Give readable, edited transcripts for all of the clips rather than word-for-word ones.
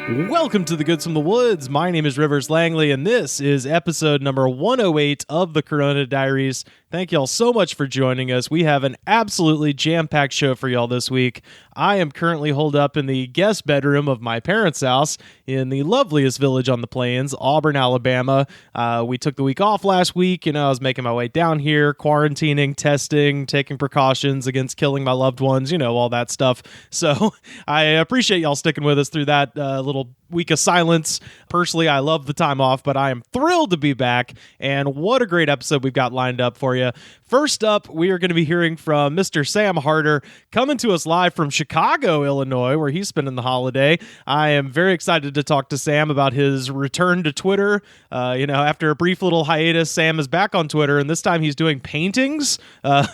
Welcome to the Goods from the Woods. My name is Rivers Langley, and this is episode number 108 of the Corona Diaries. Thank y'all so much for joining us. We have an absolutely jam-packed show for y'all this week. I am currently holed up in the guest bedroom of my parents' house in the loveliest village on the plains, Auburn, Alabama. We took the week off last week. I was making my way down here, quarantining, testing, taking precautions against killing my loved ones, all that stuff. So I appreciate y'all sticking with us through that little week of silence. Personally, I love the time off, but I am thrilled to be back, and what a great episode we've got lined up for you. First up, we are going to be hearing from Mr. Sam Harder, coming to us live from Chicago, Illinois, where he's spending the holiday. I am very excited to talk to Sam about his return to Twitter. After a brief little hiatus, Sam is back on Twitter, and this time he's doing paintings.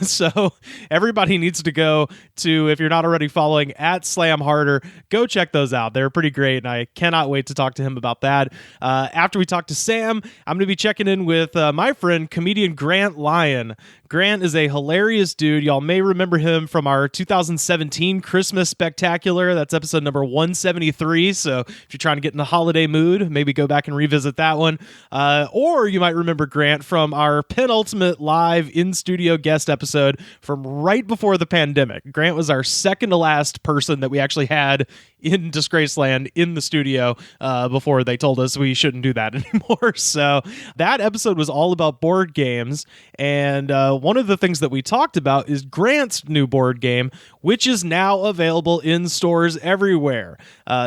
So everybody needs to go to, if you're not already following, @SlamHarder. Go check those out. They're pretty great, and I cannot wait to talk to him about that. After we talk to Sam, I'm going to be checking in with my friend, comedian Grant Lyon. Grant is a hilarious dude. Y'all may remember him from our 2017 Christmas Spectacular. That's episode number 173. So if you're trying to get in the holiday mood, maybe go back and revisit that one. Or you might remember Grant from our penultimate live in-studio guest episode from right before the pandemic. Grant was our second to last person that we actually had in Disgraceland in the studio before they told us we shouldn't do that anymore. So that episode was all about board games, and one of the things that we talked about is Grant's new board game, which is now available in stores everywhere.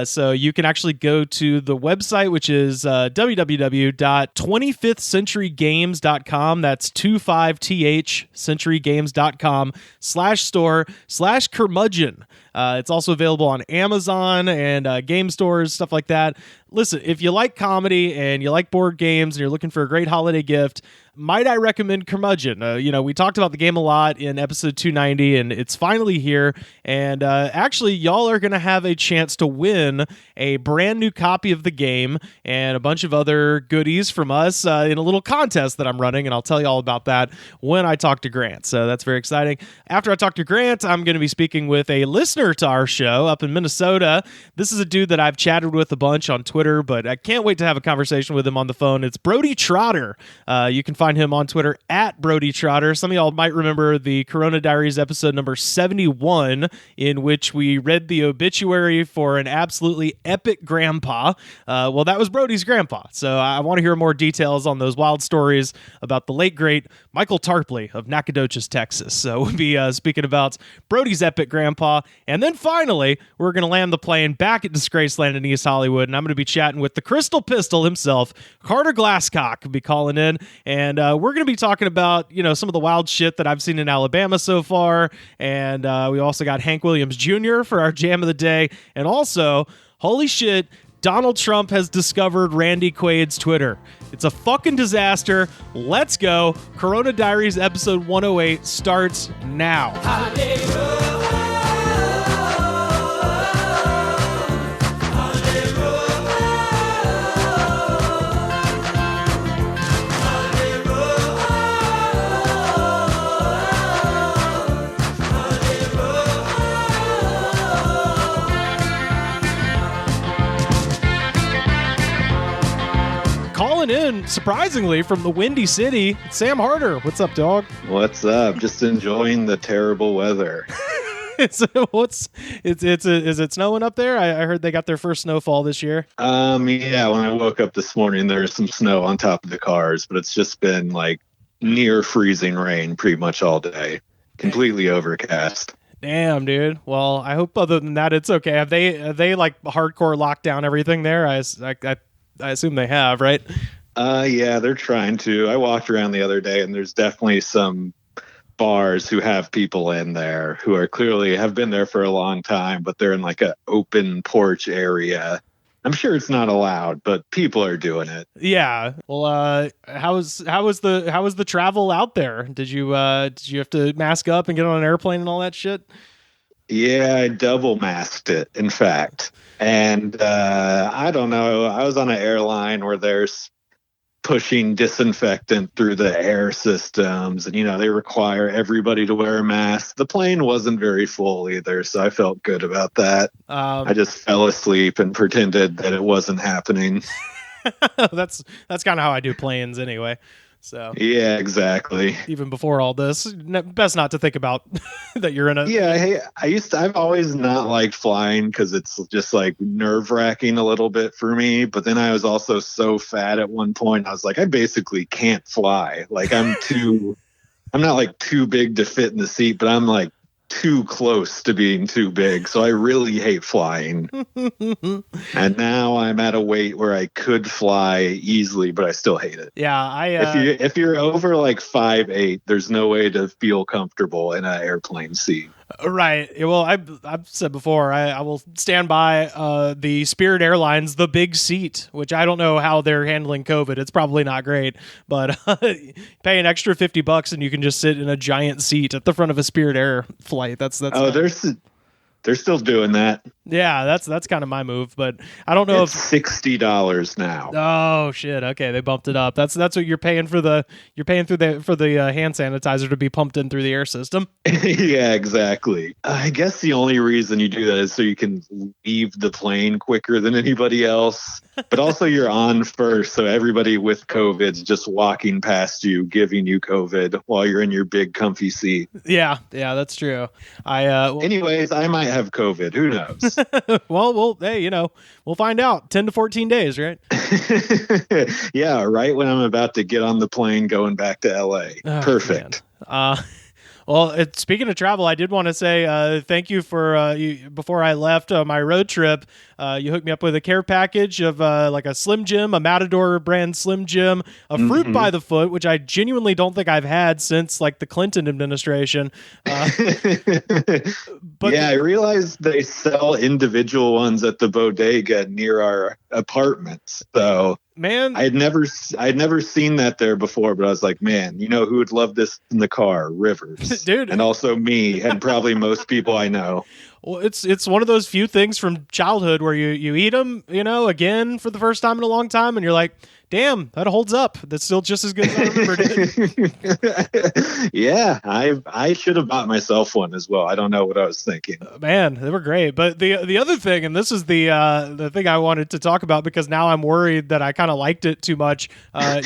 So you can actually go to the website, which is www.25thcenturygames.com. That's 25thcenturygames.com/store/Curmudgeon. It's also available on Amazon and game stores, stuff like that. Listen, if you like comedy and you like board games and you're looking for a great holiday gift, might I recommend Curmudgeon? We talked about the game a lot in episode 290, and it's finally here. And actually, y'all are going to have a chance to win a brand new copy of the game and a bunch of other goodies from us in a little contest that I'm running, and I'll tell you all about that when I talk to Grant. So that's very exciting. After I talk to Grant, I'm going to be speaking with a listener to our show up in Minnesota. This is a dude that I've chatted with a bunch on Twitter, but I can't wait to have a conversation with him on the phone. It's Brody Trotter. You can find him on Twitter @Brody Trotter. Some of y'all might remember the Corona Diaries episode number 71, in which we read the obituary for an absolutely epic grandpa. Well, that was Brody's grandpa. So I want to hear more details on those wild stories about the late, great Michael Tarpley of Nacogdoches, Texas. So we'll be speaking about Brody's epic grandpa. And then finally, we're going to land the plane back at Disgraceland in East Hollywood, and I'm going to be chatting with the Crystal Pistol himself, Carter Glasscock, will be calling in, and we're going to be talking about, some of the wild shit that I've seen in Alabama so far, and we also got Hank Williams Jr. for our jam of the day, and also, holy shit, Donald Trump has discovered Randy Quaid's Twitter. It's a fucking disaster. Let's go. Corona Diaries episode 108 starts now. Calling in, surprisingly, from the Windy City, Sam Harder. What's up, dog? What's up? Just enjoying the terrible weather. Is it snowing up there? I heard they got their first snowfall this year. Yeah, when I woke up this morning, there was some snow on top of the cars, but it's just been like near freezing rain pretty much all day. Completely overcast. Damn, dude. Well, I hope other than that, it's okay. Have they like hardcore locked down everything there? I assume they have, right? Yeah, they're trying to. I walked around the other day, and there's definitely some bars who have people in there who are clearly have been there for a long time, but they're in like an open porch area. I'm sure it's not allowed, but people are doing it. Yeah. Well, how was the travel out there? Did you have to mask up and get on an airplane and all that shit? Yeah, I double masked it, in fact. And I don't know. I was on an airline where there's pushing disinfectant through the air systems, and they require everybody to wear a mask. The plane wasn't very full either, so I felt good about that. I just fell asleep and pretended that it wasn't happening. That's kind of how I do planes anyway. So yeah, exactly. Even before all this, best not to think about that you're in a. Yeah, I've always not liked flying because it's just like nerve-wracking a little bit for me. But then I was also so fat at one point, I was like, I basically can't fly. Like I'm not like too big to fit in the seat, but I'm like too close to being too big. So I really hate flying. And now I'm at a weight where I could fly easily, but I still hate it. Yeah, if you're over like 5'8", there's no way to feel comfortable in an airplane seat. Right. Well, I've said before, I will stand by the Spirit Airlines, the big seat, which I don't know how they're handling COVID. It's probably not great, but pay an extra $50 and you can just sit in a giant seat at the front of a Spirit Air flight. That's they're still doing that. Yeah, that's kind of my move, but I don't know if $60 now. Oh shit! Okay, they bumped it up. That's what you're paying for the hand sanitizer to be pumped in through the air system. Yeah, exactly. I guess the only reason you do that is so you can leave the plane quicker than anybody else. But also you're on first, so everybody with COVID's just walking past you, giving you COVID while you're in your big comfy seat. Yeah, that's true. Anyways, I might have COVID. Who knows? well, hey, we'll find out. 10 to 14 days, right? Yeah, right when I'm about to get on the plane going back to LA. Oh, perfect. Well, speaking of travel, I did want to say thank you for before I left my road trip. You hooked me up with a care package of like a Slim Jim, a Matador brand Slim Jim, a Fruit by the Foot, which I genuinely don't think I've had since like the Clinton administration. But yeah, I realized they sell individual ones at the bodega near our apartments. So man, I'd never seen that there before, but I was like, man, who would love this in the car? Rivers, dude, and also me, and probably most people I know. Well, it's one of those few things from childhood where you eat them, again for the first time in a long time, and you're like, damn, that holds up. That's still just as good as I remembered it. Yeah, I should have bought myself one as well. I don't know what I was thinking. Man, they were great. But the other thing, and this is the thing I wanted to talk about because now I'm worried that I kind of liked it too much.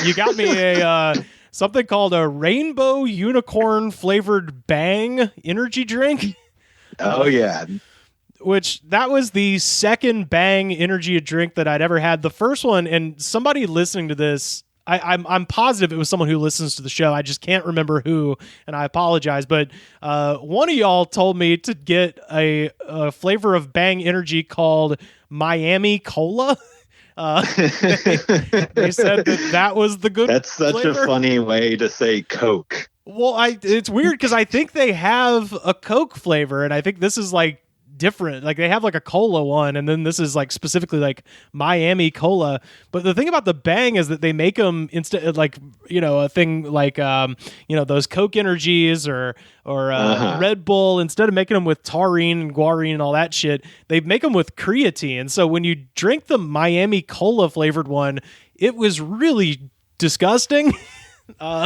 You got me a something called a Rainbow Unicorn flavored Bang energy drink. Oh yeah. Which that was the second Bang energy drink that I'd ever had. The first one, and somebody listening to this, I'm positive it was someone who listens to the show. I just can't remember who, and I apologize. But one of y'all told me to get a flavor of Bang energy called Miami Cola. They said that was the good. That's such flavor. A funny way to say Coke. Well, it's weird because I think they have a Coke flavor, and I think this is like different. Like they have like a cola one, and then this is like specifically like Miami Cola. But the thing about the Bang is that they make them instead like a thing like those Coke Energies or Red Bull. Instead of making them with taurine and guarine and all that shit, they make them with creatine. So when you drink the Miami Cola flavored one, it was really disgusting.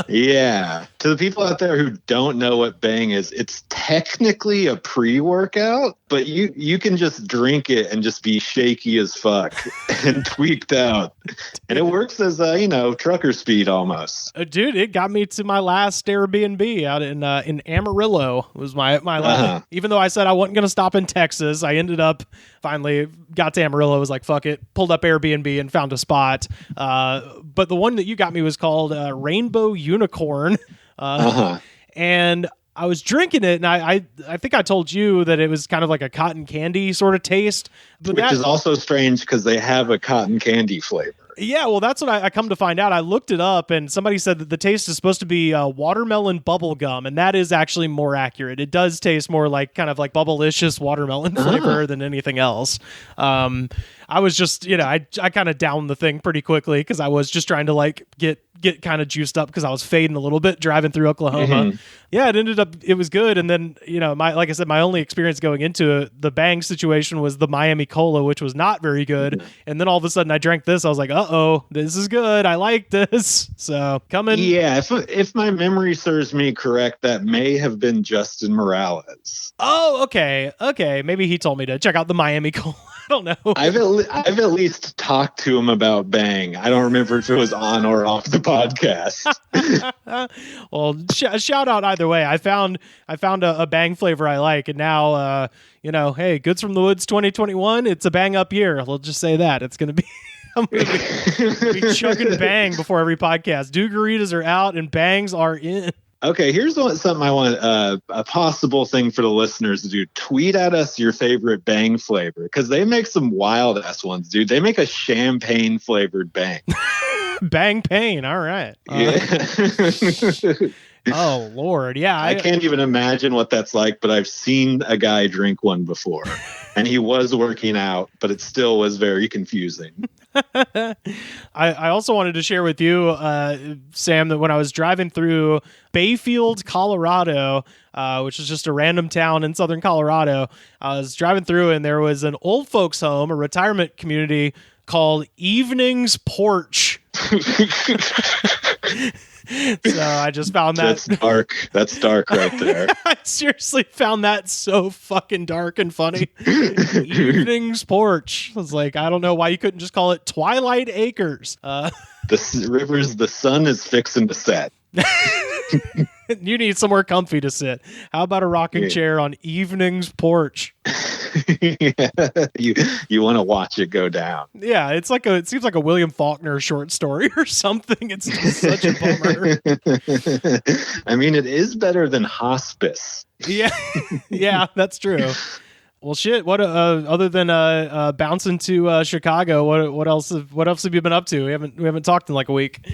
Yeah. To the people out there who don't know what Bang is, it's technically a pre-workout, but you can just drink it and just be shaky as fuck and tweaked out. And it works as trucker speed almost. Dude, it got me to my last Airbnb out in Amarillo. Was my last. Even though I said I wasn't going to stop in Texas, I ended up finally got to Amarillo. Was like, fuck it, pulled up Airbnb and found a spot. But the one that you got me was called Rainbow Unicorn. And I was drinking it, and I think I told you that it was kind of like a cotton candy sort of taste. But Which is also strange because they have a cotton candy flavor. Yeah, well, that's what I come to find out. I looked it up, and somebody said that the taste is supposed to be watermelon bubble gum, and that is actually more accurate. It does taste more like kind of like bubblicious watermelon flavor than anything else. I was just, I kind of downed the thing pretty quickly because I was just trying to like get get kind of juiced up because I was fading a little bit driving through Oklahoma. Yeah, it was good. And then, like I said, my only experience going into the Bang situation was the Miami Cola, which was not very good. And then all of a sudden I drank this. I was like, uh-oh, this is good. I like this. So coming. Yeah, if my memory serves me correct, that may have been Justin Morales. Oh, okay. Maybe he told me to check out the Miami Cola. I don't know. I've at least talked to him about Bang. I don't remember if it was on or off the podcast. Well, shout out either way. I found a Bang flavor I like, and now hey, Goods from the Woods 2021. It's a Bang up year. We'll just say that it's going to be. I'm going to be chugging Bang before every podcast. Dugaritas are out and Bangs are in. Okay, here's something I want, a possible thing for the listeners to do. Tweet at us your favorite Bang flavor, because they make some wild-ass ones, dude. They make a champagne-flavored Bang. Bang Pain, all right. Oh, Lord, yeah. I can't even imagine what that's like, but I've seen a guy drink one before, and he was working out, but it still was very confusing. I also wanted to share with you, Sam, that when I was driving through Bayfield, Colorado, which is just a random town in southern Colorado, I was driving through and there was an old folks home, a retirement community called Evening's Porch. So I just found that. That's dark. That's dark right there. I seriously found that so fucking dark and funny. Evening's Porch. I was like, I don't know why you couldn't just call it Twilight Acres. The sun is fixing to set. You need somewhere comfy to sit. How about a rocking chair on Evening's Porch? You want to watch it go down. Yeah, it seems like a William Faulkner short story or something. It's just such a bummer. I mean, it is better than hospice. Yeah, that's true. Well, shit. What other than bouncing to Chicago? What else have you been up to? We haven't talked in like a week.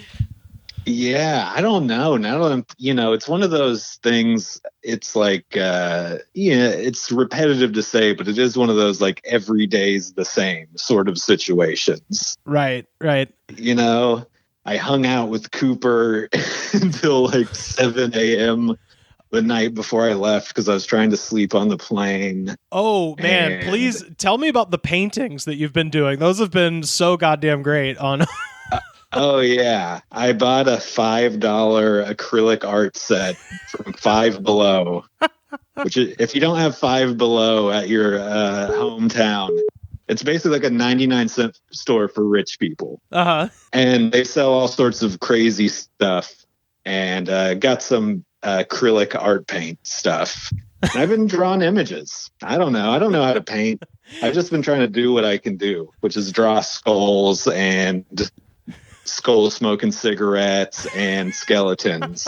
Yeah, I don't know. Now that it's one of those things. It's like, it's repetitive to say, but it is one of those like every day's the same sort of situations. Right. I hung out with Cooper until like 7 a.m. the night before I left because I was trying to sleep on the plane. Oh, man, please tell me about the paintings that you've been doing. Those have been so goddamn great on... Oh, yeah. I bought a $5 acrylic art set from Five Below, which is, if you don't have Five Below at your hometown, it's basically like a 99-cent store for rich people. Uh-huh. And they sell all sorts of crazy stuff, and got some acrylic art paint stuff. And I've been drawing images. I don't know how to paint. I've just been trying to do what I can do, which is draw skulls and skull smoking cigarettes and skeletons.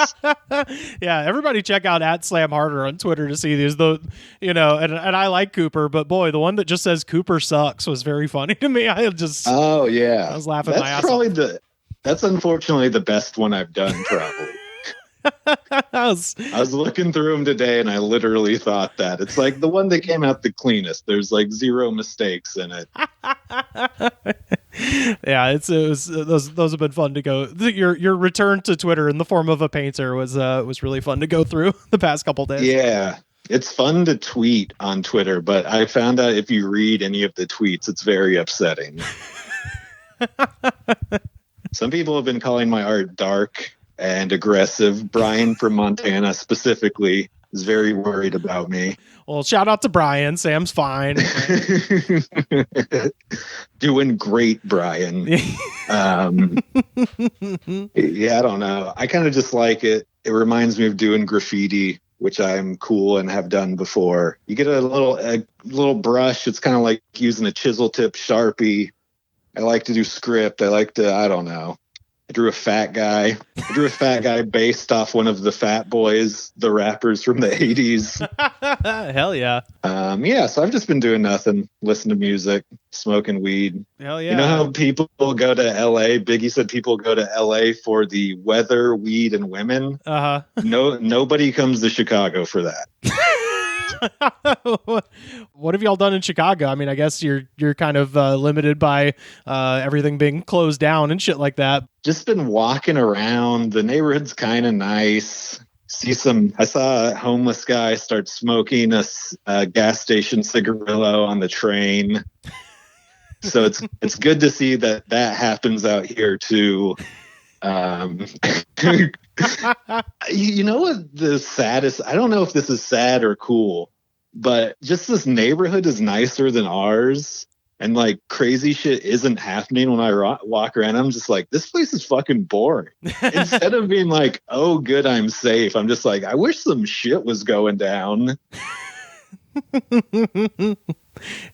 Yeah, everybody check out @SlamHarder on Twitter to see these. And I like Cooper, but boy, the one that just says Cooper sucks was very funny to me. I was laughing my ass off. That's unfortunately the best one I've done, probably. I was looking through them today and I literally thought that. It's like the one that came out the cleanest. There's like zero mistakes in it. Yeah, those have been fun to go. Your return to Twitter in the form of a painter was really fun to go through the past couple days. Yeah, it's fun to tweet on Twitter, but I found out if you read any of the tweets, it's very upsetting. Some people have been calling my art dark and aggressive. Brian from Montana specifically is very worried about me. Well, shout out to Brian. Sam's fine. Doing great, Brian. Yeah, I don't know. I kind of just like it. It reminds me of doing graffiti, which I'm cool and have done before. You get a little brush. It's kind of like using a chisel tip Sharpie. I like to do script. I don't know. I drew a fat guy. Based off one of the Fat Boys, the rappers from the 80s. Hell yeah. So I've just been doing nothing, listening to music, smoking weed. Hell yeah. You know how people go to LA? Biggie said people go to LA for the weather, weed, and women. Uh-huh. Nobody comes to Chicago for that. What have y'all done in Chicago? I mean, I guess you're kind of limited by everything being closed down and shit like that. Just been walking around. The neighborhood's kind of nice. I saw a homeless guy start smoking a gas station cigarillo on the train. So it's good to see that happens out here too. You know what the saddest, I don't know if this is sad or cool, but just this neighborhood is nicer than ours, and like crazy shit isn't happening when I walk around. I'm just like, this place is fucking boring. Instead of being like, oh good, I'm safe, I'm just like, I wish some shit was going down.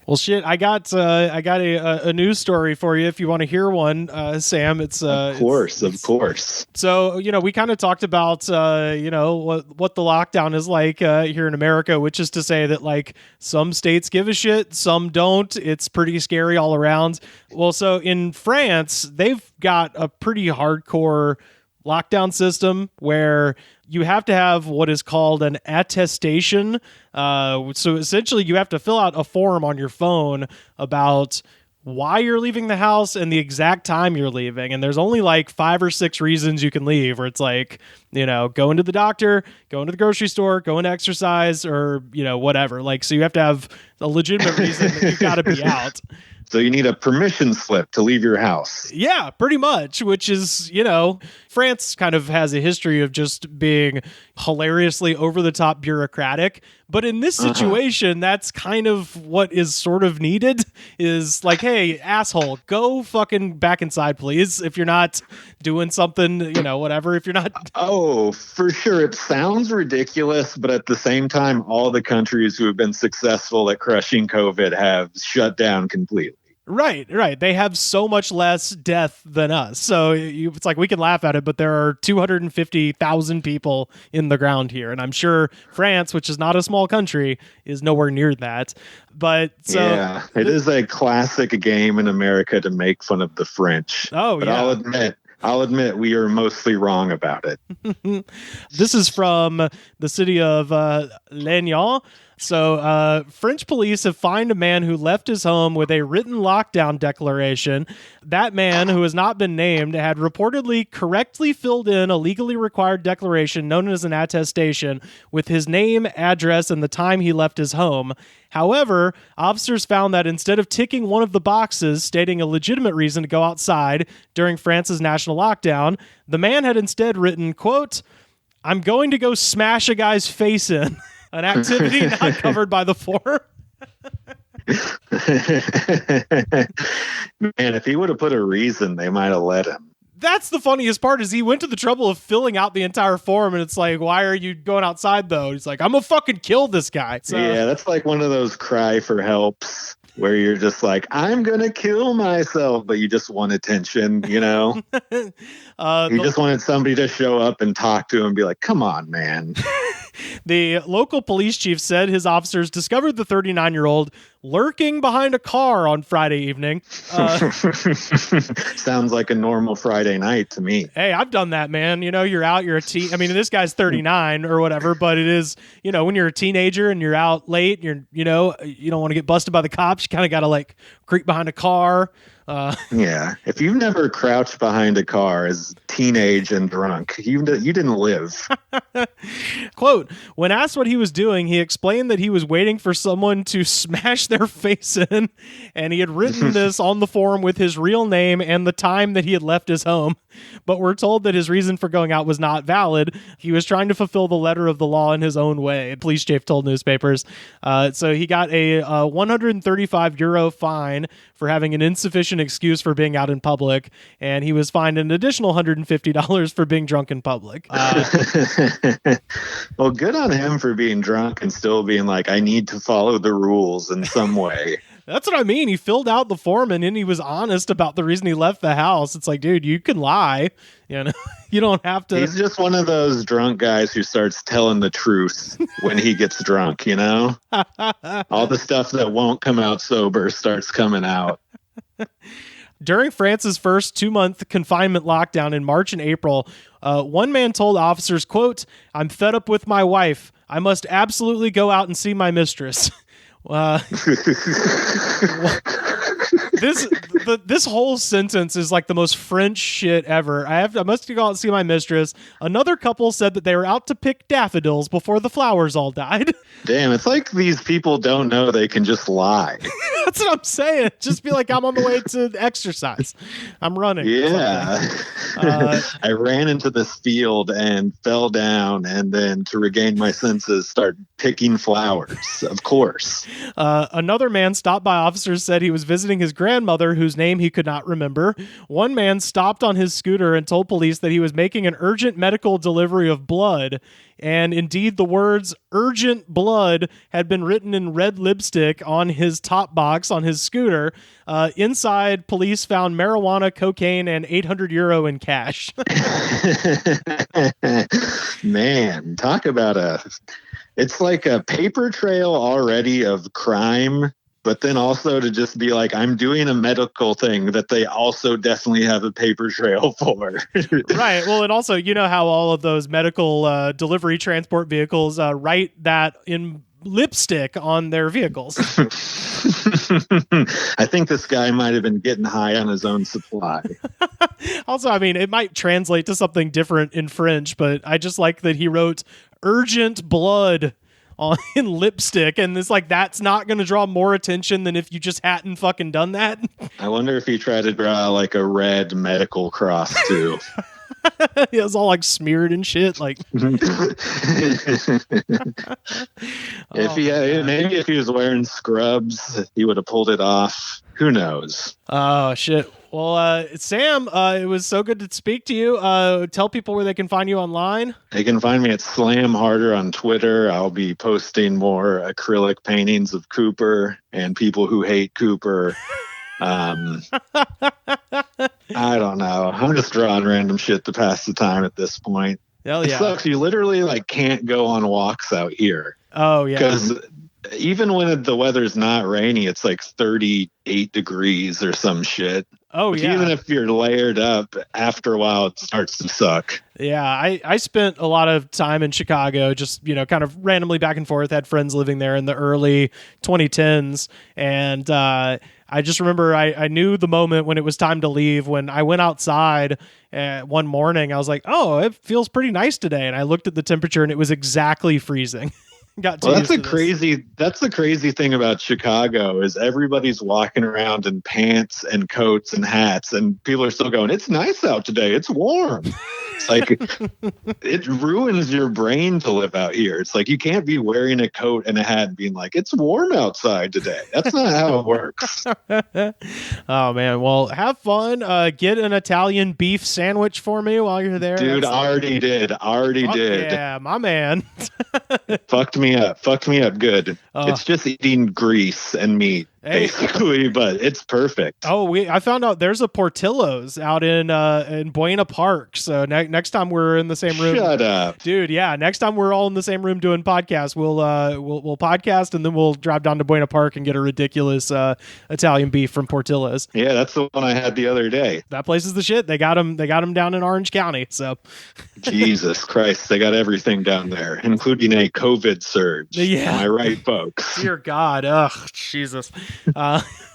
Well, shit, I got a news story for you if you want to hear one, Sam. It's of course. So, we kind of talked about what the lockdown is like here in America, which is to say that like some states give a shit, some don't. It's pretty scary all around. Well, so in France, they've got a pretty hardcore lockdown system where you have to have what is called an attestation. So essentially you have to fill out a form on your phone about why you're leaving the house and the exact time you're leaving. And there's only like 5 or 6 reasons you can leave, where it's like, going to the doctor, going to the grocery store, going to exercise, or, whatever. Like, so you have to have a legitimate reason that you've got to be out. So you need a permission slip to leave your house. Yeah, pretty much, which is, France kind of has a history of just being hilariously over-the-top bureaucratic. But in this situation, that's kind of what is sort of needed, is like, hey, asshole, go fucking back inside, please. If you're not doing something, whatever, if you're not... Oh, for sure. It sounds ridiculous, but at the same time, all the countries who have been successful at crushing COVID have shut down completely. Right. They have so much less death than us. So it's like we can laugh at it, but there are 250,000 people in the ground here. And I'm sure France, which is not a small country, is nowhere near that. But so yeah, it is a classic game in America to make fun of the French. Oh, but yeah. I'll admit we are mostly wrong about it. This is from the city of Lyon. So French police have fined a man who left his home with a written lockdown declaration. That man, who has not been named, had reportedly correctly filled in a legally required declaration known as an attestation with his name, address, and the time he left his home. However, officers found that instead of ticking one of the boxes stating a legitimate reason to go outside during France's national lockdown, the man had instead written, quote, "I'm going to go smash a guy's face in." An activity not covered by the form. Man, if he would have put a reason, they might have let him. That's the funniest part, is he went to the trouble of filling out the entire form, and it's like, why are you going outside, though? He's like, I'm gonna fucking kill this guy. So, yeah, that's like one of those cry for helps where you're just like, I'm gonna kill myself, but you just want attention, He just wanted somebody to show up and talk to him and be like, come on, man. The local police chief said his officers discovered the 39-year-old lurking behind a car on Friday evening. Sounds like a normal Friday night to me. Hey, I've done that, man. You're out, you're a teen. I mean, this guy's 39 or whatever, but it is, when you're a teenager and you're out late, you don't want to get busted by the cops. You kind of got to like creep behind a car. Yeah. If you've never crouched behind a car as teenage and drunk, you didn't live. Quote, when asked what he was doing, he explained that he was waiting for someone to smash their face in, and he had written this on the form with his real name and the time that he had left his home. But we're told that his reason for going out was not valid. He was trying to fulfill the letter of the law in his own way, police chief told newspapers. So he got a €135 fine for having an insufficient excuse for being out in public, and he was fined an additional $150 for being drunk in public. Well, good on him for being drunk and still being like, I need to follow the rules in some way. That's what I mean. He filled out the form and then he was honest about the reason he left the house. It's like, dude, you can lie. You don't have to. He's just one of those drunk guys who starts telling the truth when he gets drunk, All the stuff that won't come out sober starts coming out. During France's first 2-month confinement lockdown in March and April, one man told officers, quote, "I'm fed up with my wife. I must absolutely go out and see my mistress. This whole sentence is like the most French shit ever. I must go out and see my mistress. Another couple said that they were out to pick daffodils before the flowers all died. Damn, it's like these people don't know they can just lie. That's what I'm saying. Just be like, I'm on the way to exercise. I'm running. Yeah. I ran into this field and fell down, and then to regain my senses, start picking flowers, of course. Another man stopped by officers said he was visiting his grandmother, whose name he could not remember. One man stopped on his scooter and told police that he was making an urgent medical delivery of blood. And indeed, the words urgent blood had been written in red lipstick on his top box on his scooter. Inside, police found marijuana, cocaine, and €800 in cash. Man, talk about it's like a paper trail already of crime. But then also to just be like, I'm doing a medical thing that they also definitely have a paper trail for. Right. Well, and also, you know how all of those medical delivery transport vehicles write that in lipstick on their vehicles. I think this guy might have been getting high on his own supply. Also, I mean, it might translate to something different in French, but I just like that he wrote urgent blood in lipstick, and it's like, that's not going to draw more attention than if you just hadn't fucking done that. I wonder if he tried to draw like a red medical cross too. It was all like smeared and shit. Like, maybe if he was wearing scrubs, he would have pulled it off. Who knows? Oh shit. Well, Sam, it was so good to speak to you. Tell people where they can find you online. They can find me at Slam Harder on Twitter. I'll be posting more acrylic paintings of Cooper and people who hate Cooper. I don't know. I'm just drawing random shit to pass the time at this point. Hell yeah. It sucks. You literally like can't go on walks out here. Oh yeah. Because even when the weather's not rainy, it's like 38 degrees or some shit. Oh, yeah. Even if you're layered up, after a while, it starts to suck. Yeah, I spent a lot of time in Chicago, just, kind of randomly back and forth, had friends living there in the early 2010s. And I just remember I knew the moment when it was time to leave. When I went outside one morning, I was like, oh, it feels pretty nice today. And I looked at the temperature and it was exactly freezing. That's the crazy thing about Chicago is everybody's walking around in pants and coats and hats, and people are still going, it's nice out today, it's warm. It's like it ruins your brain to live out here. It's like you can't be wearing a coat and a hat and being like, it's warm outside today. That's not how it works. Oh man, well, have fun. Get an Italian beef sandwich for me while you're there. Dude, already did. Yeah, my man. Fucked me up good. It's just eating grease and meat, basically, but it's perfect. I found out there's a Portillo's out in Buena Park. So next time we're in the same room, shut up, dude. Yeah, next time we're all in the same room doing podcasts, we'll podcast and then we'll drive down to Buena Park and get a ridiculous Italian beef from Portillo's. Yeah, that's the one I had the other day. That place is the shit. They got them down in Orange County. So, Jesus Christ, they got everything down there, including a COVID surge. Yeah, am I right, folks? Dear God, ugh, Jesus.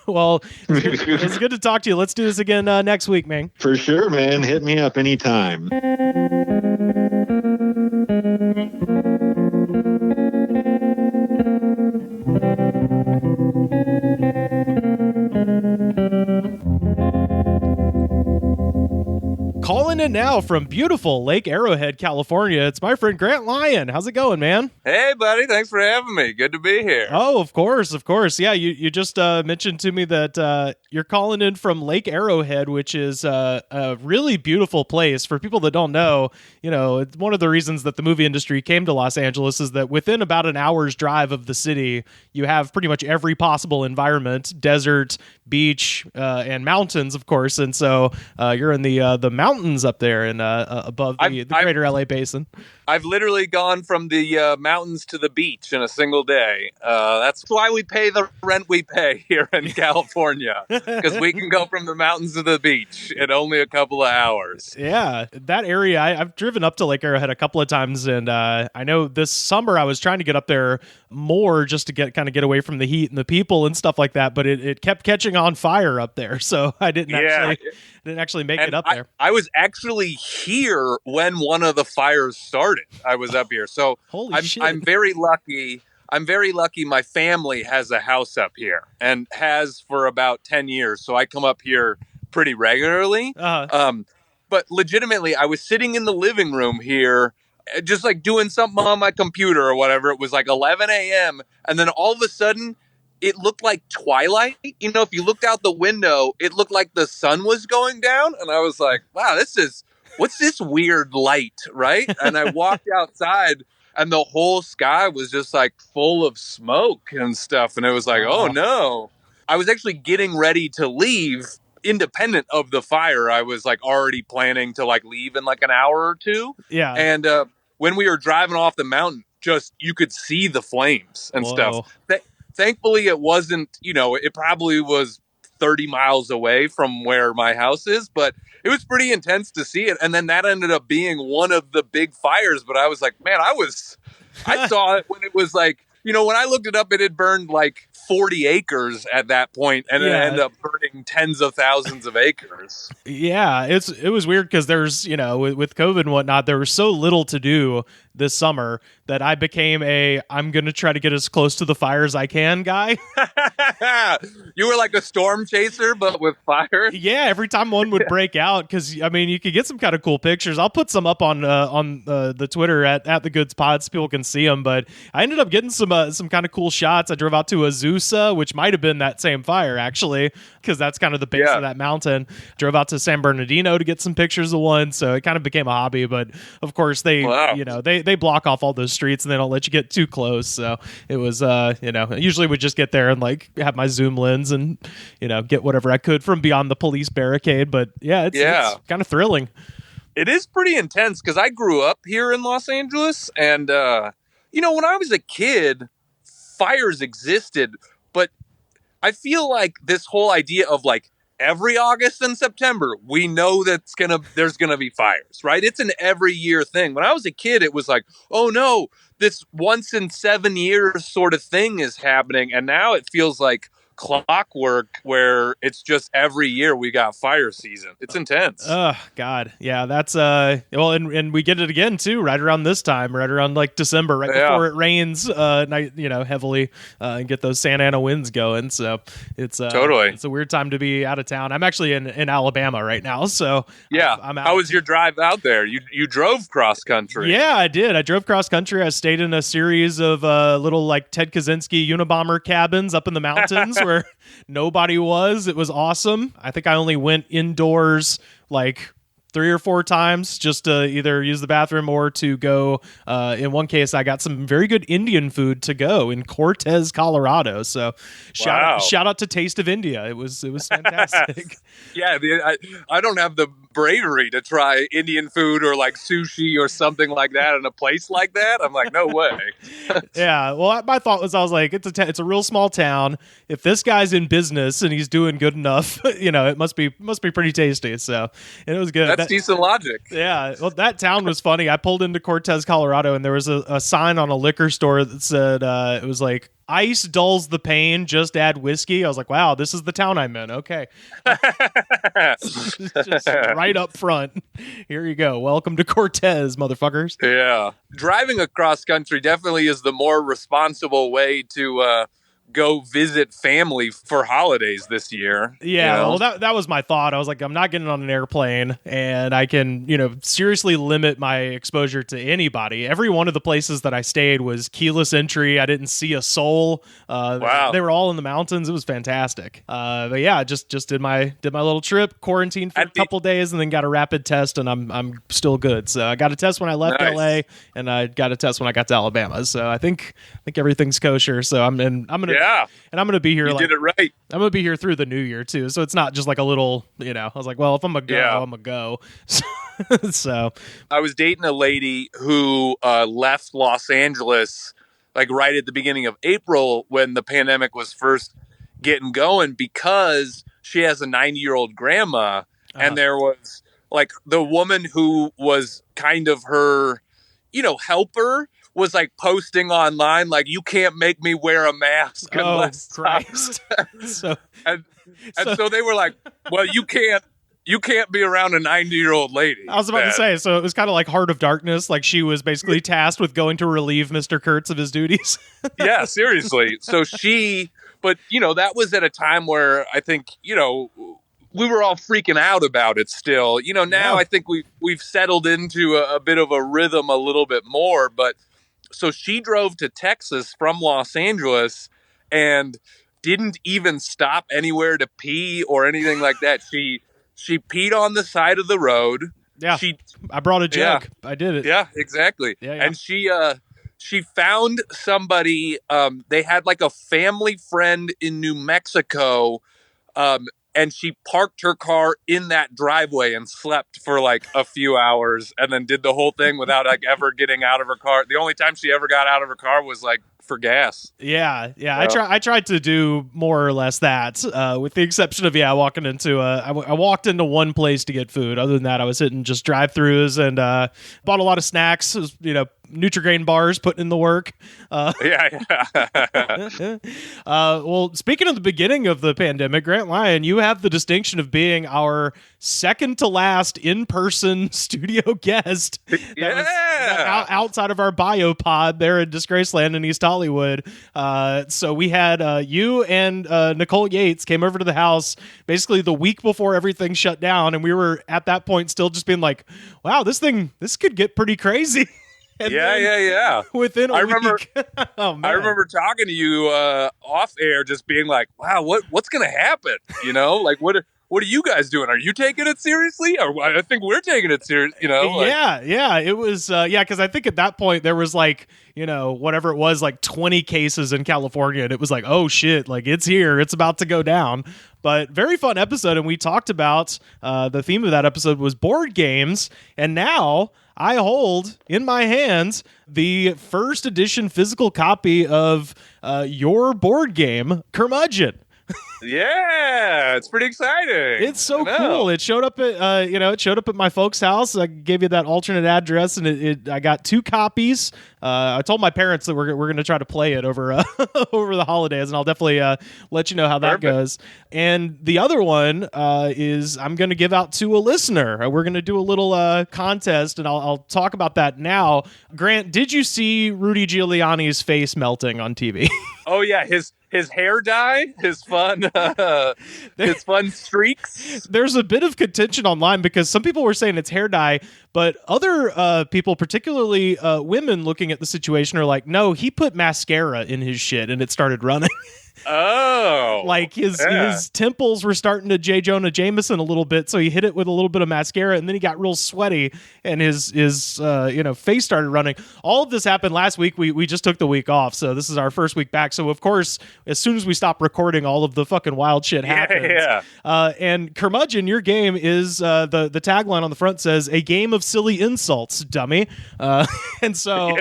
Well, it's good to talk to you. Let's do this again next week, man. For sure, man. Hit me up anytime. Calling in now from beautiful Lake Arrowhead, California. It's my friend Grant Lyon. How's it going, man? Hey, buddy. Thanks for having me. Good to be here. Oh, of course. Yeah, you just mentioned to me that you're calling in from Lake Arrowhead, which is a really beautiful place. For people that don't know, it's one of the reasons that the movie industry came to Los Angeles is that within about an hour's drive of the city, you have pretty much every possible environment: desert, beach, and mountains, of course. And so you're in the mountains up there and above the greater LA basin. I've literally gone from the mountains to the beach in a single day. That's why we pay the rent we pay here in California, because we can go from the mountains to the beach in only a couple of hours. Yeah, that area, I've driven up to Lake Arrowhead a couple of times, and I know this summer I was trying to get up there more just to get away from the heat and the people and stuff like that, but it kept catching on fire up there, so I didn't actually make it up there. I was actually here when one of the fires started. I was up here. So Holy shit. I'm very lucky. I'm very lucky my family has a house up here and has for about 10 years. So I come up here pretty regularly. But legitimately, I was sitting in the living room here, just like doing something on my computer or whatever. It was like 11 a.m. And then all of a sudden, it looked like twilight. You know, if you looked out the window, it looked like the sun was going down. And I was like, wow, what's this weird light, right? And I walked outside and the whole sky was just like full of smoke and stuff. And it was like, oh no. I was actually getting ready to leave independent of the fire. I was like already planning to like leave in like an hour or two. Yeah. And when we were driving off the mountain, just you could see the flames and stuff. Thankfully, it wasn't, it probably was 30 miles away from where my house is, but it was pretty intense to see it. And then that ended up being one of the big fires. But I was like, man, I saw it when it was like, when I looked it up, it had burned like 40 acres at that point, and it ended up burning tens of thousands of acres. Yeah, it was weird because there's, with COVID and whatnot, there was so little to do this summer that I became I'm going to try to get as close to the fire as I can guy. You were like a storm chaser, but with fire? Yeah, every time one would break out, because, you could get some kind of cool pictures. I'll put some up on the Twitter at the Goods Pod so people can see them, but I ended up getting some kind of cool shots. I drove out to Azusa, which might have been that same fire, actually, because that's kind of the base of that mountain. Drove out to San Bernardino to get some pictures of one, so it kind of became a hobby, but of course they block off all those streets and they don't let you get too close, so it was I usually would just get there and like have my zoom lens and get whatever I could from beyond the police barricade. But it's kind of thrilling. It is pretty intense because I grew up here in Los Angeles, and when I was a kid, fires existed, but I feel like this whole idea of like every August and September, we know that there's gonna be fires, right? It's an every year thing. When I was a kid, it was like, oh no, this once in 7 years sort of thing is happening, and now it feels like clockwork where it's just every year we got fire season. It's intense. Oh God. Yeah, that's and we get it again too, right around this time, right around like December, right before it rains heavily, and get those Santa Ana winds going. So it's totally, it's a weird time to be out of town. I'm actually in Alabama right now, so I'm out. How was your drive out there? You drove cross country? Yeah, I did. I drove cross country. I stayed in a series of little like Ted Kaczynski Unabomber cabins up in the mountains where nobody was. It was awesome. I think I only went indoors like 3 or 4 times just to either use the bathroom or to go. In one case, I got some very good Indian food to go in Cortez, Colorado. So shout out to Taste of India. It was fantastic. Yeah, I don't have the bravery to try Indian food or like sushi or something like that in a place like that. I'm like, no way. Yeah. Well, my thought was, I was like, it's a real small town. If this guy's in business and he's doing good enough, it must be pretty tasty. So it was good. That's decent logic. Yeah. Well, that town was funny. I pulled into Cortez, Colorado, and there was a sign on a liquor store that said it was like, ice dulls the pain, just add whiskey. I was like, wow, this is the town I'm in. Okay. Just right up front. Here you go. Welcome to Cortez, motherfuckers. Yeah. Driving across country definitely is the more responsible way to go visit family for holidays this year. Yeah, well, that was my thought. I was like, I'm not getting on an airplane, and I can, seriously limit my exposure to anybody. Every one of the places that I stayed was keyless entry. I didn't see a soul. Wow. They were all in the mountains. It was fantastic. But yeah, just did my little trip, quarantined for a couple days, and then got a rapid test, and I'm still good. So I got a test when I left LA, and I got a test when I got to Alabama. So I think everything's kosher. So I'm gonna be here. You did it right. I'm gonna be here through the new year too, so it's not just like a little. I was like, well, if I'm gonna go, I'm gonna go. So I was dating a lady who left Los Angeles like right at the beginning of April when the pandemic was first getting going because she has a 90-year-old grandma. And there was like the woman who was kind of her, helper was like posting online, like, you can't make me wear a mask unless. Oh, Christ. and so they were like, well, you can't be around a 90-year-old lady. I was about to say, so it was kind of like Heart of Darkness, like she was basically tasked with going to relieve Mr. Kurtz of his duties. Yeah, seriously. So but that was at a time where I think, we were all freaking out about it still. Now yeah. I think we've settled into a bit of a rhythm a little bit more. But so she drove to Texas from Los Angeles and didn't even stop anywhere to pee or anything like that. She peed on the side of the road. Yeah, I brought a jug. Yeah. I did it. Yeah, exactly. Yeah. And she found somebody. They had like a family friend in New Mexico. And she parked her car in that driveway and slept for like a few hours and then did the whole thing without like ever getting out of her car. The only time she ever got out of her car was like for gas. Yeah. I tried to do more or less that, with the exception of walking into I walked into one place to get food. Other than that, I was hitting just drive-throughs and bought a lot of snacks. Nutri-Grain bars, putting in the work. Well, speaking of the beginning of the pandemic, Grant Lyon, you have the distinction of being our second to last in-person studio guest. Outside of our biopod there in Disgraceland in East Hollywood. So we had you and Nicole Yates came over to the house basically the week before everything shut down, and we were at that point still just being like, wow, this could get pretty crazy. Yeah. Within a week. Oh, man. I remember talking to you off air, just being like, "Wow, what's going to happen? Like, what are you guys doing? Are you taking it seriously? Or I think we're taking it serious. Yeah. It was because I think at that point there was like whatever it was, like 20 cases in California, and it was like, oh shit, like it's here, it's about to go down. But very fun episode, and we talked about the theme of that episode was board games, and now I hold in my hands the first edition physical copy of your board game, Curmudgeon. Yeah, it's pretty exciting. It's so cool. It showed up at my folks' house. I gave you that alternate address, and I got 2 copies. I told my parents that we're going to try to play it over over the holidays, and I'll definitely let you know how that goes. And the other one is I'm going to give out to a listener. We're going to do a little contest, and I'll talk about that now. Grant, did you see Rudy Giuliani's face melting on TV? Oh yeah, his hair dye, his fun streaks. There's a bit of contention online because some people were saying it's hair dye, but other people, particularly women looking at the situation, are like, no, he put mascara in his shit and it started running. Oh, like his temples were starting to J. Jonah Jameson a little bit, so he hit it with a little bit of mascara, and then he got real sweaty, and his face started running. All of this happened last week. We just took the week off, so this is our first week back. So of course, as soon as we stop recording, all of the fucking wild shit happens. Yeah. And Curmudgeon, your game is the tagline on the front says "A game of silly insults, dummy." And so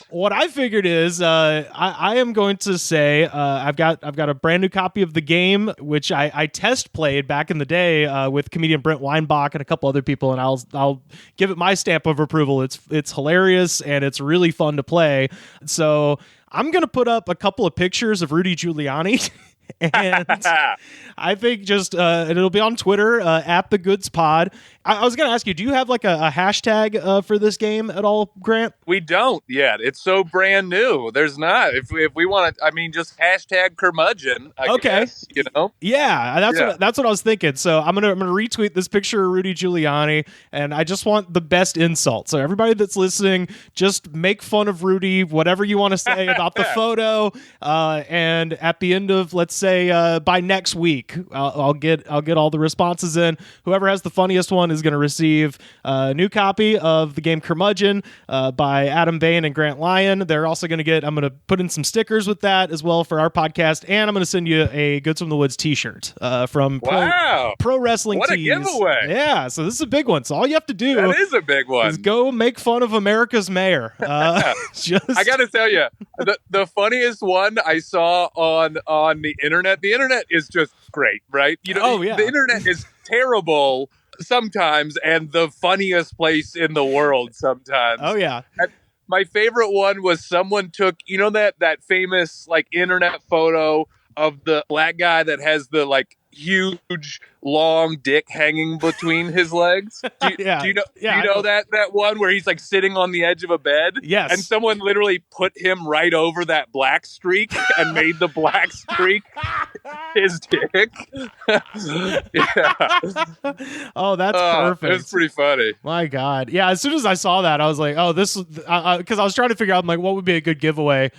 what I figured is I am going to say I've got a brand new copy of the game, which I test played back in the day with comedian Brent Weinbach and a couple other people, and I'll give it my stamp of approval. It's hilarious and it's really fun to play. So I'm gonna put up a couple of pictures of Rudy Giuliani. And I think just it'll be on Twitter at the Goods Pod. I was going to ask you, do you have like a hashtag for this game at all, Grant? We don't yet. It's so brand new. There's not. If we want to, just hashtag Curmudgeon. I guess, Yeah, that's what I was thinking. So I'm gonna retweet this picture of Rudy Giuliani, and I just want the best insult. So everybody that's listening, just make fun of Rudy, whatever you want to say about the photo, and at the end of, let's say by next week, I'll get all the responses in. Whoever has the funniest one is going to receive a new copy of the game Curmudgeon by Adam Bain and Grant Lyon. They're also going to get, I'm going to put in some stickers with that as well for our podcast, and I'm going to send you a Goods from the Woods t-shirt from Pro Wrestling What Tees. a giveaway. Yeah, so this is a big one. So all you have to do that is a big one. is go make fun of America's mayor. I got to tell you, the funniest one I saw on the internet is just great, right? You know, the internet is terrible sometimes and the funniest place in the world sometimes. Oh, yeah. And my favorite one was someone took, you know, that famous like internet photo of the black guy that has the like huge long dick hanging between his legs. Do you know that one where he's like sitting on the edge of a bed? Yes. And someone literally put him right over that black streak and made the black streak his dick. Oh, that's perfect. It was pretty funny. My God. Yeah, as soon as I saw that, I was like, oh, this, because I was trying to figure out, I'm like, what would be a good giveaway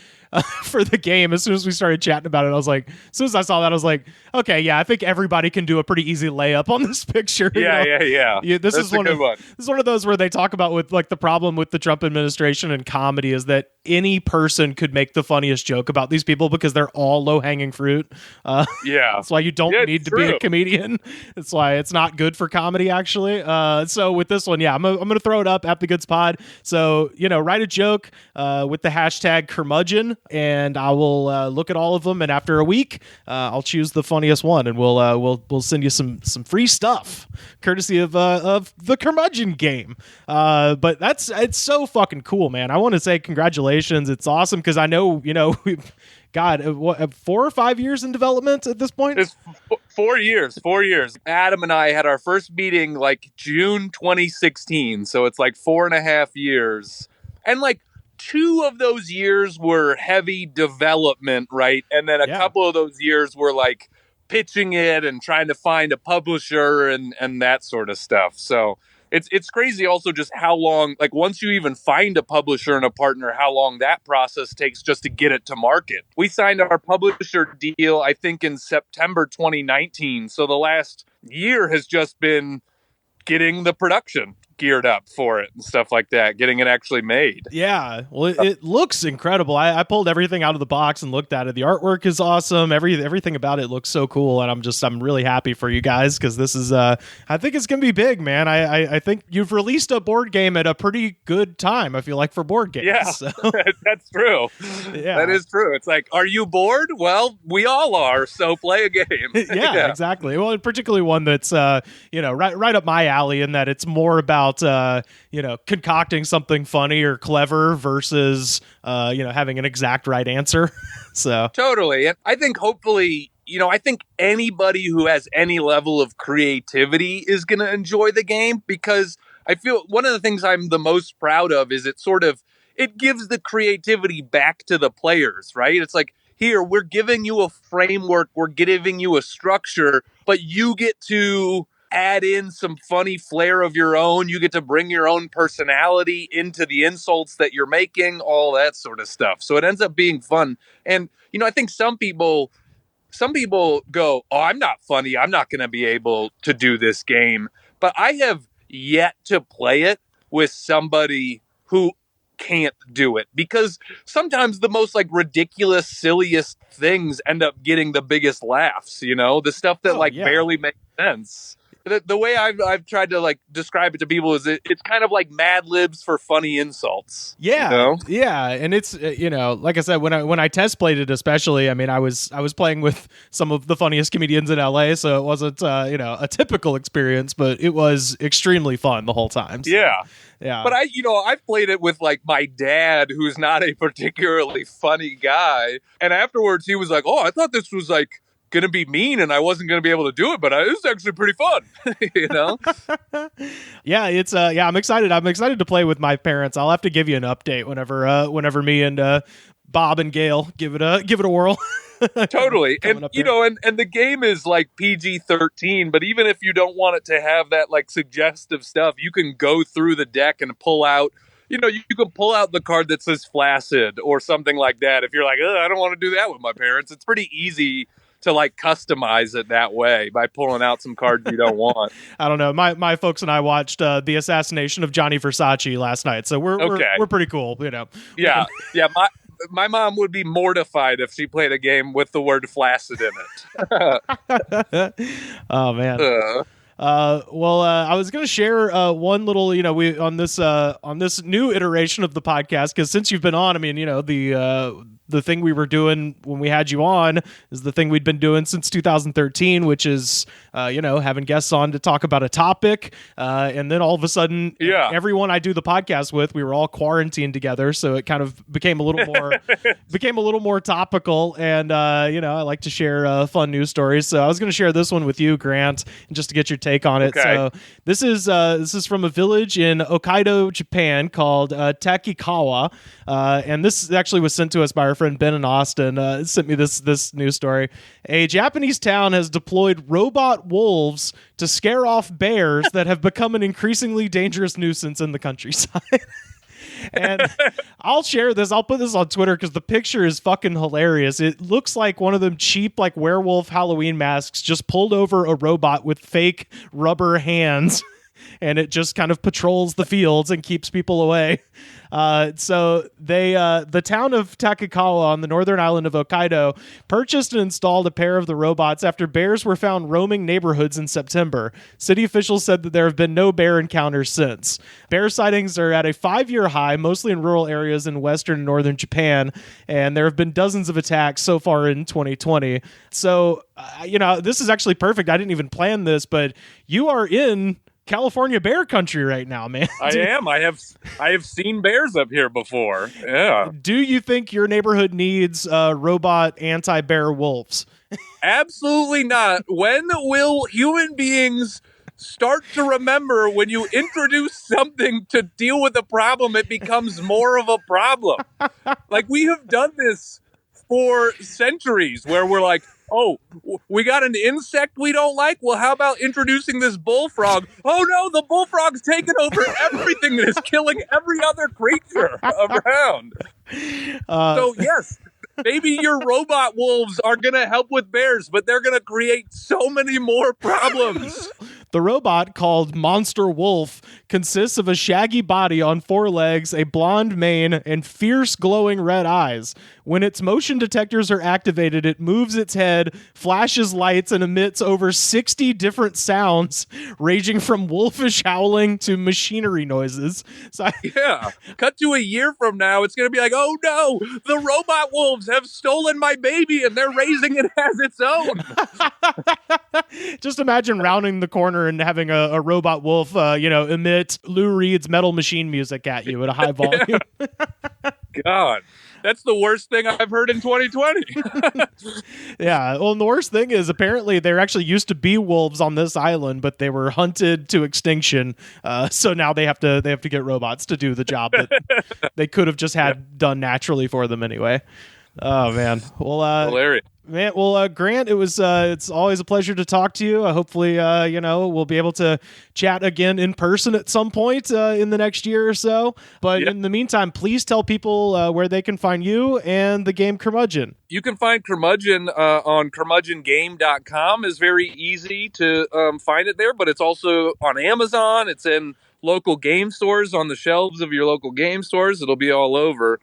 for the game. As soon as we started chatting about it, I was like, as soon as I saw that, I was like, okay, yeah, I think everybody can do a pretty easy layup on this picture. Yeah. This is one of those where they talk about with like the problem with the Trump administration and comedy is that any person could make the funniest joke about these people because they're all low-hanging fruit. That's why you don't need to be a comedian. That's why it's not good for comedy, actually. So with this one, I'm going to throw it up at the Goods Pod. So, write a joke with the hashtag Curmudgeon, and I will look at all of them, and after a week, I'll choose the funniest one, and we'll send you some free stuff, courtesy of the Curmudgeon game. But it's so fucking cool, man. I want to say congratulations. It's awesome because I know we've got 4 or 5 years in development at this point. It's 4 years. 4 years. Adam and I had our first meeting like June 2016, so it's like 4.5 years, and like 2 of those years were heavy development, right? And then a couple of those years were like pitching it and trying to find a publisher and that sort of stuff. So it's crazy also just how long, like once you even find a publisher and a partner, how long that process takes just to get it to market. We signed our publisher deal, I think, in September 2019. So the last year has just been getting the production geared up for it and stuff like that, getting it actually made. Yeah, well, it looks incredible. I pulled everything out of the box and looked at it. The artwork is awesome. Everything about it looks so cool, and I'm really happy for you guys because this is I think it's gonna be big, man. I think you've released a board game at a pretty good time, I feel like, for board games. Yeah, so. That's true. Yeah, that is true. It's like, are you bored? Well, we all are, so play a game. yeah, exactly. Well, and particularly one that's right up my alley in that it's more about concocting something funny or clever versus having an exact right answer. So totally. And I think hopefully, I think anybody who has any level of creativity is going to enjoy the game, because I feel one of the things I'm the most proud of is it gives the creativity back to the players, right? It's like, here, we're giving you a framework, we're giving you a structure, but you get to add in some funny flair of your own. You get to bring your own personality into the insults that you're making, all that sort of stuff. So it ends up being fun. And, I think some people go, oh, I'm not funny, I'm not going to be able to do this game. But I have yet to play it with somebody who can't do it, because sometimes the most like ridiculous, silliest things end up getting the biggest laughs, the stuff that barely makes sense. The way I've tried to like describe it to people is it's kind of like Mad Libs for funny insults. Yeah, yeah, and it's like I said, when I test played it, especially, I mean, I was playing with some of the funniest comedians in LA, so it wasn't a typical experience, but it was extremely fun the whole time. So, yeah. But I've played it with like my dad, who's not a particularly funny guy, and afterwards he was like, "Oh, I thought this was like gonna be mean and I wasn't gonna be able to do it, but it was actually pretty fun." Yeah, it's I'm excited to play with my parents. I'll have to give you an update whenever me and Bob and Gail give it a whirl. Totally. And and the game is like PG-13, but even if you don't want it to have that like suggestive stuff, you can go through the deck and pull out, you can pull out the card that says flaccid or something like that. If you're like, I don't want to do that with my parents, it's pretty easy to like customize it that way by pulling out some cards you don't want. I don't know. My folks and I watched the assassination of Gianni Versace last night, so we're pretty cool, you know. Yeah. My mom would be mortified if she played a game with the word flaccid in it. Oh man. I was going to share one little, we on this new iteration of the podcast, because since you've been on, I mean, the thing we were doing when we had you on is the thing we'd been doing since 2013, which is, having guests on to talk about a topic. And then all of a sudden, everyone I do the podcast with, we were all quarantined together. So it kind of became a little more topical. And, I like to share fun news stories. So I was going to share this one with you, Grant, just to get your take on it. Okay. So this is from a village in Hokkaido, Japan called Takikawa. And this actually was sent to us by our friend Ben in Austin. Sent me this news story. A Japanese town has deployed robot wolves to scare off bears that have become an increasingly dangerous nuisance in the countryside. And I'll share this. I'll put this on Twitter because the picture is fucking hilarious. It looks like one of them cheap like werewolf Halloween masks just pulled over a robot with fake rubber hands. And it just kind of patrols the fields and keeps people away. So the town of Takikawa on the northern island of Hokkaido purchased and installed a pair of the robots after bears were found roaming neighborhoods in September. City officials said that there have been no bear encounters since. Bear sightings are at a 5-year high, mostly in rural areas in western and northern Japan, and there have been dozens of attacks so far in 2020. So, this is actually perfect. I didn't even plan this, but you are in California bear country right now, man. I am. I have seen bears up here before. Yeah. Do you think your neighborhood needs robot anti-bear wolves? Absolutely not. When will human beings start to remember when you introduce something to deal with a problem, it becomes more of a problem? Like, we have done this for centuries where we're like, oh, we got an insect we don't like? Well, how about introducing this bullfrog? Oh, no, the bullfrog's taken over everything and is killing every other creature around. So, yes, maybe your robot wolves are going to help with bears, but they're going to create so many more problems. The robot, called Monster Wolf, consists of a shaggy body on 4 legs, a blonde mane, and fierce glowing red eyes. When its motion detectors are activated, it moves its head, flashes lights, and emits over 60 different sounds, ranging from wolfish howling to machinery noises. Yeah. Cut to a year from now, it's going to be like, oh no, the robot wolves have stolen my baby and they're raising it as its own. Just imagine rounding the corner and having a robot wolf, emit Lou Reed's Metal Machine music at you at a high volume. God, that's the worst thing I've heard in 2020. Yeah, well, and the worst thing is apparently there actually used to be wolves on this island, but they were hunted to extinction. So now they have to get robots to do the job that they could have just had done naturally for them anyway. Oh man, well, hilarious. Man, well, Grant, it's always a pleasure to talk to you. Hopefully, we'll be able to chat again in person at some point in the next year or so. But in the meantime, please tell people where they can find you and the game Curmudgeon. You can find Curmudgeon on curmudgeongame.com. It's very easy to find it there, but it's also on Amazon. It's in local game stores, on the shelves of your local game stores. It'll be all over.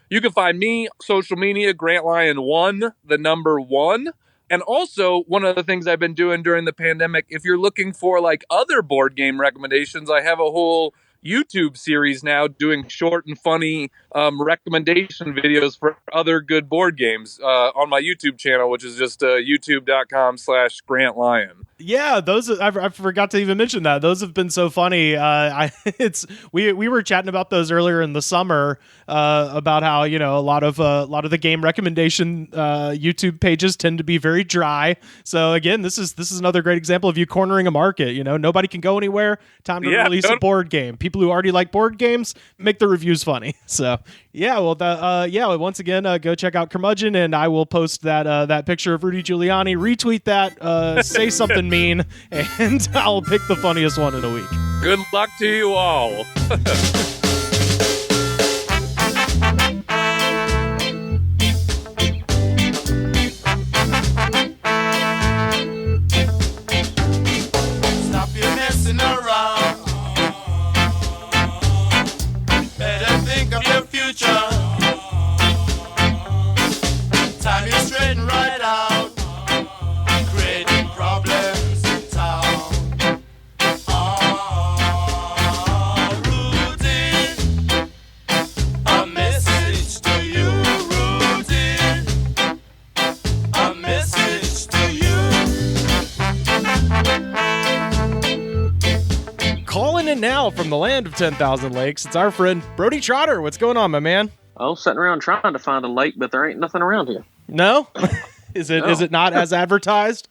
You can find me, social media, Grant Lyon 1, the number 1. And also, one of the things I've been doing during the pandemic, if you're looking for like other board game recommendations, I have a whole YouTube series now doing short and funny recommendation videos for other good board games on my YouTube channel, which is just youtube.com/Grant Lyon. Yeah, those I forgot to even mention that. Those have been so funny. We were chatting about those earlier in the summer about how a lot of the game recommendation YouTube pages tend to be very dry. So again, this is another great example of you cornering a market. Nobody can go anywhere. Time to release a board game. People who already like board games make the reviews funny. So yeah, well, once again, go check out Curmudgeon, and I will post that picture of Rudy Giuliani. Retweet that. Say something mean, and I'll pick the funniest one in a week. Good luck to you all. now from the land of 10,000 lakes, it's our friend Brody Trotter. What's going on, my man? Oh, sitting around trying to find a lake, but there ain't nothing around here. No? Is it not as advertised?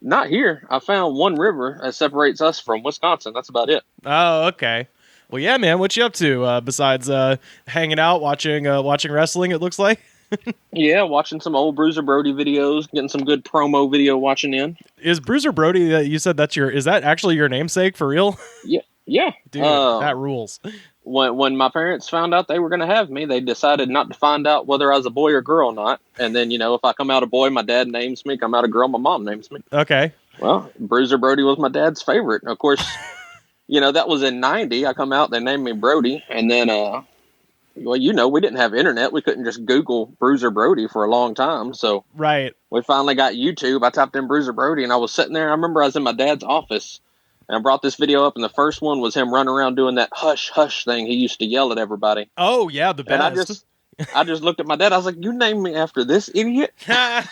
Not here. I found one river that separates us from Wisconsin. That's about it. Oh, okay. Well, yeah, man. What you up to besides hanging out, watching wrestling? It looks like. Yeah, watching some old Bruiser Brody videos, getting some good promo video watching in. Is Bruiser Brody? You said is that actually your namesake for real? Yeah. Dude, that rules. When my parents found out they were going to have me, they decided not to find out whether I was a boy or girl or not. And then, if I come out a boy, my dad names me. Come out a girl, my mom names me. Okay. Well, Bruiser Brody was my dad's favorite. Of course, that was in 90. I come out, they named me Brody. And then, we didn't have internet. We couldn't just Google Bruiser Brody for a long time. So right. We finally got YouTube. I typed in Bruiser Brody, and I was sitting there. I remember I was in my dad's office. And I brought this video up, and the first one was him running around doing that hush, hush thing he used to yell at everybody. Oh, yeah, the best. And I just looked at my dad. I was like, you named me after this idiot? But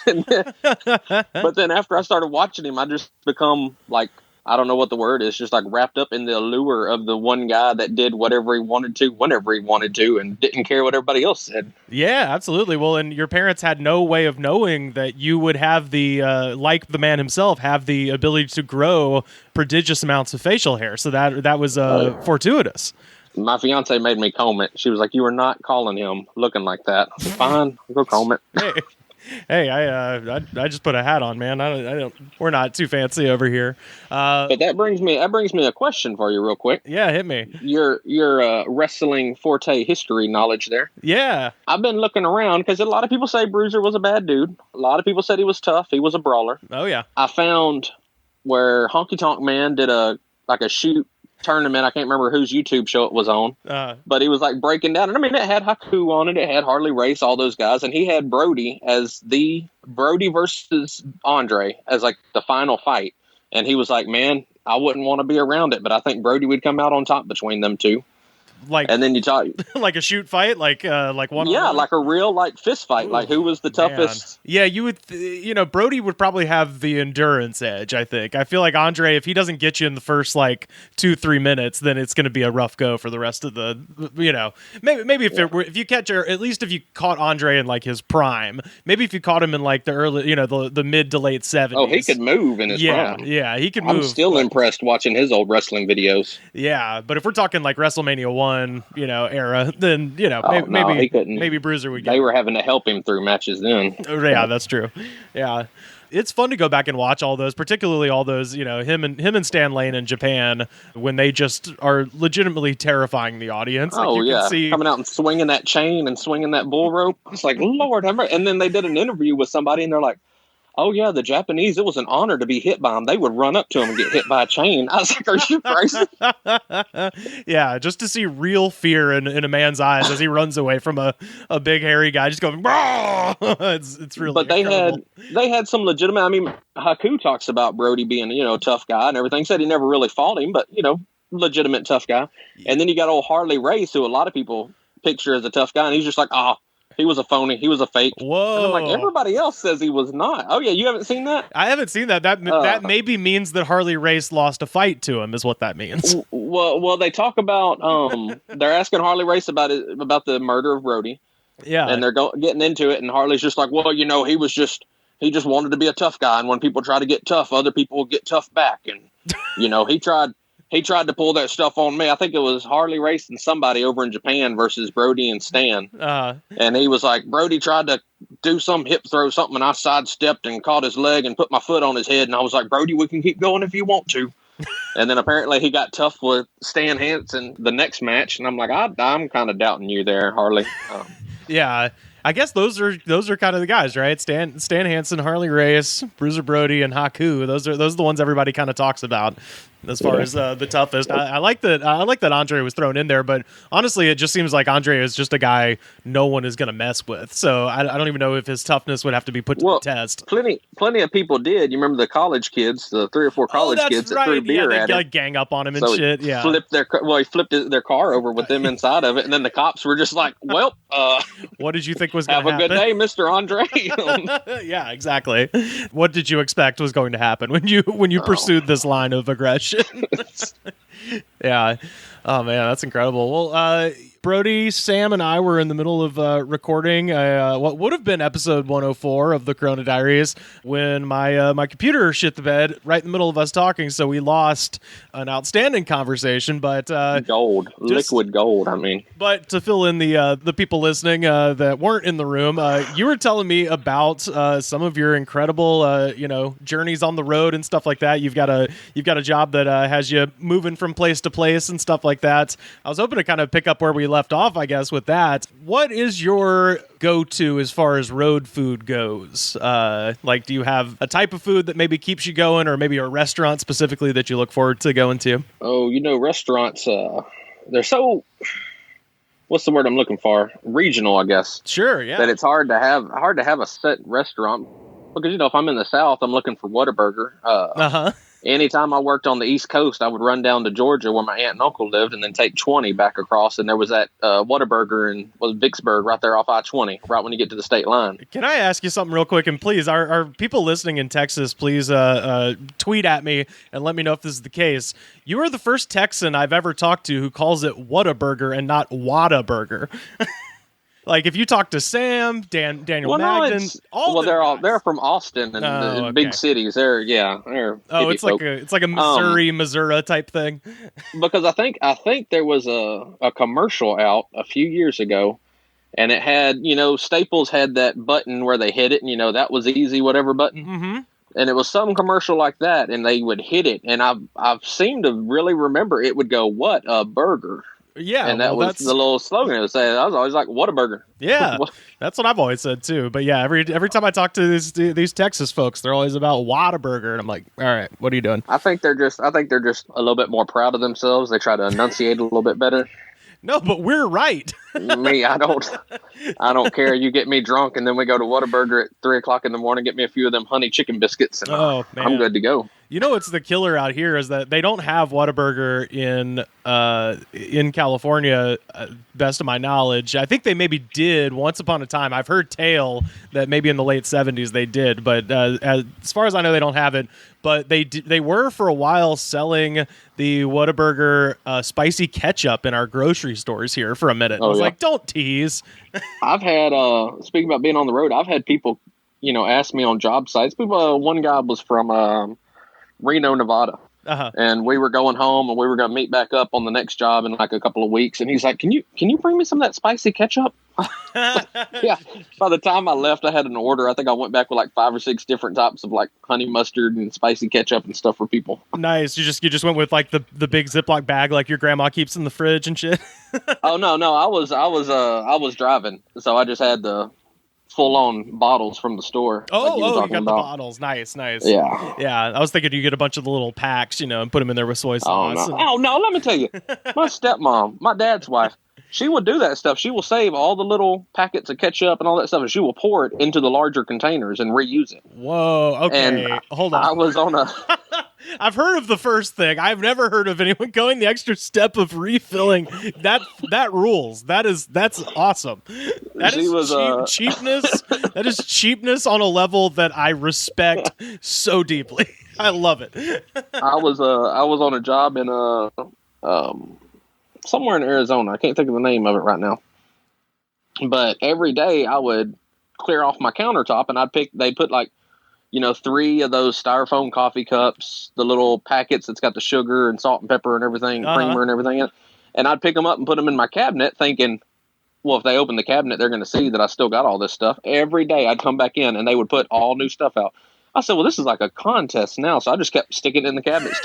then after I started watching him, I just become like, I don't know what the word is, just like wrapped up in the allure of the one guy that did whatever he wanted to, whenever he wanted to, and didn't care what everybody else said. Yeah, absolutely. Well, and your parents had no way of knowing that you would have like the man himself, have the ability to grow prodigious amounts of facial hair. So that was fortuitous. My fiance made me comb it. She was like, you are not calling him looking like that. I said, fine, I'll go comb it. Hey, I just put a hat on, man. I don't. We're not too fancy over here. But that brings me a question for you, real quick. Yeah, hit me. Your wrestling forte history knowledge there. Yeah, I've been looking around because a lot of people say Bruiser was a bad dude. A lot of people said he was tough. He was a brawler. Oh yeah. I found where Honky Tonk Man did a shoot tournament. I can't remember whose YouTube show it was on, but he was like breaking down. And I mean, it had Haku on it. It had Harley Race, all those guys. And he had Brody as the Brody versus Andre as like the final fight. And he was like, man, I wouldn't want to be around it, but I think Brody would come out on top between them two. And then you talk like a shoot fight, like one. Yeah, like a real fist fight. Ooh, like who was the toughest? Man. Yeah, you would. Brody would probably have the endurance edge. I think. I feel like Andre, if he doesn't get you in the first 2-3 minutes, then it's going to be a rough go for the rest of the. Maybe if you catch, or at least if you caught Andre in his prime, maybe if you caught him in the early, the mid to late 70s. Oh, he could move in his prime. Yeah, he could move. I'm still impressed watching his old wrestling videos. Yeah, but if we're talking WrestleMania 1. Era, then maybe Bruiser would get. They were having to help him through matches then. Yeah, that's true. Yeah, it's fun to go back and watch all those, particularly all those, him and Stan Lane in Japan when they just are legitimately terrifying the audience. You can see coming out and swinging that chain and swinging that bull rope. It's like, Lord, and then they did an interview with somebody and they're like, oh, yeah, the Japanese, it was an honor to be hit by them. They would run up to him and get hit by a chain. I was like, are you crazy? Yeah, just to see real fear in a man's eyes as he runs away from a big, hairy guy just going, it's really But they had some legitimate, Haku talks about Brody being, a tough guy and everything. Said he never really fought him, but, legitimate tough guy. And then you got old Harley Race, who a lot of people picture as a tough guy, and he's just like, he was a phony. He was a fake. Whoa. And I'm like, everybody else says he was not. Oh, yeah, you haven't seen that? I haven't seen that. That maybe means that Harley Race lost a fight to him is what that means. Well, they talk about, they're asking Harley Race about the murder of Brody. Yeah. And they're getting into it, and Harley's just like, well, he just wanted to be a tough guy, and when people try to get tough, other people will get tough back. And, he tried to pull that stuff on me. I think it was Harley Race and somebody over in Japan versus Brody and Stan. And he was like, Brody tried to do some hip throw, something, and I sidestepped and caught his leg and put my foot on his head. And I was like, Brody, we can keep going if you want to. And then apparently he got tough with Stan Hansen the next match. And I'm like, I'm kind of doubting you there, Harley. Yeah. I guess those are kind of the guys, right? Stan Hansen, Harley Race, Bruiser Brody, and Haku. Those are the ones everybody kind of talks about as far as the toughest. I like that Andre was thrown in there, but honestly, it just seems like Andre is just a guy no one is going to mess with. So I don't even know if his toughness would have to be put to the test. Plenty of people did. You remember the college kids, the 3 or 4 college kids that threw beer at him. Like gang up on him and shit. Yeah, he flipped their car over with them inside of it, and then the cops were just like, "Well, what did you think think was going to happen? Have a good day, Mr. Andre. Yeah, exactly. What did you expect was going to happen when you pursued this line of aggression? Yeah. Oh man, that's incredible. Well, Brody, Sam, and I were in the middle of recording what would have been episode 104 of the Corona Diaries when my computer shit the bed right in the middle of us talking, so we lost an outstanding conversation. But liquid gold. I mean, but to fill in the people listening that weren't in the room, you were telling me about some of your incredible journeys on the road and stuff like that. You've got a job that has you moving from place to place and stuff like that. I was hoping to kind of pick up where we left off, I guess, with that. What is your go-to as far as road food goes? Like, do you have a type of food that maybe keeps you going, or maybe a restaurant specifically that you look forward to going to? Oh, restaurants, they're so, what's the word I'm looking for? Regional, I guess. Sure, yeah. That it's hard to have a set restaurant, because, if I'm in the South, I'm looking for Whataburger. Anytime I worked on the East Coast, I would run down to Georgia where my aunt and uncle lived, and then take 20 back across. And there was that Whataburger in Vicksburg right there off I-20, right when you get to the state line. Can I ask you something real quick? And please, are people listening in Texas, please tweet at me and let me know if this is the case. You are the first Texan I've ever talked to who calls it Whataburger and not Whataburger. Like, if you talk to Sam, Daniel Magden, they're from Austin and big cities. They're it's like a Missouri type thing. Because I think there was a commercial out a few years ago, and it had Staples had that button where they hit it, and that was easy whatever button. Mm-hmm. And it was some commercial like that, and they would hit it, and I've seemed to really remember it would go, "What a burger." Yeah, and that was the little slogan it was saying. I was always like, "Whataburger." Yeah, that's what I've always said too. But yeah, every time I talk to these Texas folks, they're always about Whataburger, and I'm like, "All right, what are you doing?" I think they're just a little bit more proud of themselves. They try to enunciate a little bit better. No, but we're right. Me, I don't care. You get me drunk, and then we go to Whataburger at 3:00 in the morning. Get me a few of them honey chicken biscuits, and man, I'm good to go. What's the killer out here is that they don't have Whataburger in California, best of my knowledge. I think they maybe did once upon a time. I've heard tale that maybe in the late 70s they did, but as far as I know, they don't have it. But they were for a while selling the Whataburger spicy ketchup in our grocery stores here for a minute. I was like, don't tease. I've had, speaking about being on the road, I've had people, ask me on job sites. One guy was from Reno, Nevada. And we were going home, and we were going to meet back up on the next job in like a couple of weeks. And he's like, can you bring me some of that spicy ketchup? Yeah. By the time I left, I had an order. I think I went back with like 5 or 6 different types of like honey mustard and spicy ketchup and stuff for people. Nice. You just went with like the big Ziploc bag like your grandma keeps in the fridge and shit. Oh no, I was driving, so I just had the full-on bottles from the store. Oh, you got the bottles. Nice. Yeah. I was thinking you get a bunch of the little packs, and put them in there with soy sauce. Oh no, let me tell you, my stepmom, my dad's wife, she would do that stuff. She will save all the little packets of ketchup and all that stuff, and she will pour it into the larger containers and reuse it. Whoa, okay, and hold on. I was on a... I've heard of the first thing. I've never heard of anyone going the extra step of refilling. That rules. That's awesome. That is cheapness. That is cheapness on a level that I respect so deeply. I love it. I was on a job in somewhere in Arizona. I can't think of the name of it right now. But every day I would clear off my countertop, and they put like, 3 of those styrofoam coffee cups, the little packets that's got the sugar and salt and pepper and everything, creamer and everything in it. And I'd pick them up and put them in my cabinet thinking, well, if they open the cabinet, they're going to see that I still got all this stuff. Every day I'd come back in and they would put all new stuff out. I said, well, this is like a contest now. So I just kept sticking it in the cabinet.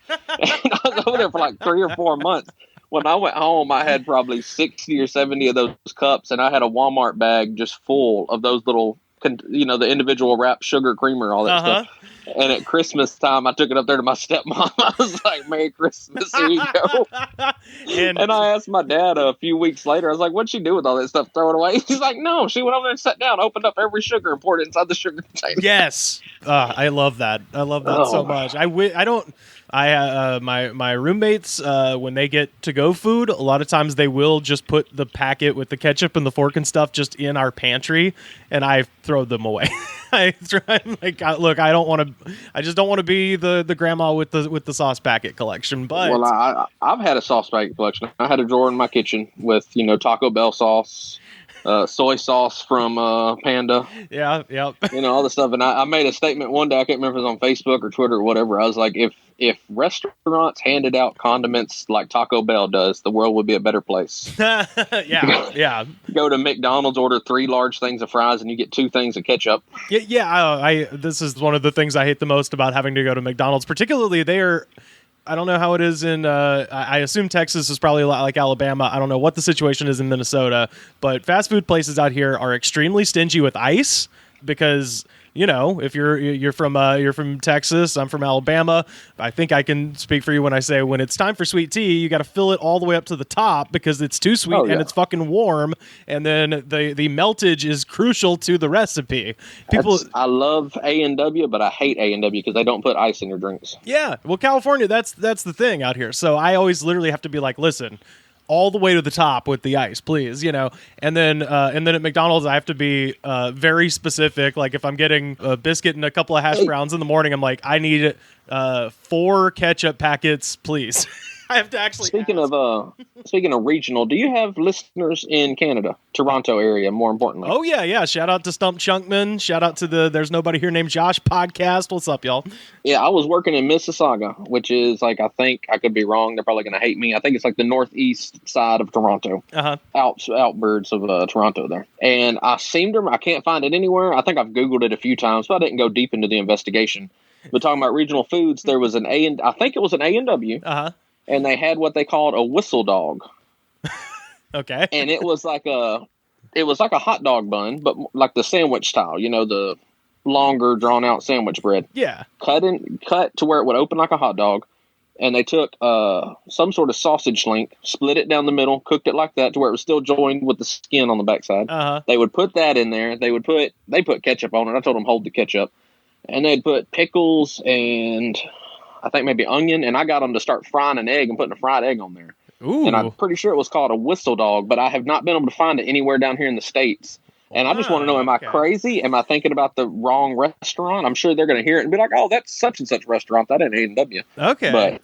And I was over there for like 3 or 4 months. When I went home, I had probably 60 or 70 of those cups, and I had a Walmart bag just full of those little, the individual wrap sugar creamer, all that stuff. And at Christmas time, I took it up there to my stepmom. I was like, Merry Christmas, here you go. And I asked my dad a few weeks later, I was like, what'd she do with all that stuff? Throw it away? He's like, no, she went over there and sat down, opened up every sugar and poured it inside the sugar container. Yes. I love that. I love that so much. My roommates, when they get to-go food, a lot of times they will just put the packet with the ketchup and the fork and stuff just in our pantry, and I throw them away. I don't want to. I just don't want to be the grandma with the sauce packet collection. But I've had a sauce packet collection. I had a drawer in my kitchen with Taco Bell sauce, soy sauce from Panda. Yeah, yep. All the stuff. And I made a statement one day. I can't remember if it was on Facebook or Twitter or whatever. I was like, if restaurants handed out condiments like Taco Bell does, the world would be a better place. Yeah. Go to McDonald's, order 3 large things of fries, and you get 2 things of ketchup. Yeah. This is one of the things I hate the most about having to go to McDonald's. Particularly, I don't know how it is in, I assume Texas is probably a lot like Alabama. I don't know what the situation is in Minnesota, but fast food places out here are extremely stingy with ice because, if you're from Texas, I'm from Alabama. I think I can speak for you when I say when it's time for sweet tea, you got to fill it all the way up to the top because it's too sweet and it's fucking warm. And then the meltage is crucial to the recipe. I love A&W, but I hate A&W because they don't put ice in their drinks. Yeah. Well, California, that's the thing out here. So I always literally have to be like, listen, all the way to the top with the ice, please, And then at McDonald's, I have to be very specific. Like if I'm getting a biscuit and a couple of hash browns in the morning, I'm like, I need 4 ketchup packets, please. I have to actually. Speaking of regional, do you have listeners in Canada, Toronto area? More importantly. Oh yeah. Shout out to Stump Chunkman. Shout out to the There's Nobody Here Named Josh podcast. What's up, y'all? Yeah, I was working in Mississauga, which is I think I could be wrong. They're probably going to hate me. I think it's like the northeast side of Toronto. Outbirds of Toronto there. And I can't find it anywhere. I think I've Googled it a few times, but I didn't go deep into the investigation. But talking about regional foods, there was I think it was an A&W. And they had what they called a whistle dog. Okay. And it was like a hot dog bun, but like the sandwich style, the longer drawn out sandwich bread. Yeah. Cut to where it would open like a hot dog. And they took some sort of sausage link, split it down the middle, cooked it like that to where it was still joined with the skin on the backside. They would put that in there. They put ketchup on it. I told them hold the ketchup. And they'd put pickles and I think maybe onion, and I got them to start frying an egg and putting a fried egg on there. Ooh. And I'm pretty sure it was called a whistle dog, but I have not been able to find it anywhere down here in the States. And I just want to know, am I crazy? Am I thinking about the wrong restaurant? I'm sure they're going to hear it and be like, oh, that's such and such restaurant. That ain't A&W. Okay. But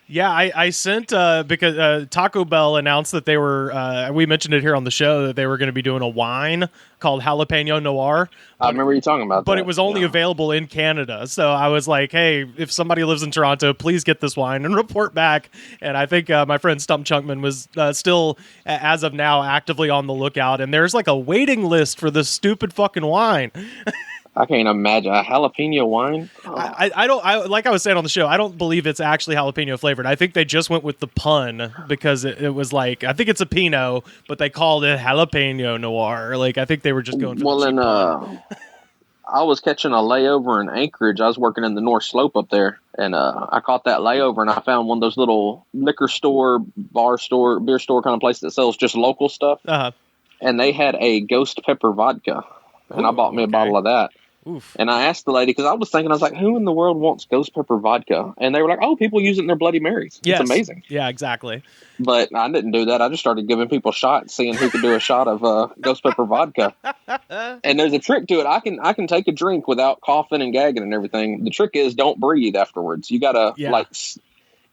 yeah, I sent because Taco Bell announced that they were. We mentioned it here on the show that they were going to be doing a wine called Jalapeno Noir. I remember you talking about that. But it was only available in Canada. So I was like, hey, if somebody lives in Toronto, please get this wine and report back. And I think my friend Stump Chunkman was still, as of now, actively on the lookout. And there's like a waiting list for this stupid fucking wine. I can't imagine a jalapeno wine. Oh. I like I was saying on the show, I don't believe it's actually jalapeno flavored. I think they just went with the pun because it was like, I think it's a Pinot, but they called it jalapeno noir. Like, I think they were just going for the cheap pun. I was catching a layover in Anchorage. I was working in the North Slope up there, and I caught that layover, and I found one of those little liquor store, bar store, beer store kind of place that sells just local stuff. And they had a ghost pepper vodka, and I bought me a bottle of that. Oof. And I asked the lady, because I was like, who in the world wants ghost pepper vodka? And they were like, oh, people use it in their Bloody Marys. Yes. It's amazing. Yeah, exactly. But I didn't do that. I just started giving people shots, seeing who could do a shot of ghost pepper vodka. And there's a trick to it. I can take a drink without coughing and gagging and everything. The trick is don't breathe afterwards. You got to,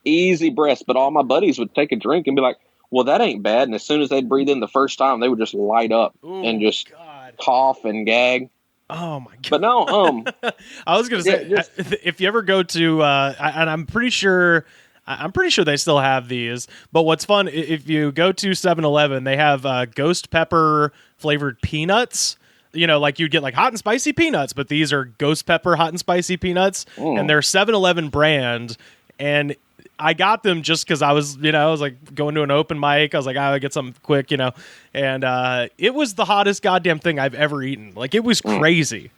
easy breaths. But all my buddies would take a drink and be like, well, that ain't bad. And as soon as they'd breathe in the first time, they would just light up and just cough and gag. Oh my god! But no, I was gonna say if you ever go to, and I'm pretty sure they still have these. But what's fun if you go to 7-Eleven, they have ghost pepper flavored peanuts. Like you'd get like hot and spicy peanuts, but these are ghost pepper hot and spicy peanuts, and they're 7-Eleven brand. And I got them just because I was like going to an open mic. I was like, I would get something quick, and it was the hottest goddamn thing I've ever eaten. Like, it was crazy.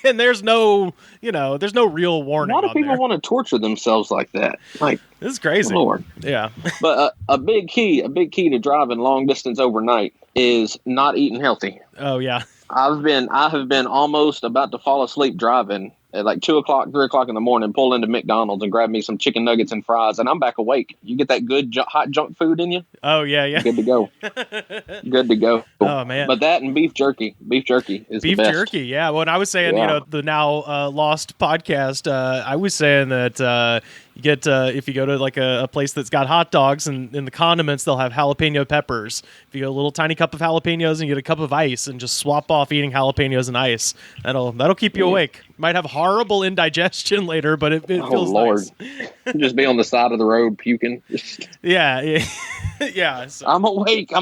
And there's no real warning. Why do people want to torture themselves like that? Like, this is crazy. Lord. Yeah. But a big key to driving long distance overnight is not eating healthy. Oh yeah. I have been almost about to fall asleep driving at like 2 o'clock, 3 o'clock in the morning, pull into McDonald's and grab me some chicken nuggets and fries, and I'm back awake. You get that good hot junk food in you? Oh, yeah. Good to go. Good to go. Oh, man. But that and beef jerky. Beef jerky is beef the best. jerky, yeah. When I was saying, the now lost podcast, I was saying that you get if you go to like a place that's got hot dogs and in the condiments, they'll have jalapeno peppers. If you get a little tiny cup of jalapenos and you get a cup of ice and just swap off eating jalapenos and ice, that'll keep you awake. Might have horrible indigestion later, but it feels nice. Just be on the side of the road puking. Yeah. Yeah. So. I'm awake.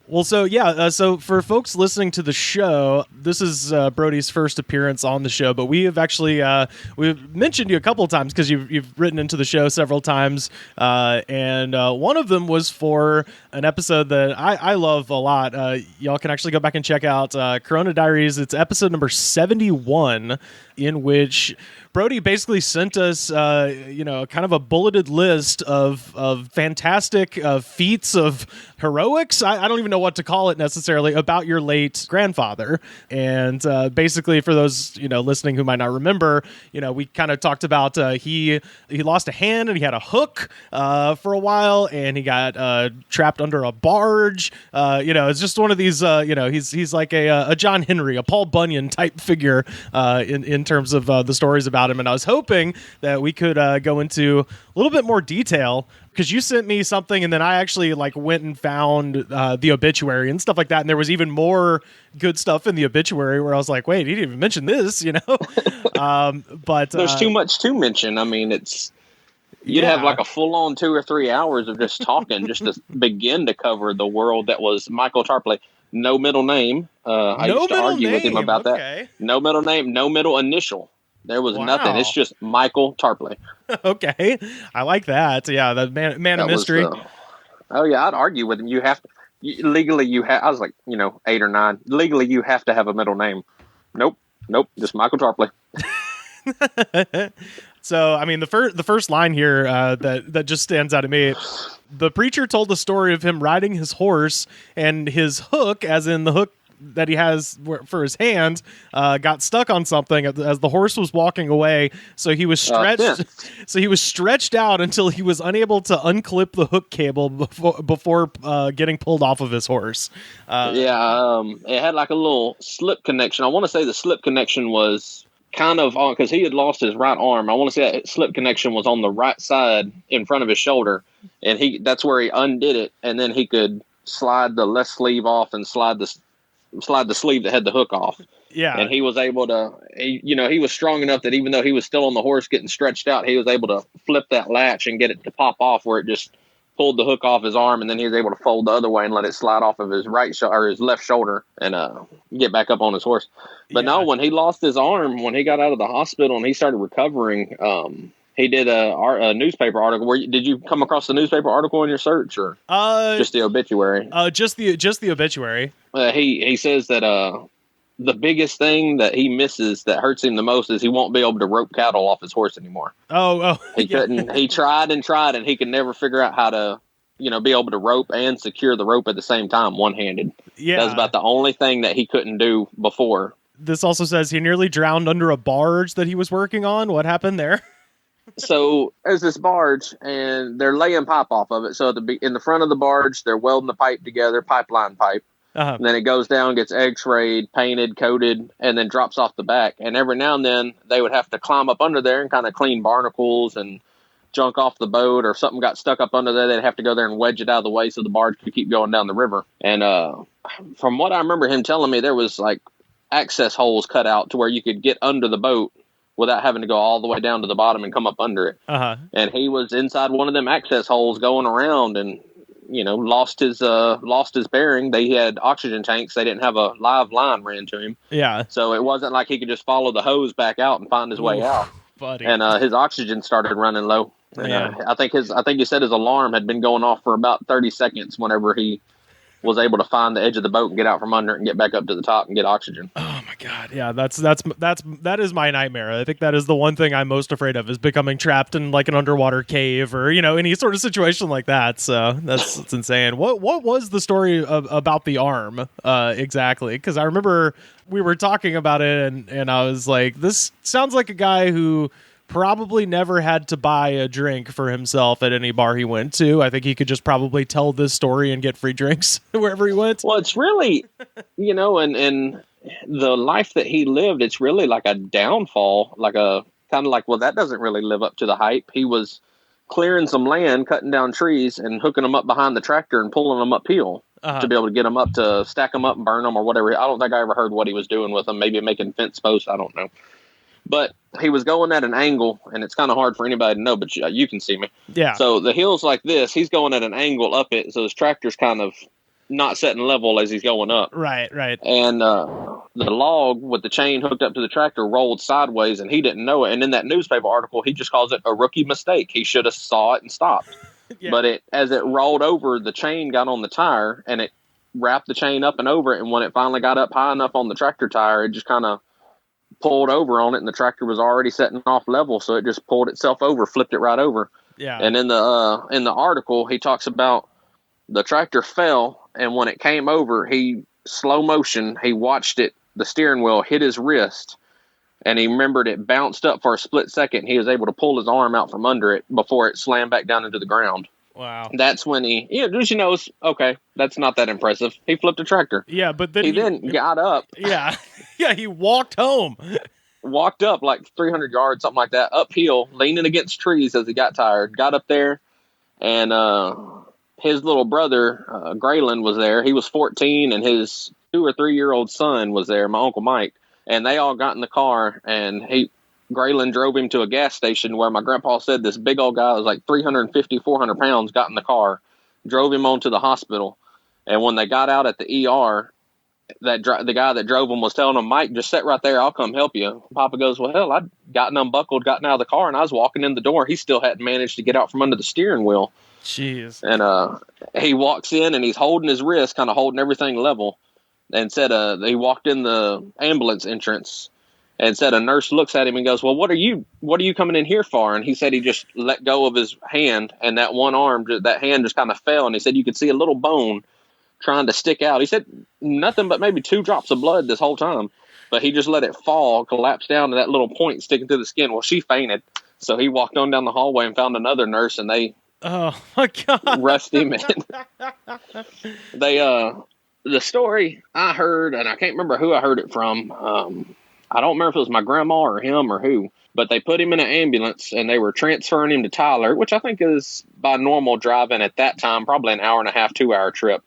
Well, so for folks listening to the show, this is Brody's first appearance on the show, but we have actually we've mentioned you a couple of times because you've written into the show several times, and one of them was for an episode that I love a lot. Y'all can actually go back and check out Corona Diaries. It's episode number 71, in which Brody basically sent us, kind of a bulleted list of fantastic feats of heroics. I don't even know what to call it necessarily about your late grandfather. And basically, for those listening who might not remember, we kind of talked about he lost a hand and he had a hook for a while, and he got trapped under a barge. It's just one of these. He's like a John Henry, a Paul Bunyan type figure in terms of the stories about him. And I was hoping that we could go into a little bit more detail, because you sent me something and then I actually went and found the obituary and stuff like that. And there was even more good stuff in the obituary where I was like, wait, he didn't even mention this, but there's too much to mention. I mean, you'd have like a full on 2 or 3 hours of just talking just to begin to cover the world that was Michael Tarpley. No middle name. I used to argue with him about that. No middle name, no middle initial. There was nothing. It's just Michael Tarpley. Okay. I like that. Yeah, the man of mystery. I'd argue with him. You have to, legally, I was like, 8 or 9. Legally, you have to have a middle name. Nope. Just Michael Tarpley. So, I mean, the first line here that just stands out to me, the preacher told the story of him riding his horse, and his hook, as in the hook that he has for his hand, got stuck on something as the horse was walking away. So he was stretched. So he was stretched out until he was unable to unclip the hook cable before getting pulled off of his horse. It had like a little slip connection. I want to say the slip connection was kind of on, because he had lost his right arm. I want to say that slip connection was on the right side in front of his shoulder, and that's where he undid it, and then he could slide the left sleeve off and slide the sleeve that had the hook off. Yeah. And he was able to, he was strong enough that even though he was still on the horse getting stretched out, he was able to flip that latch and get it to pop off where it just pulled the hook off his arm, and then he was able to fold the other way and let it slide off of his his left shoulder and get back up on his horse. But no, when he lost his arm, when he got out of the hospital and he started recovering, he did a newspaper article. Did you come across the newspaper article in your search, or just the obituary? Just the obituary. He says that the biggest thing that he misses that hurts him the most is he won't be able to rope cattle off his horse anymore. He couldn't. He tried and he could never figure out how to be able to rope and secure the rope at the same time, one-handed. Yeah, that's about the only thing that he couldn't do before. This also says he nearly drowned under a barge that he was working on. What happened there? So there's this barge, and they're laying pipe off of it. So in the front of the barge, they're welding the pipe together, pipeline pipe. Uh-huh. And then it goes down, gets x-rayed, painted, coated, and then drops off the back. And every now and then, they would have to climb up under there and kind of clean barnacles and junk off the boat, or something got stuck up under there. They'd have to go there and wedge it out of the way so the barge could keep going down the river. And from what I remember him telling me, there was like access holes cut out to where you could get under the boat without having to go all the way down to the bottom and come up under it. Uh-huh. And he was inside one of them access holes going around and, lost his bearing. They had oxygen tanks. They didn't have a live line ran to him. Yeah. So it wasn't like he could just follow the hose back out and find his way out. Buddy. And his oxygen started running low. And, I think he said his alarm had been going off for about 30 seconds whenever he was able to find the edge of the boat and get out from under it and get back up to the top and get oxygen. Oh my God. Yeah, that is my nightmare. I think that is the one thing I'm most afraid of, is becoming trapped in like an underwater cave or, any sort of situation like that. So that's insane. What was the story about the arm exactly? Because I remember we were talking about it and I was like, this sounds like a guy who probably never had to buy a drink for himself at any bar he went to. I think he could just probably tell this story and get free drinks wherever he went. Well, it's really, and the life that he lived, it's really like a downfall, like a kind of like, well, that doesn't really live up to the hype. He was clearing some land, cutting down trees and hooking them up behind the tractor and pulling them uphill to be able to get them up, to stack them up and burn them or whatever. I don't think I ever heard what he was doing with them. Maybe making fence posts. I don't know. But he was going at an angle, and it's kind of hard for anybody to know, but you can see me. Yeah. So the hill's like this. He's going at an angle up it, so his tractor's kind of not setting level as he's going up. Right. And the log with the chain hooked up to the tractor rolled sideways, and he didn't know it. And in that newspaper article, he just calls it a rookie mistake. He should have saw it and stopped. Yeah. But as it rolled over, the chain got on the tire, and it wrapped the chain up and over it. And when it finally got up high enough on the tractor tire, it just kind of pulled over on it, and the tractor was already setting off level, so it just pulled itself over, flipped it right over. Yeah. And in the article, he talks about the tractor fell, and when it came over, he slow motion, he watched it, the steering wheel hit his wrist, and he remembered it bounced up for a split second. He was able to pull his arm out from under it before it slammed back down into the ground. Wow. That's when okay, that's not that impressive. He flipped a tractor. Yeah, but then he then got up. Yeah. Yeah, he walked home. Walked up like 300 yards, something like that, uphill, leaning against trees as he got tired. Got up there, and his little brother, Graylin, was there. He was 14, and his 2 or 3 year old son was there, my Uncle Mike. And they all got in the car, and Graylin drove him to a gas station where my grandpa said this big old guy was like 350, 400 pounds, got in the car, drove him on to the hospital. And when they got out at the ER, the guy that drove him was telling him, Mike, just sit right there. I'll come help you. Papa goes, well, hell, I'd gotten unbuckled, gotten out of the car, and I was walking in the door. He still hadn't managed to get out from under the steering wheel. Jeez. And he walks in, and he's holding his wrist, kind of holding everything level, and said he walked in the ambulance entrance and said a nurse looks at him and goes, well, what are you coming in here for? And he said he just let go of his hand, and that one arm, that hand just kind of fell, and he said you could see a little bone trying to stick out. He said nothing but maybe 2 drops of blood this whole time, but he just let it fall, collapse down to that little point sticking through the skin. Well, she fainted, so he walked on down the hallway and found another nurse, and they oh my God, rushed him in. The story I heard, and I can't remember who I heard it from. I don't remember if it was my grandma or him or who, but they put him in an ambulance and they were transferring him to Tyler, which I think is by normal driving at that time, probably an hour and a half, 2 hour trip.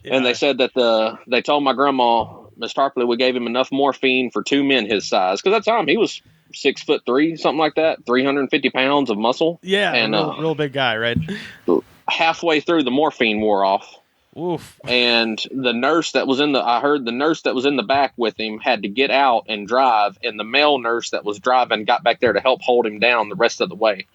Yeah. And they said that they told my grandma, Miss Tarpley, we gave him enough morphine for 2 men his size. Cause at that time he was 6'3", something like that, 350 pounds of muscle. Yeah. And real big guy, right? Halfway through the morphine wore off. Oof. And the nurse that was I heard the nurse that was in the back with him had to get out and drive, and the male nurse that was driving got back there to help hold him down the rest of the way,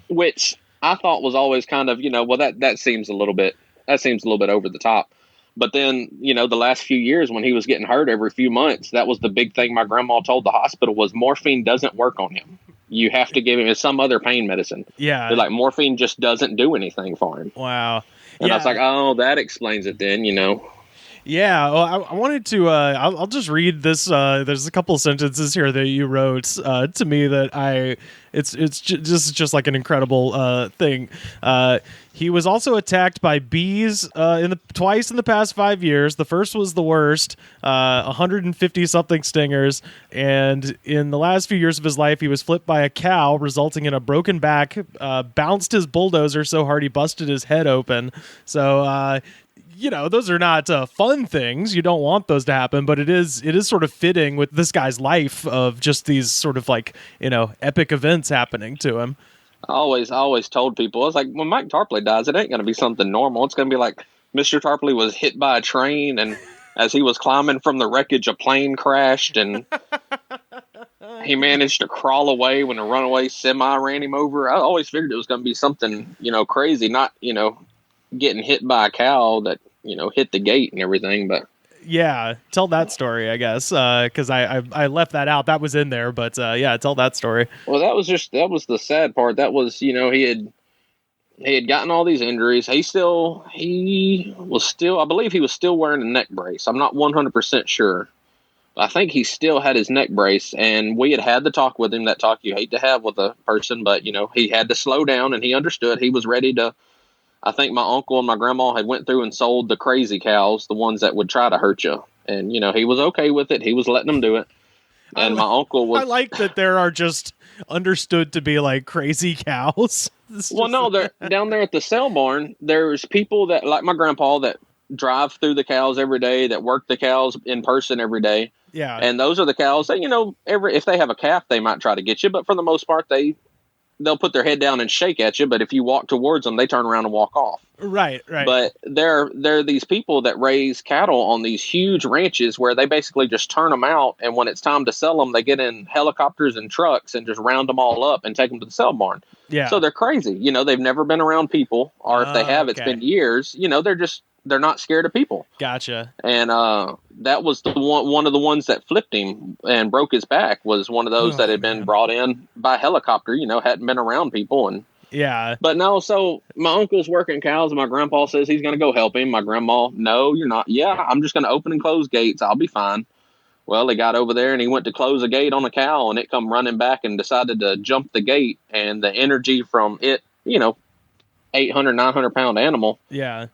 which I thought was always kind of, well, that seems a little bit over the top. But then, the last few years when he was getting hurt every few months, that was the big thing my grandma told the hospital was morphine doesn't work on him. You have to give him some other pain medicine. Yeah. They're like, morphine just doesn't do anything for him. Wow. And I was like, oh, that explains it then, Yeah, well, I wanted to. I'll just read this. There's a couple of sentences here that you wrote to me that It's just like an incredible thing. He was also attacked by bees twice in the past 5 years. The first was the worst, 150 something stingers, and in the last few years of his life, he was flipped by a cow, resulting in a broken back. Bounced his bulldozer so hard he busted his head open. So. Those are not fun things. You don't want those to happen, but it is sort of fitting with this guy's life of just these sort of like, epic events happening to him. I always told people, I was like, when Mike Tarpley dies, it ain't going to be something normal. It's going to be like Mr. Tarpley was hit by a train, and as he was climbing from the wreckage, a plane crashed, and he managed to crawl away when a runaway semi ran him over. I always figured it was going to be something, crazy, not, getting hit by a cow that, hit the gate and everything. But yeah, tell that story, I guess, because I left that out. That was in there, but yeah, tell that story. Well, that was the sad part. That was, he had gotten all these injuries. He was still, I believe he was still wearing a neck brace. I'm not 100% sure. I think he still had his neck brace, and we had the talk with him, that talk you hate to have with a person, but, he had to slow down, and he understood. He was ready to. I think my uncle and my grandma had went through and sold the crazy cows, the ones that would try to hurt you. And, he was okay with it. He was letting them do it. And my uncle was. I like that there are just understood to be like crazy cows. Well, no, they're down there at the sale barn. There's people that, like my grandpa, that drive through the cows every day, that work the cows in person every day. Yeah. And those are the cows that, if they have a calf, they might try to get you. But for the most part, they'll put their head down and shake at you. But if you walk towards them, they turn around and walk off. Right. But there are these people that raise cattle on these huge ranches where they basically just turn them out. And when it's time to sell them, they get in helicopters and trucks and just round them all up and take them to the sale barn. Yeah. So they're crazy. They've never been around people, or if they have, it's been years. They're not scared of people. Gotcha. And that was the one of the ones that flipped him and broke his back, was one of those that had been brought in by helicopter, hadn't been around people. And yeah. But no, so my uncle's working cows, and my grandpa says he's going to go help him. My grandma, no, you're not. Yeah, I'm just going to open and close gates. I'll be fine. Well, he got over there and he went to close a gate on a cow, and it come running back and decided to jump the gate. And the energy from it, 800, 900 pound animal,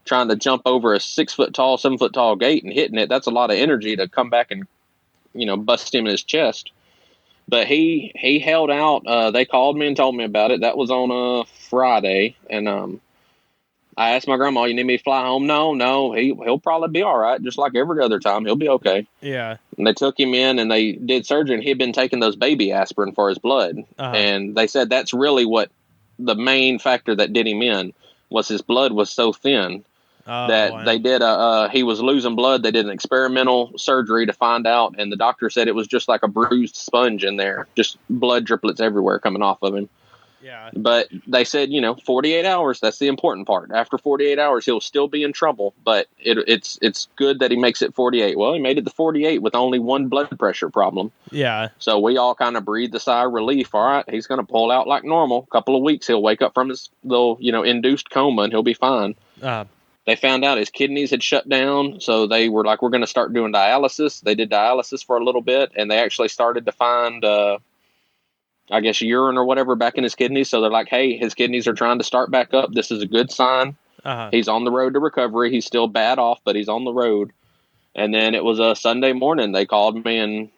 trying to jump over a 6 foot tall, 7 foot tall gate and hitting it. That's a lot of energy to come back and, bust him in his chest. But he held out. They called me and told me about it. That was on a Friday. And I asked my grandma, you need me to fly home? No, he'll probably be all right. Just like every other time, he'll be okay. Yeah. And they took him in and they did surgery, and he'd been taking those baby aspirin for his blood. Uh-huh. And they said that's really what the main factor that did him in was his blood was so thin that they did he was losing blood. They did an experimental surgery to find out, and the doctor said it was just like a bruised sponge in there, just blood driplets everywhere coming off of him. Yeah. But they said, 48 hours, that's the important part. After 48 hours, he'll still be in trouble, but it's good that he makes it 48. Well, he made it to 48 with only one blood pressure problem. Yeah. So we all kind of breathed a sigh of relief. All right, he's going to pull out like normal. A couple of weeks, he'll wake up from his little, induced coma, and he'll be fine. They found out his kidneys had shut down, so they were like, we're going to start doing dialysis. They did dialysis for a little bit, and they actually started to find I guess urine or whatever back in his kidneys. So they're like, hey, his kidneys are trying to start back up. This is a good sign. Uh-huh. He's on the road to recovery. He's still bad off, but he's on the road. And then it was a Sunday morning. They called me and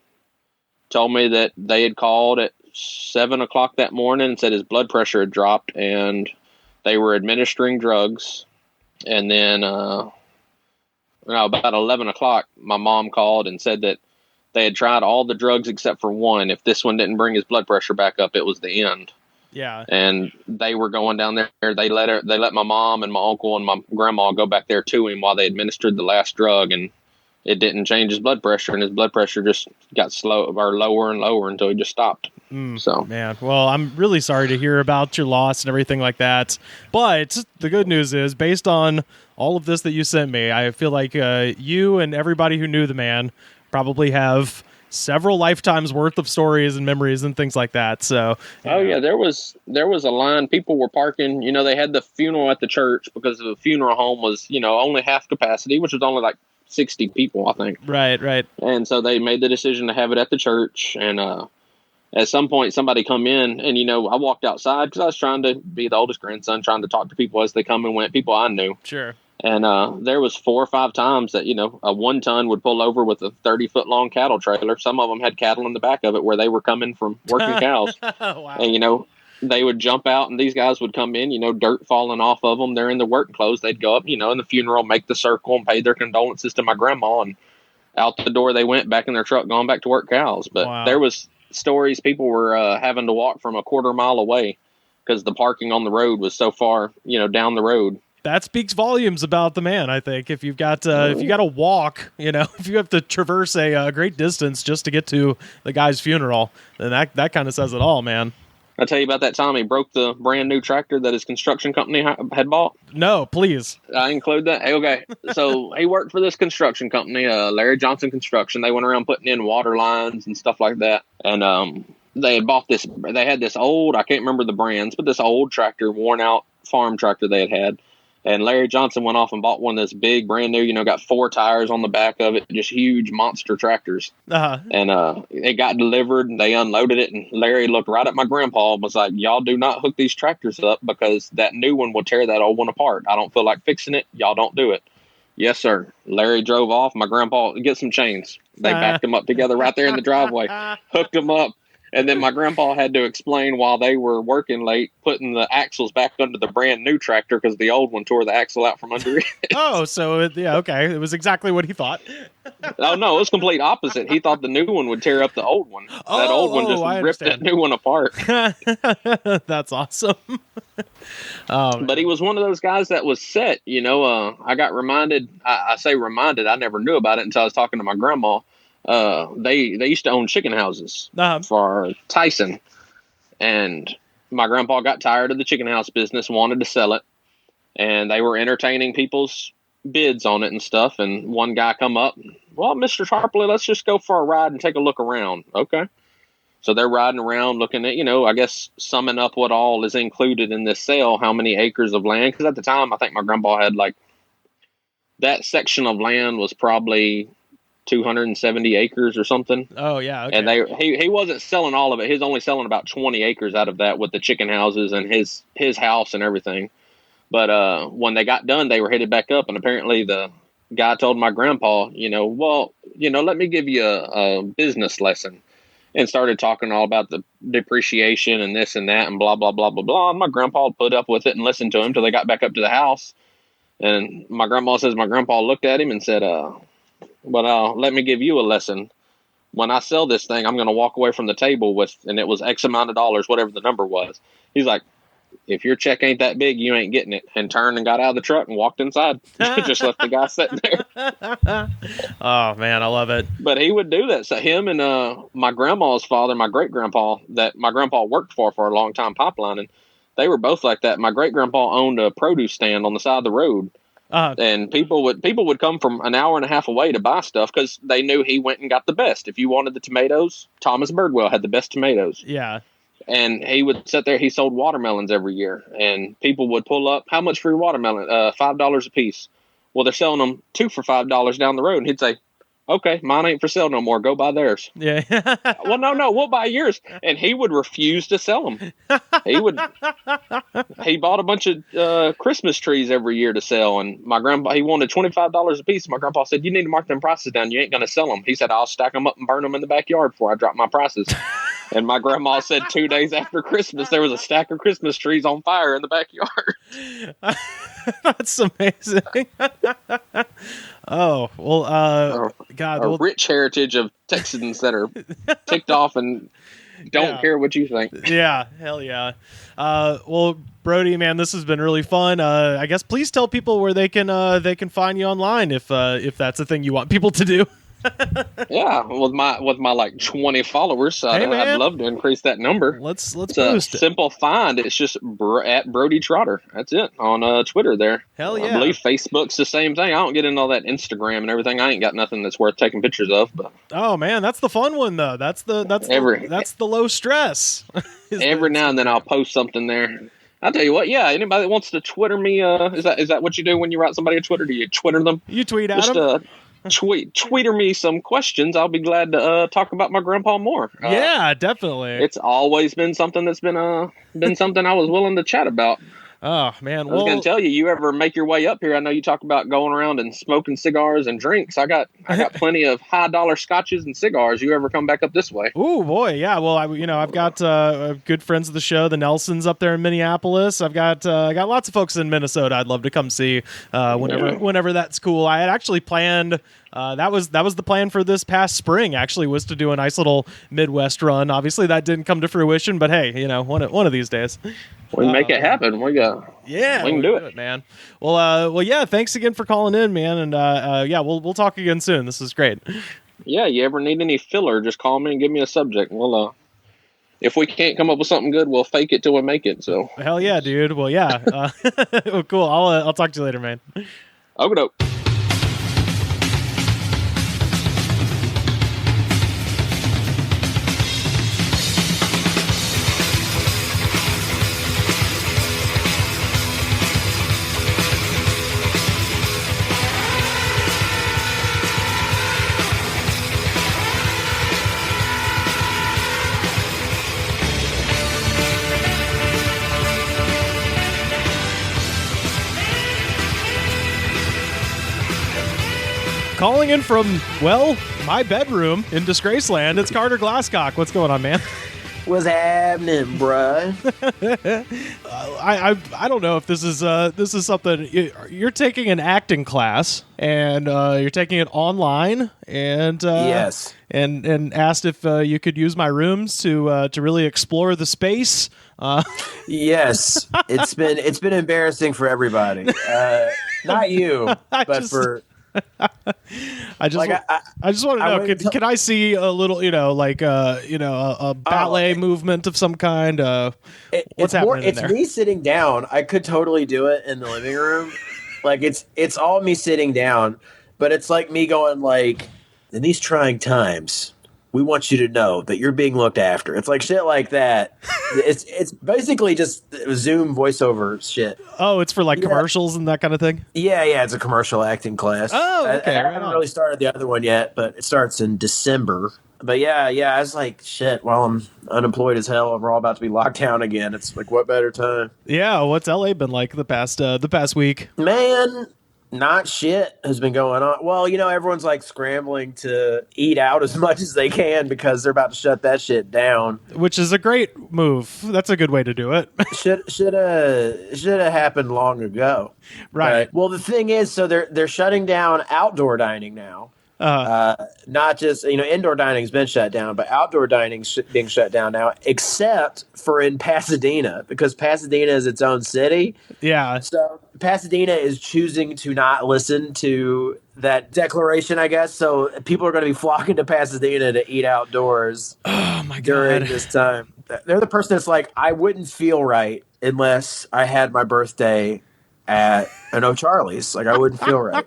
told me that they had called at 7 o'clock that morning and said his blood pressure had dropped, and they were administering drugs. And then about 11 o'clock, my mom called and said that they had tried all the drugs except for one. If this one didn't bring his blood pressure back up, it was the end. Yeah. And they were going down there. They let my mom and my uncle and my grandma go back there to him while they administered the last drug, and it didn't change his blood pressure, and his blood pressure just got lower and lower until he just stopped. So, man, well, I'm really sorry to hear about your loss and everything like that. But the good news is, based on all of this that you sent me, I feel like you and everybody who knew the man probably have several lifetimes worth of stories and memories and things like that. So, oh yeah, there was a line. People were parking. They had the funeral at the church because the funeral home was only half capacity, which was only like 60 people, I think. Right. And so they made the decision to have it at the church. And at some point, somebody come in, and I walked outside because I was trying to be the oldest grandson, trying to talk to people as they come and went, people I knew. Sure. And there was 4 or 5 times that, a 1-ton would pull over with a 30-foot-long cattle trailer. Some of them had cattle in the back of it where they were coming from working cows. Wow. And, they would jump out, and these guys would come in, dirt falling off of them. They're in the work clothes. They'd go up, in the funeral, make the circle, and pay their condolences to my grandma. And out the door they went, back in their truck, going back to work cows. But There was stories people were having to walk from a quarter mile away because the parking on the road was so far, down the road. that speaks volumes about the man. I think if you've got to walk, if you have to traverse a great distance just to get to the guy's funeral, then that kind of says it all, man. I tell you about that time he broke the brand new tractor that his construction company had bought. No, please. I include that. Hey, okay. So he worked for this construction company, Larry Johnson Construction. They went around putting in water lines and stuff like that. And they had bought this. They had this old, I can't remember the brands, but this old tractor, worn out farm tractor they had. And Larry Johnson went off and bought one of this big, brand new, got 4 tires on the back of it, just huge monster tractors. Uh-huh. And it got delivered, and they unloaded it, and Larry looked right at my grandpa and was like, y'all do not hook these tractors up because that new one will tear that old one apart. I don't feel like fixing it. Y'all don't do it. Yes, sir. Larry drove off. My grandpa, get some chains. They backed them up together right there in the driveway, hooked them up. And then my grandpa had to explain while they were working late, putting the axles back under the brand new tractor because the old one tore the axle out from under it. Oh, so okay. It was exactly what he thought. Oh, no, it was complete opposite. He thought the new one would tear up the old one. That old one just ripped that new one apart. That's awesome. But he was one of those guys that was set. I got reminded. I say reminded. I never knew about it until I was talking to my grandma. They used to own chicken houses for Tyson, and my grandpa got tired of the chicken house business, wanted to sell it, and they were entertaining people's bids on it and stuff. And one guy come up, well, Mr. Tarpley, let's just go for a ride and take a look around. Okay. So they're riding around looking at, I guess summing up what all is included in this sale, how many acres of land. Because at the time, I think my grandpa had that section of land was probably 270 acres or something. Oh yeah. Okay. And he wasn't selling all of it. He was only selling about 20 acres out of that with the chicken houses and his house and everything. But when they got done, they were headed back up, and apparently the guy told my grandpa, let me give you a business lesson, and started talking all about the depreciation and this and that and blah blah blah blah blah. And my grandpa put up with it and listened to him till they got back up to the house. And my grandma says my grandpa looked at him and said, but let me give you a lesson. When I sell this thing, I'm going to walk away from the table with, and it was X amount of dollars, whatever the number was. He's like, if your check ain't that big, you ain't getting it. And turned and got out of the truck and walked inside. Just left the guy sitting there. Oh, man, I love it. But he would do that. So him and my grandma's father, my great-grandpa, that my grandpa worked for a long time pipelining, they were both like that. My great-grandpa owned a produce stand on the side of the road. And people would come from an hour and a half away to buy stuff because they knew he went and got the best. If you wanted the tomatoes, Thomas Birdwell had the best tomatoes. Yeah. And he would sit there. He sold watermelons every year, and people would pull up. How much for your watermelon? $5 a piece. Well, they're selling them 2 for $5 down the road. And he'd say, okay, mine ain't for sale no more. Go buy theirs. Yeah. Well, no, we'll buy yours. And he would refuse to sell them. He bought a bunch of Christmas trees every year to sell. And my grandpa, he wanted $25 a piece. My grandpa said, you need to mark them prices down. You ain't going to sell them. He said, I'll stack them up and burn them in the backyard before I drop my prices. And my grandma said 2 days after Christmas, there was a stack of Christmas trees on fire in the backyard. That's amazing. Oh, well, God. A rich heritage of Texans that are ticked off and don't care what you think. Yeah, hell yeah. Well, Brody, man, this has been really fun. I guess please tell people where they can find you online if that's a thing you want people to do. Yeah, with my like 20 followers, I'd love to increase that number. Let's it's boost a simple find. It's just at Brody Trotter. That's it on Twitter there. Hell yeah. I believe Facebook's the same thing. I don't get into all that Instagram and everything. I ain't got nothing that's worth taking pictures of. But oh man, that's the fun one though. That's the low stress. Every now and then I'll post something there. I'll tell you what, yeah, anybody that wants to Twitter me, is that what you do when you write somebody a Twitter? Do you Twitter them? You tweet at them? Tweeter me some questions. I'll be glad to talk about my grandpa more. Yeah, definitely. It's always been something that's been something I was willing to chat about. Oh man, I was going to tell you, you ever make your way up here? I know you talk about going around and smoking cigars and drinks. I got plenty of high dollar scotches and cigars. You ever come back up this way? Oh boy, yeah. Well, I've got good friends of the show, the Nelsons up there in Minneapolis. I got lots of folks in Minnesota. I'd love to come see whenever that's cool. I had actually planned. That was the plan for this past spring. Actually, was to do a nice little Midwest run. Obviously, that didn't come to fruition. But hey, one of these days. We can make it happen. We can do it, man. Well, yeah. Thanks again for calling in, man. And yeah, we'll talk again soon. This is great. Yeah, you ever need any filler, just call me and give me a subject. We'll, if we can't come up with something good, we'll fake it till we make it. So hell yeah, dude. Well, yeah. Well, cool. I'll talk to you later, man. Okay, doke. Calling in from, well, my bedroom in Disgraceland, it's Carter Glasscock. What's going on, man? What's happening, bruh? I don't know if this is something you're taking an acting class and you're taking it online and yes, and asked if you could use my rooms to really explore the space. Yes, it's been embarrassing for everybody, not you, but for. I just want to know. Can I see a little, a ballet movement of some kind? What's happening in there? It's me sitting down. I could totally do it in the living room. Like it's all me sitting down, but it's like me going like, in these trying times, we want you to know that you're being looked after. It's like shit like that. It's basically just Zoom voiceover shit. Oh, it's for like commercials and that kind of thing? Yeah, it's a commercial acting class. Oh, okay. I haven't really started the other one yet, but it starts in December. But yeah, I was like, shit, while I'm unemployed as hell and we're all about to be locked down again, it's like, what better time? Yeah, what's LA been like the past week? Man, not shit has been going on. Well, everyone's like scrambling to eat out as much as they can because they're about to shut that shit down. Which is a great move. That's a good way to do it. Should have happened long ago. Right. Well, the thing is, so they're shutting down outdoor dining now. Not just, indoor dining's been shut down, but outdoor dining's being shut down now, except for in Pasadena, because Pasadena is its own city. Yeah. So Pasadena is choosing to not listen to that declaration, I guess. So people are going to be flocking to Pasadena to eat outdoors. Oh my God. During this time. They're the person that's like, I wouldn't feel right unless I had my birthday at an O'Charlie's. Like, I wouldn't feel right.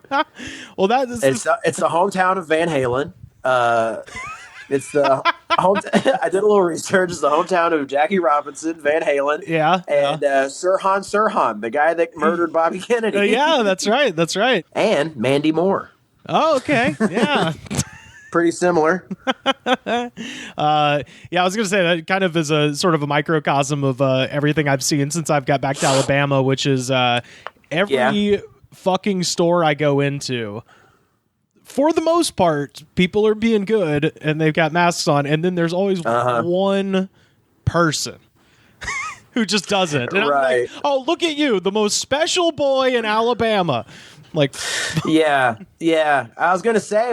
Well, it's the hometown of Van Halen. It's the I did a little research. It's the hometown of Jackie Robinson, Van Halen, and Sirhan, the guy that murdered Bobby Kennedy. Yeah, that's right. And Mandy Moore. Oh, okay, yeah. Pretty similar. Yeah, I was going to say that kind of is a sort of a microcosm of everything I've seen since I've got back to Alabama, which is every fucking store I go into, for the most part, people are being good and they've got masks on, and then there's always one person who just doesn't. And I'm like, oh, look at you, the most special boy in Alabama. Like, yeah. I was gonna say,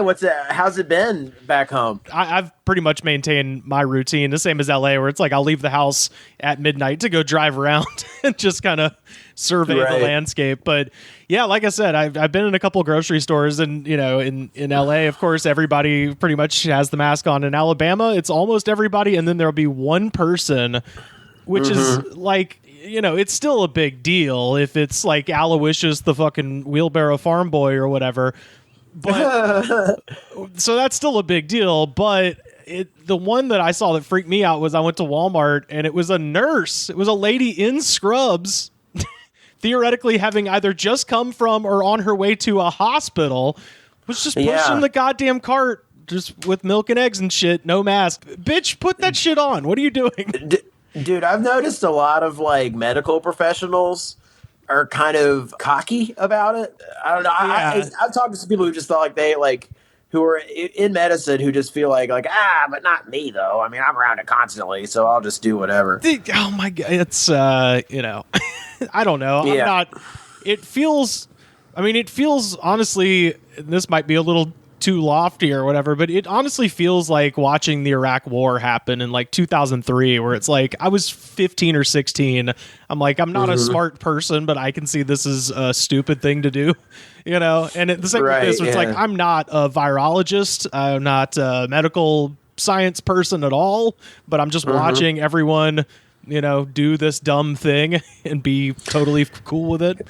how's it been back home? I've pretty much maintained my routine, the same as LA, where it's like I'll leave the house at midnight to go drive around and just kind of survey the landscape. But yeah, like I said, I've been in a couple grocery stores, and in LA, of course, everybody pretty much has the mask on. In Alabama, it's almost everybody, and then there'll be one person, which is like, it's still a big deal if it's like Aloysius, the fucking wheelbarrow farm boy or whatever. But so that's still a big deal. But the one that I saw that freaked me out was I went to Walmart and it was a nurse. It was a lady in scrubs, theoretically having either just come from or on her way to a hospital, was just pushing the goddamn cart just with milk and eggs and shit, no mask. Bitch, put that shit on. What are you doing? Dude, I've noticed a lot of like medical professionals are kind of cocky about it. I don't know. Yeah. I've talked to some people who just thought like they like who are in medicine who just feel like but not me though. I mean, I'm around it constantly, so I'll just do whatever. Oh my God, it's I don't know. Yeah. It feels honestly, and this might be a little too lofty or whatever, but it honestly feels like watching the Iraq War happen in like 2003, where it's like I was 15 or 16. I'm like, I'm not a smart person, but I can see this is a stupid thing to do, you know? And the same with this, it's like, I'm not a virologist. I'm not a medical science person at all, but I'm just watching everyone, you know, do this dumb thing and be totally cool with it.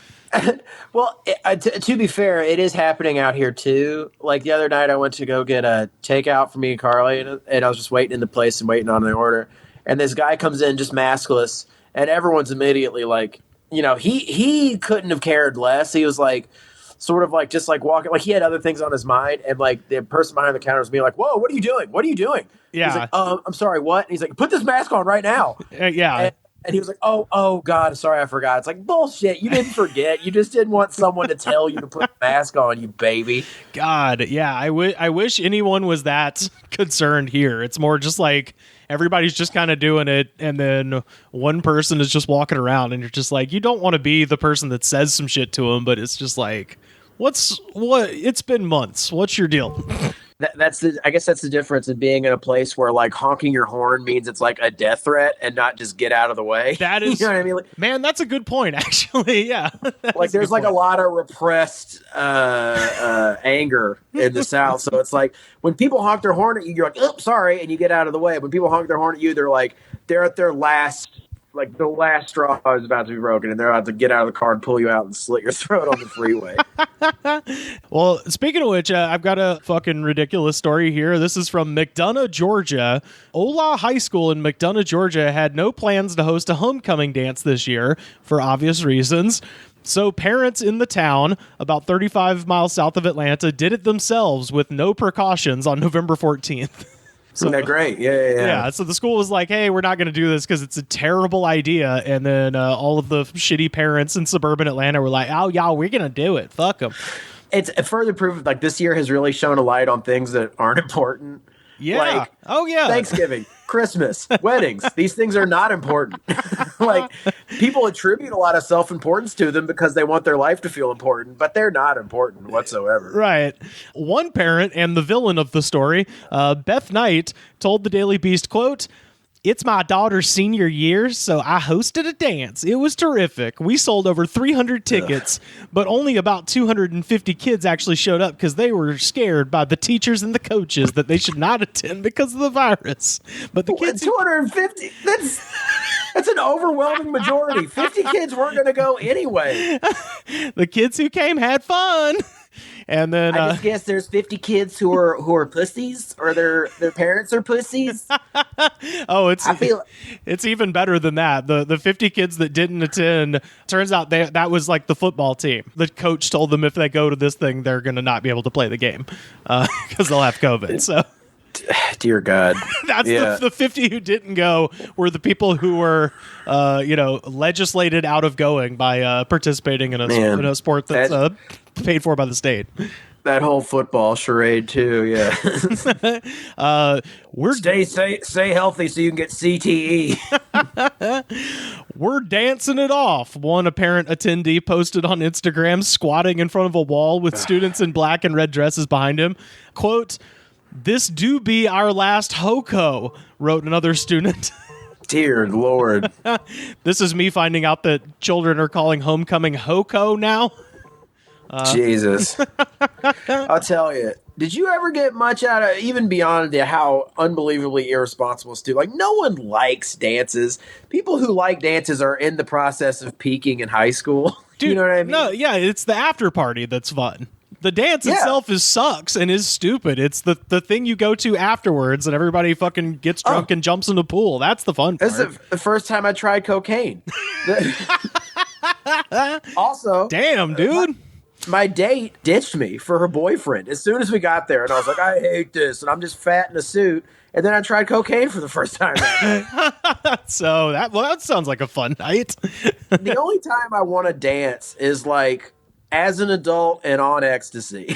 Well, to be fair, it is happening out here too. Like the other night, I went to go get a takeout for me and Carly, and I was just waiting in the place and waiting on the order. And this guy comes in just maskless, and everyone's immediately like, you know, he couldn't have cared less. He was like, sort of like just like walking, like he had other things on his mind, and like the person behind the counter was being like, "Whoa, what are you doing? What are you doing?" Yeah. He's like, I'm sorry, what? And he's like, "Put this mask on right now." Yeah. And he was like, oh, God, sorry, I forgot. It's like, bullshit. You didn't forget. You just didn't want someone to tell you to put a mask on, you baby. God, yeah. I wish anyone was that concerned here. It's more just like everybody's just kind of doing it, and then one person is just walking around, and you're just like, you don't want to be the person that says some shit to him, but it's just like, what? It's been months. What's your deal? I guess that's the difference in being in a place where like honking your horn means it's like a death threat and not just get out of the way. That is, you know what I mean? Like, man, that's a good point, actually. Yeah. Like there's like a lot of repressed anger in the South. So it's like when people honk their horn at you, you're like, oh, sorry. And you get out of the way. When people honk their horn at you, they're like, they're at their last, like the last straw is about to be broken, and they're about to get out of the car and pull you out and slit your throat on the freeway. Well, speaking of which, I've got a fucking ridiculous story here. This is from McDonough, Georgia. Ola High School in McDonough, Georgia had no plans to host a homecoming dance this year for obvious reasons. So parents in the town, about 35 miles south of Atlanta, did it themselves with no precautions on November 14th. So they're great. Yeah. So the school was like, hey, we're not going to do this because it's a terrible idea. And then all of the shitty parents in suburban Atlanta were like, oh, y'all, we're going to do it. Fuck them. It's a further proof, like, this year has really shown a light on things that aren't important. Yeah. Like, Thanksgiving, Christmas, weddings. These things are not important. Like, people attribute a lot of self-importance to them because they want their life to feel important, but they're not important whatsoever. Right. One parent and the villain of the story, Beth Knight, told the Daily Beast, quote, "It's my daughter's senior year, so I hosted a dance. It was terrific. We sold over 300 tickets, but only about 250 kids actually showed up because they were scared by the teachers and the coaches that they should not attend because of the virus. But the kids... 250? That's an overwhelming majority. 50 kids weren't going to go anyway. The kids who came had fun." And then I just guess there's 50 kids who are pussies, or their parents are pussies. Oh, it's even better than that. The 50 kids that didn't attend, turns out that was like the football team. The coach told them if they go to this thing, they're going to not be able to play the game because they'll have COVID. So, dear God, that's the 50 who didn't go were the people who were legislated out of going by participating in a sport that's paid for by the state. That whole football charade too, yeah. Stay healthy so you can get CTE. We're dancing it off. One apparent attendee posted on Instagram, squatting in front of a wall with students in black and red dresses behind him. Quote, "This do be our last HOCO," wrote another student. Dear Lord. This is me finding out that children are calling homecoming HOCO now. Jesus. I'll tell you. Did you ever get much out of, even beyond how unbelievably irresponsible students, like, no one likes dances. People who like dances are in the process of peaking in high school. Dude, you know what I mean? No, yeah, it's the after party that's fun. The dance itself sucks and is stupid. It's the thing you go to afterwards and everybody fucking gets drunk and jumps in the pool. That's the fun part. This is the first time I tried cocaine. Also, damn, dude. My date ditched me for her boyfriend as soon as we got there, and I was like, I hate this, and I'm just fat in a suit. And then I tried cocaine for the first time that night. So that sounds like a fun night. The only time I want to dance is like as an adult and on ecstasy.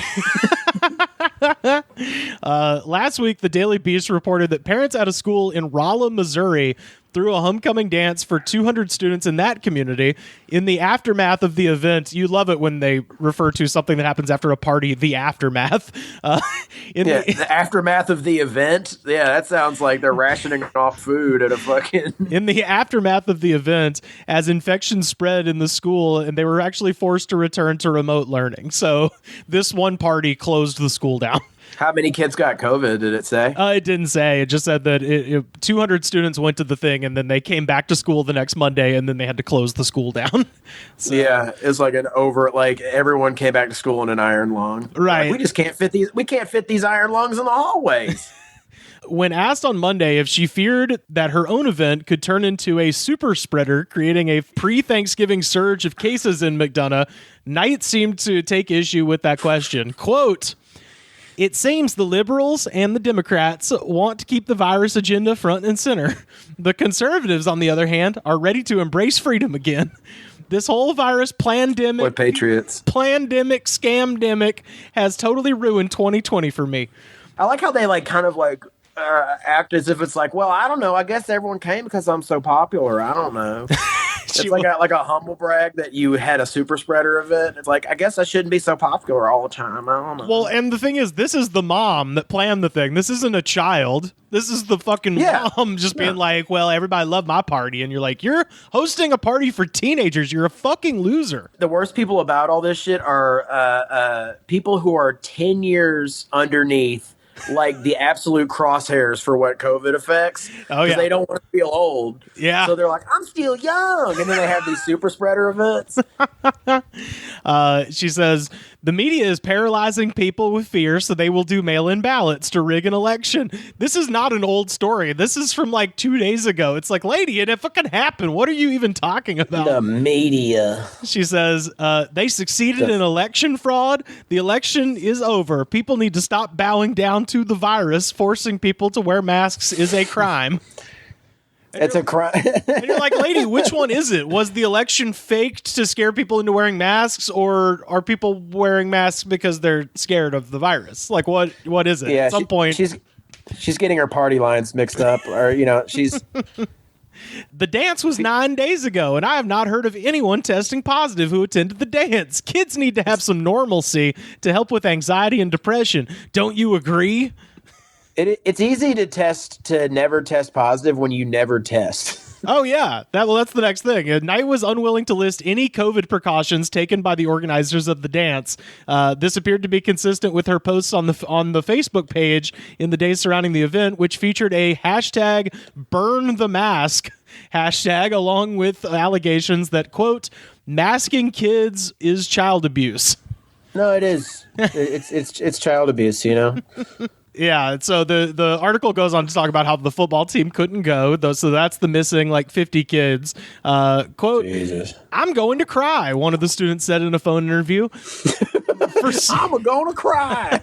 Last week, the Daily Beast reported that parents at a school in Rolla, Missouri, threw a homecoming dance for 200 students in that community. In the aftermath of the event, you love it when they refer to something that happens after a party, the aftermath. The aftermath of the event? Yeah, that sounds like they're rationing off food at a fucking... In the aftermath of the event, as infections spread in the school, and they were actually forced to return to remote learning. So this one party closed the school down. How many kids got COVID, did it say? It didn't say. It just said that 200 students went to the thing, and then they came back to school the next Monday, and then they had to close the school down. So, yeah, it's like everyone came back to school in an iron lung. Right. Like, we just can't fit these iron lungs in the hallways. When asked on Monday if she feared that her own event could turn into a super spreader, creating a pre-Thanksgiving surge of cases in McDonough, Knight seemed to take issue with that question. Quote, "It seems the liberals and the Democrats want to keep the virus agenda front and center. The conservatives, on the other hand, are ready to embrace freedom again. This whole virus plandemic, What patriots? Plandemic, scamdemic has totally ruined 2020 for me." I like how they act as if it's like, well, I don't know. I guess everyone came because I'm so popular. I don't know. It's like a humble brag that you had a super spreader event. It's like, I guess I shouldn't be so popular all the time. I don't know. Well, and the thing is, this is the mom that planned the thing. This isn't a child. This is the fucking mom just being like, well, everybody loved my party. And you're like, you're hosting a party for teenagers. You're a fucking loser. The worst people about all this shit are people who are 10 years underneath like the absolute crosshairs for what COVID affects. Oh, yeah. They don't want to feel old. Yeah. So they're like, I'm still young. And then they have these super spreader events. She says, the media is paralyzing people with fear, so they will do mail-in ballots to rig an election. This is not an old story. This is from like 2 days ago. It's like, lady, it fucking happened. What are you even talking about? The media. She says, they succeeded in election fraud. The election is over. People need to stop bowing down to the virus. Forcing people to wear masks is a crime. It's a crime. And you're like, lady, which one is it? Was the election faked to scare people into wearing masks, or are people wearing masks because they're scared of the virus? Like, what is it? Yeah, At some point, she's getting her party lines mixed up, or she's. The dance was 9 days ago, and I have not heard of anyone testing positive who attended the dance. Kids need to have some normalcy to help with anxiety and depression. Don't you agree? It's easy to never test positive when you never test. Oh, yeah. That's the next thing. Knight was unwilling to list any COVID precautions taken by the organizers of the dance. This appeared to be consistent with her posts on the Facebook page in the days surrounding the event, which featured a hashtag burn the mask hashtag, along with allegations that, quote, masking kids is child abuse. No, it is. It's child abuse, Yeah, so the article goes on to talk about how the football team couldn't go, so that's the missing like 50 kids. Quote, Jesus. I'm going to cry, one of the students said in a phone interview. I'm going to cry.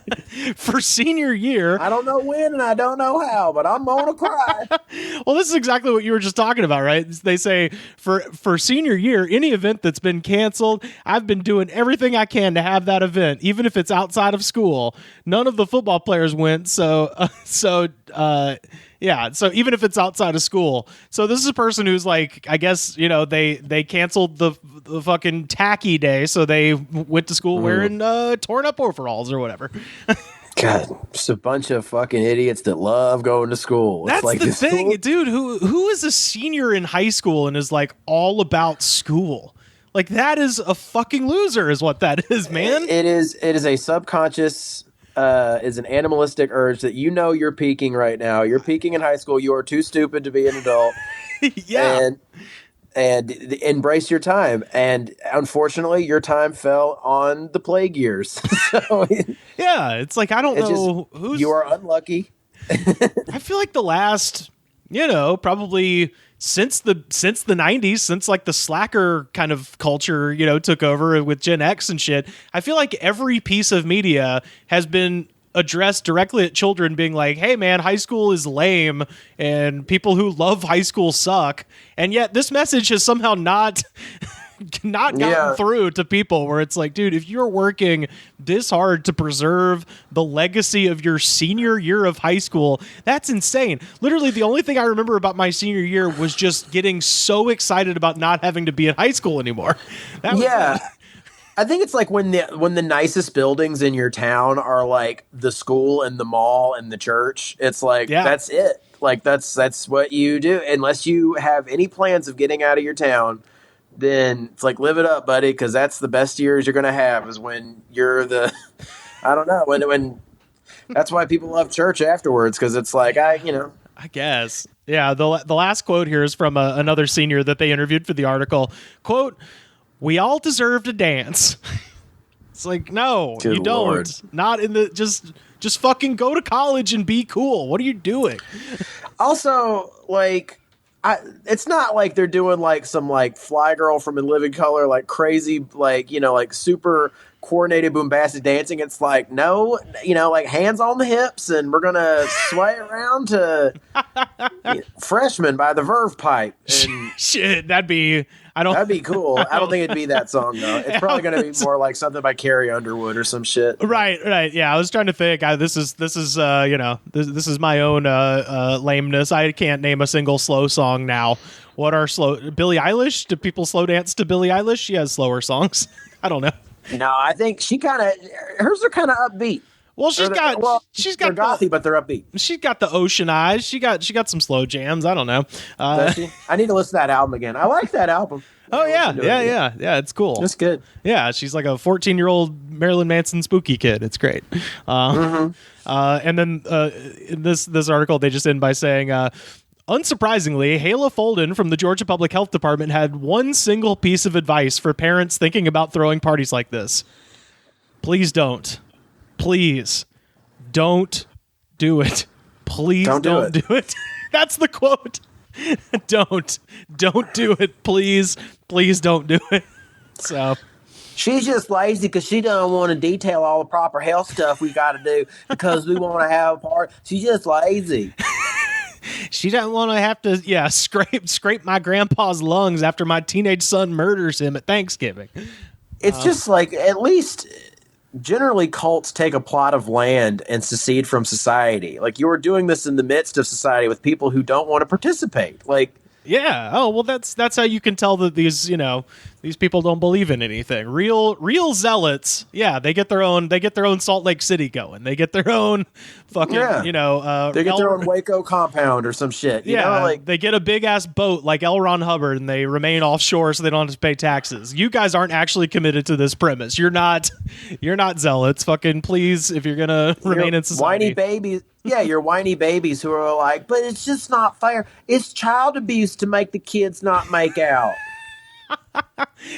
For senior year. I don't know when and I don't know how, but I'm going to cry. Well, this is exactly what you were just talking about, right? They say for senior year, any event that's been canceled, I've been doing everything I can to have that event, even if it's outside of school. None of the football players went, so yeah, so even if it's outside of school. So this is a person who's like, I guess, they canceled the fucking tacky day, so they went to school wearing torn up overalls or whatever. God, just a bunch of fucking idiots that love going to school. That's like the thing, dude. Who is a senior in high school and is like all about school? Like, that is a fucking loser is what that is, man. It is a subconscious is an animalistic urge that you're peaking right now. You're peaking in high school. You are too stupid to be an adult. Yeah. And embrace your time. And unfortunately, your time fell on the plague years. So, yeah, it's like, I don't know who's... You are unlucky. I feel like the last, probably since the 90s, since like the slacker kind of culture, took over with Gen X and shit, I feel like every piece of media has been addressed directly at children, being like, hey man, high school is lame and people who love high school suck. And yet this message has somehow not not gotten through to people where it's like, dude, if you're working this hard to preserve the legacy of your senior year of high school, that's insane. Literally, the only thing I remember about my senior year was just getting so excited about not having to be in high school anymore. That was it. I think it's like when the nicest buildings in your town are like the school and the mall and the church. It's like, that's it. Like that's what you do. Unless you have any plans of getting out of your town, then it's like, live it up, buddy. Cause that's the best years you're going to have is when you're I don't know, when that's why people love church afterwards. Cause it's like, I guess. Yeah. The last quote here is from another senior that they interviewed for the article. Quote, "We all deserve to dance." It's like, no, you don't. Lord. Not in the just fucking go to college and be cool. What are you doing? Also, like, it's not like they're doing like some like Fly Girl from In Living Color, like crazy, like, like super coordinated bombastic dancing. It's like, no, like hands on the hips, and we're gonna sway around to Freshman by the Verve Pipe. And shit, that'd be cool. I don't think it'd be that song though. It's probably going to be more like something by Carrie Underwood or some shit. Right. Yeah, I was trying to think. This is my own lameness. I can't name a single slow song now. What are slow? Billie Eilish? Do people slow dance to Billie Eilish? She has slower songs. I don't know. No, I think hers are kind of upbeat. Well, she's got they're gothy, but they're upbeat. She's got the ocean eyes. She got some slow jams. I don't know. Does she? I need to listen to that album again. I like that album. Oh yeah. It's cool. It's good. Yeah, she's like a 14-year-old Marilyn Manson spooky kid. It's great. And then in this article, they just end by saying, unsurprisingly, Hayla Folden from the Georgia Public Health Department had one single piece of advice for parents thinking about throwing parties like this. Please don't. Please don't do it. Please don't do it. That's the quote. Don't do it. Please don't do it. So she's just lazy because she don't want to detail all the proper health stuff we got to do because we want to have a party. She's just lazy. She doesn't want to have to, scrape my grandpa's lungs after my teenage son murders him at Thanksgiving. It's just like, at least generally cults take a plot of land and secede from society. Like, you are doing this in the midst of society with people who don't want to participate. Like, yeah. Oh, well, that's how you can tell that these people don't believe in anything. Real zealots. Yeah, they get their own Salt Lake City going. They get their own fucking, they get their own Waco compound or some shit. You know? They get a big ass boat like L. Ron Hubbard and they remain offshore so they don't have to pay taxes. You guys aren't actually committed to this premise. You're not zealots. Fucking please, if you're gonna remain in society. Whiny babies. Yeah, you're whiny babies who are like, but it's just not fair. It's child abuse to make the kids not make out.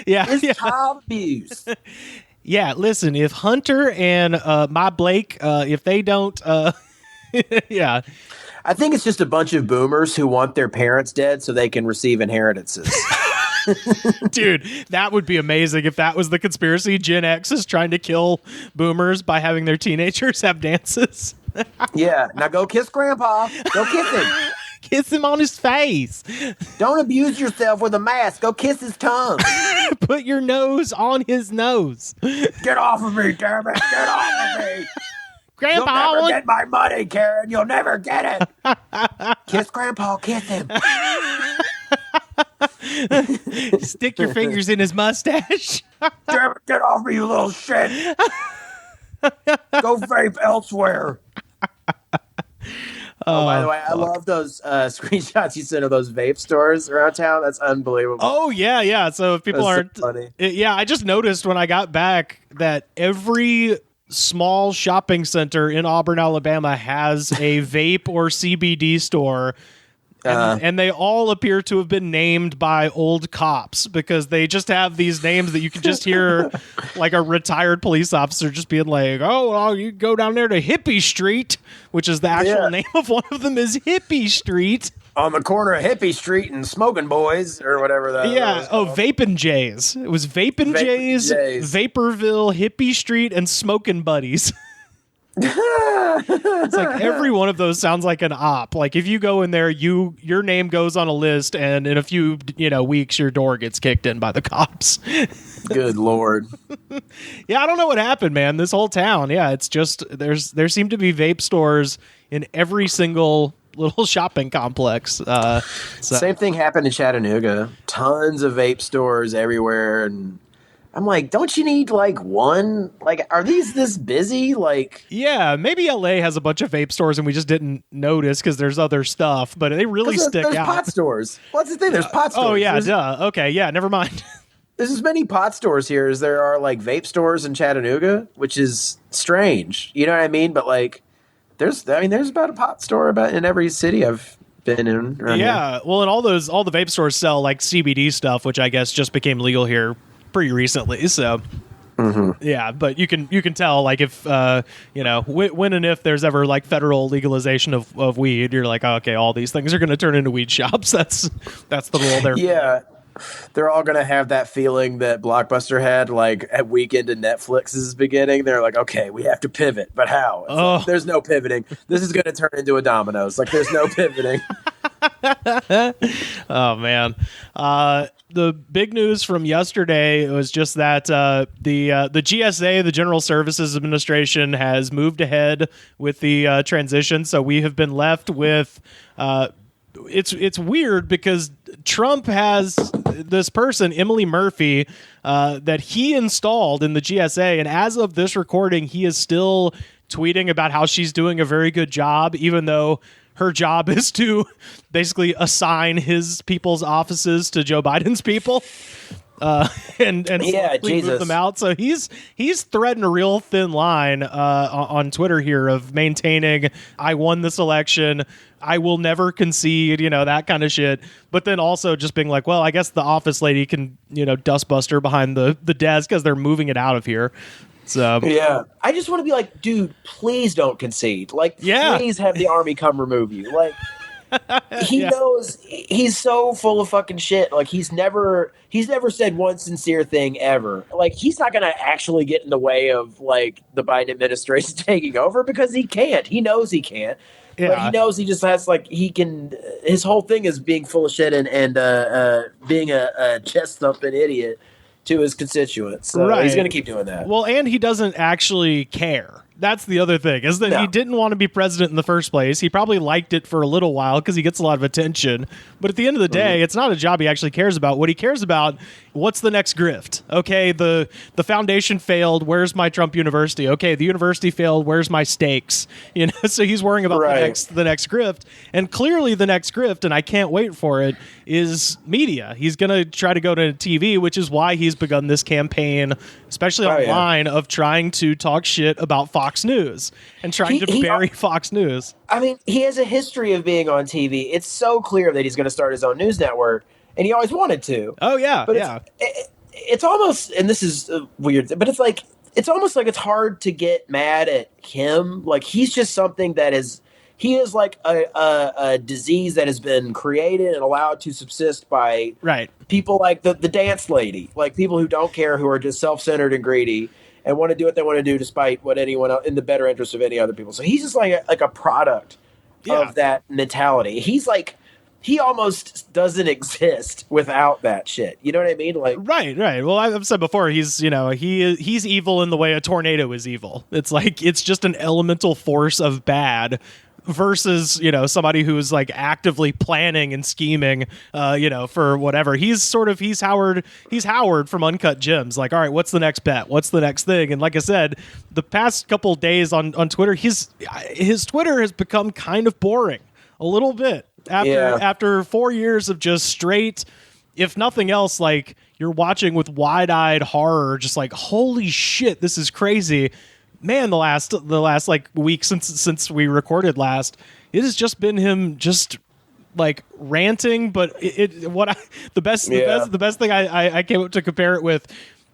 It's child abuse. Yeah, listen, if Hunter and my Blake, if they don't, yeah. I think it's just a bunch of boomers who want their parents dead so they can receive inheritances. Dude, that would be amazing if that was the conspiracy. Gen X is trying to kill boomers by having their teenagers have dances. Yeah, now go kiss Grandpa. Go kiss him. Kiss him on his face. Don't abuse yourself with a mask. Go kiss his tongue. Put your nose on his nose. Get off of me, damn it. Get off of me. Grandpa, you'll never get my money, Karen. You'll never get it. Kiss Grandpa. Kiss him. Stick your fingers in his mustache. Damn it, get off me, you little shit. Go vape elsewhere. By the way, I love those screenshots you sent of those vape stores around town. That's unbelievable. Oh, yeah. So if people aren't... So funny. I just noticed when I got back that every small shopping center in Auburn, Alabama has a vape or CBD store. And they all appear to have been named by old cops because they just have these names that you can just hear like a retired police officer just being like, oh, well, you go down there to Hippie Street, which is the actual name of one of them is Hippie Street. On the corner of Hippie Street and Smoking Boys or whatever that was. Oh, Vapin' Jays. It was Vapin' Jays, Vaporville, Hippie Street, and Smoking Buddies. It's like every one of those sounds like an op. Like if you go in there, your name goes on a list, and in a few weeks, your door gets kicked in by the cops. Good Lord. Yeah, I don't know what happened, man. This whole town, yeah, it's just there seem to be vape stores in every single little shopping complex. Same thing happened in Chattanooga. Tons of vape stores everywhere, and I'm like, don't you need like one? Like, are these this busy? Like, yeah, maybe LA has a bunch of vape stores and we just didn't notice because there's other stuff, but they really stick there's out. Pot stores. What's the thing? There's pot stores. Oh yeah, duh. Okay, yeah, never mind. There's as many pot stores here as there are like vape stores in Chattanooga, which is strange. You know what I mean? But like, there's about a pot store about in every city I've been in. Yeah, here. well, and all the vape stores sell like CBD stuff, which I guess just became legal here pretty recently. So yeah, but you can tell like if when and if there's ever like federal legalization of weed, you're like, oh, okay, all these things are going to turn into weed shops. That's the rule there. Yeah. They're all going to have that feeling that Blockbuster had like at weekend in Netflix's beginning. They're like, okay, we have to pivot, but how? Like, there's no pivoting. This is going to turn into a Domino's. Like, there's no pivoting. Oh, man. The big news from yesterday was just that the GSA, the General Services Administration, has moved ahead with the transition. So we have been left with... It's weird because Trump has this person, Emily Murphy, that he installed in the GSA. And as of this recording, he is still tweeting about how she's doing a very good job, even though her job is to basically assign his people's offices to Joe Biden's people. And move them out. So he's threading a real thin line on Twitter here of maintaining, I won this election, I will never concede, that kind of shit. But then also just being like, well, I guess the office lady can, dustbuster behind the desk because they're moving it out of here. So yeah, I just want to be like, dude, please don't concede. Like, please have the army come remove you. Like. He knows he's so full of fucking shit. Like he's never said one sincere thing ever. Like he's not going to actually get in the way of like the Biden administration taking over because he can't. He knows he can't. Yeah. But he knows he just has like he can. His whole thing is being full of shit and being a chest thumping idiot to his constituents. So he's going to keep doing that. Well, and he doesn't actually care. That's the other thing, is that he didn't want to be president in the first place. He probably liked it for a little while because he gets a lot of attention. But at the end of the day, it's not a job he actually cares about. What he cares about, what's the next grift? Okay, the foundation failed. Where's my Trump University? Okay, the university failed. Where's my stakes? So he's worrying about the next grift. And clearly the next grift, and I can't wait for it, is media. He's going to try to go to TV, which is why he's begun this campaign, especially online, of trying to talk shit about Fox News and trying to bury Fox News. I mean, he has a history of being on TV. It's so clear that he's going to start his own news network, and he always wanted to. Oh, yeah. But it's almost, and this is weird, but it's almost like it's hard to get mad at him. Like, he's just something that he is like a disease that has been created and allowed to subsist by people like the dance lady, like people who don't care, who are just self-centered and greedy and want to do what they want to do despite what anyone else, in the better interest of any other people. So he's just like a product of that mentality. He's like, he almost doesn't exist without that shit. You know what I mean? Like, right. Well, I've said before, he's evil in the way a tornado is evil. It's like, it's just an elemental force of bad versus, somebody who's like actively planning and scheming, for whatever. He's Howard from Uncut Gems. Like, all right, what's the next bet? What's the next thing? And like I said, the past couple days on Twitter, his Twitter has become kind of boring a little bit after 4 years of just straight, if nothing else, like you're watching with wide-eyed horror, just like, holy shit, this is crazy. Man, the last like week since we recorded last, it has just been him just like ranting. But the best thing I came up to compare it with,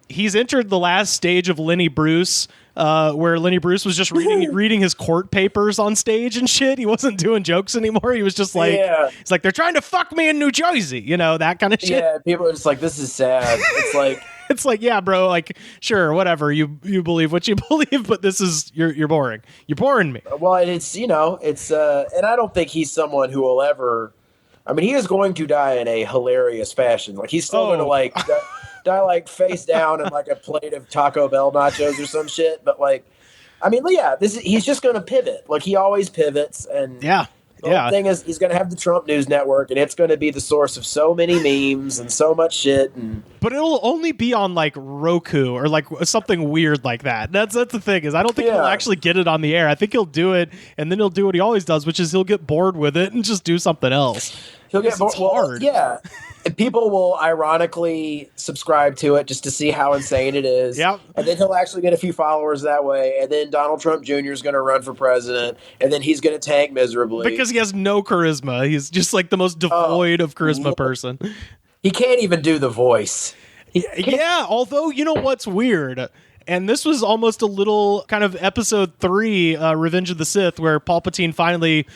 he's entered the last stage of Lenny Bruce, where Lenny Bruce was just reading his court papers on stage and shit. He wasn't doing jokes anymore. He was just like, it's like, they're trying to fuck me in New Jersey, that kind of shit. Yeah, people are just like, this is sad. It's like, It's like, yeah, bro, like, sure, whatever, you believe what you believe, but this is, you're boring. You're boring me. Well, and it's, and I don't think he's someone who will ever, I mean, he is going to die in a hilarious fashion. Like, he's still going to, like, die, like, face down in, like, a plate of Taco Bell nachos or some shit, but, like, I mean, yeah, he's just going to pivot. Like, he always pivots, and the whole thing is he's going to have the Trump News Network, and it's going to be the source of so many memes and so much shit. But it'll only be on, like, Roku or, like, something weird like that. That's the thing, is I don't think he'll actually get it on the air. I think he'll do it, and then he'll do what he always does, which is he'll get bored with it and just do something else. He'll get bored. Hard. Yeah. And people will ironically subscribe to it just to see how insane it is. Yep. And then he'll actually get a few followers that way. And then Donald Trump Jr. is going to run for president. And then he's going to tank miserably. Because he has no charisma. He's just like the most devoid of charisma person. He can't even do the voice. Yeah, although, you know what's weird? And this was almost a little kind of episode 3, Revenge of the Sith, where Palpatine finally,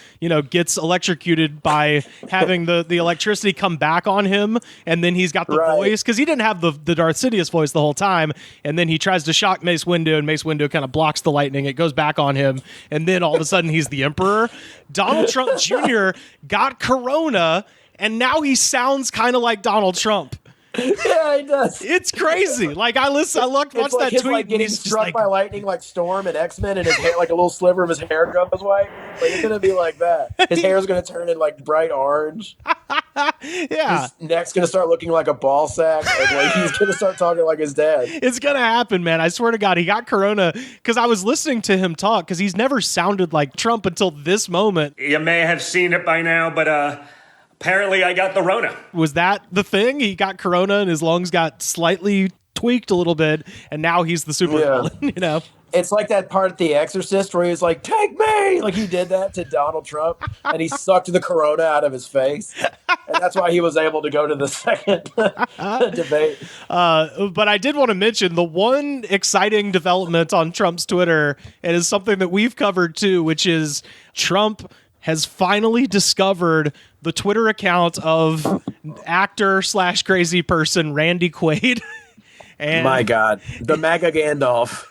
gets electrocuted by having the electricity come back on him, and then he's got the voice, because he didn't have the Darth Sidious voice the whole time, and then he tries to shock Mace Windu, and Mace Windu kind of blocks the lightning, it goes back on him, and then all of a sudden he's the Emperor. Donald Trump Jr. got corona, and now he sounds kind of like Donald Trump. Yeah, he does. It's crazy. Like, I watched that tweet. Like getting struck by lightning like Storm and X-Men, and his hair, like a little sliver of his hair goes white. Like, it's gonna be like that. His hair's gonna turn in like bright orange. Yeah. His neck's gonna start looking like a ball sack. And, like, he's gonna start talking like his dad. It's gonna happen, man. I swear to God, he got corona because I was listening to him talk, because he's never sounded like Trump until this moment. You may have seen it by now, but apparently I got the Rona. Was that the thing? He got corona and his lungs got slightly tweaked a little bit, and now he's the super villain, It's like that part at The Exorcist where he was like, "Take me!" Like, he did that to Donald Trump, and he sucked the corona out of his face. And that's why he was able to go to the second debate. But I did want to mention the one exciting development on Trump's Twitter, and is something that we've covered too, which is Trump has finally discovered the Twitter account of actor/crazy person Randy Quaid. And my God, the MAGA Gandalf.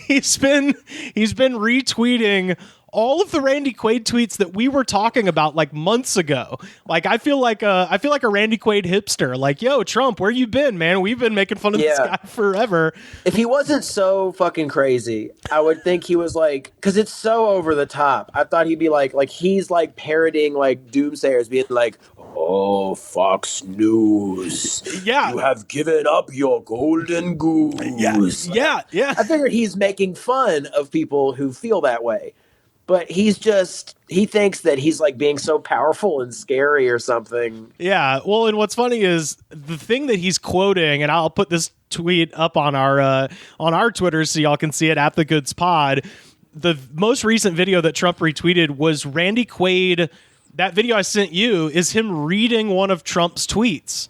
He's been retweeting all of the Randy Quaid tweets that we were talking about like months ago. Like, I feel like a Randy Quaid hipster. Like, yo, Trump, where you been, man? We've been making fun of this guy forever. If he wasn't so fucking crazy, I would think he was like, because it's so over the top. I thought he'd be like he's like parroting like doomsayers, being like, "Oh, Fox News, you have given up your golden goose." Yeah. I figured he's making fun of people who feel that way. But he thinks that he's like being so powerful and scary or something. Yeah. Well, and what's funny is the thing that he's quoting, and I'll put this tweet up on our Twitter so y'all can see it at The Goods Pod. The most recent video that Trump retweeted was Randy Quaid. That video I sent you is him reading one of Trump's tweets.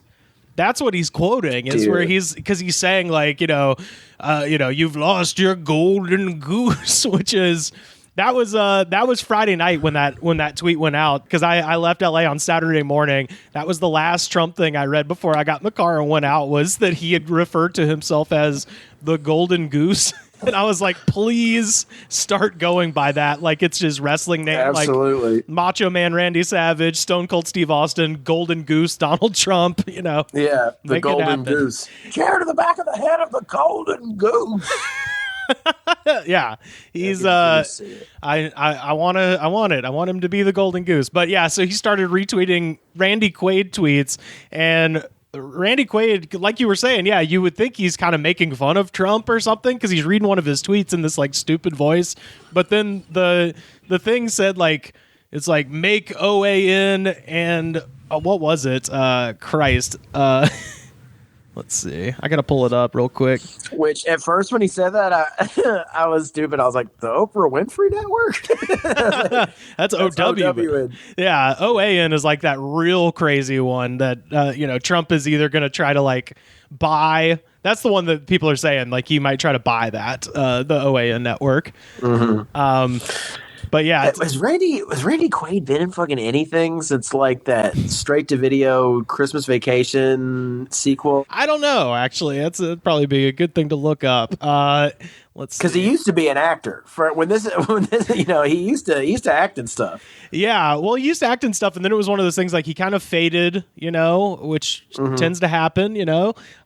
That's what he's quoting. Is where because he's saying like, you've lost your golden goose, which is. That was Friday night when that tweet went out, because I left LA on Saturday morning. That was the last Trump thing I read before I got in the car and went out, was that he had referred to himself as the golden goose. And I was like, please start going by that. Like, it's just wrestling name. Absolutely. Like Macho Man Randy Savage, Stone Cold Steve Austin, Golden Goose Donald Trump, Yeah, the golden goose. Chair to the back of the head of the golden goose. Yeah, he's I want it. I want him to be the golden goose. But yeah, so he started retweeting Randy Quaid tweets, and Randy Quaid, like you were saying, yeah, you would think he's kind of making fun of Trump or something, because he's reading one of his tweets in this like stupid voice. But then the thing said like, it's like make OAN and what was it? Christ. Let's see. I got to pull it up real quick. Which, at first, when he said that, I was stupid. I was like, the Oprah Winfrey Network? That's OWN. Yeah, OAN is like that real crazy one that, Trump is either going to try to, like, buy. That's the one that people are saying, like, he might try to buy that, the OAN network. Mm-hmm. But yeah, was Randy Quaid been in fucking anything since like that straight to video Christmas Vacation sequel? I don't know. Actually, that'd probably be a good thing to look up. Because he used to be an actor. For when this, he used to act and stuff. Yeah, well, he used to act and stuff, and then it was one of those things like he kind of faded, which tends to happen,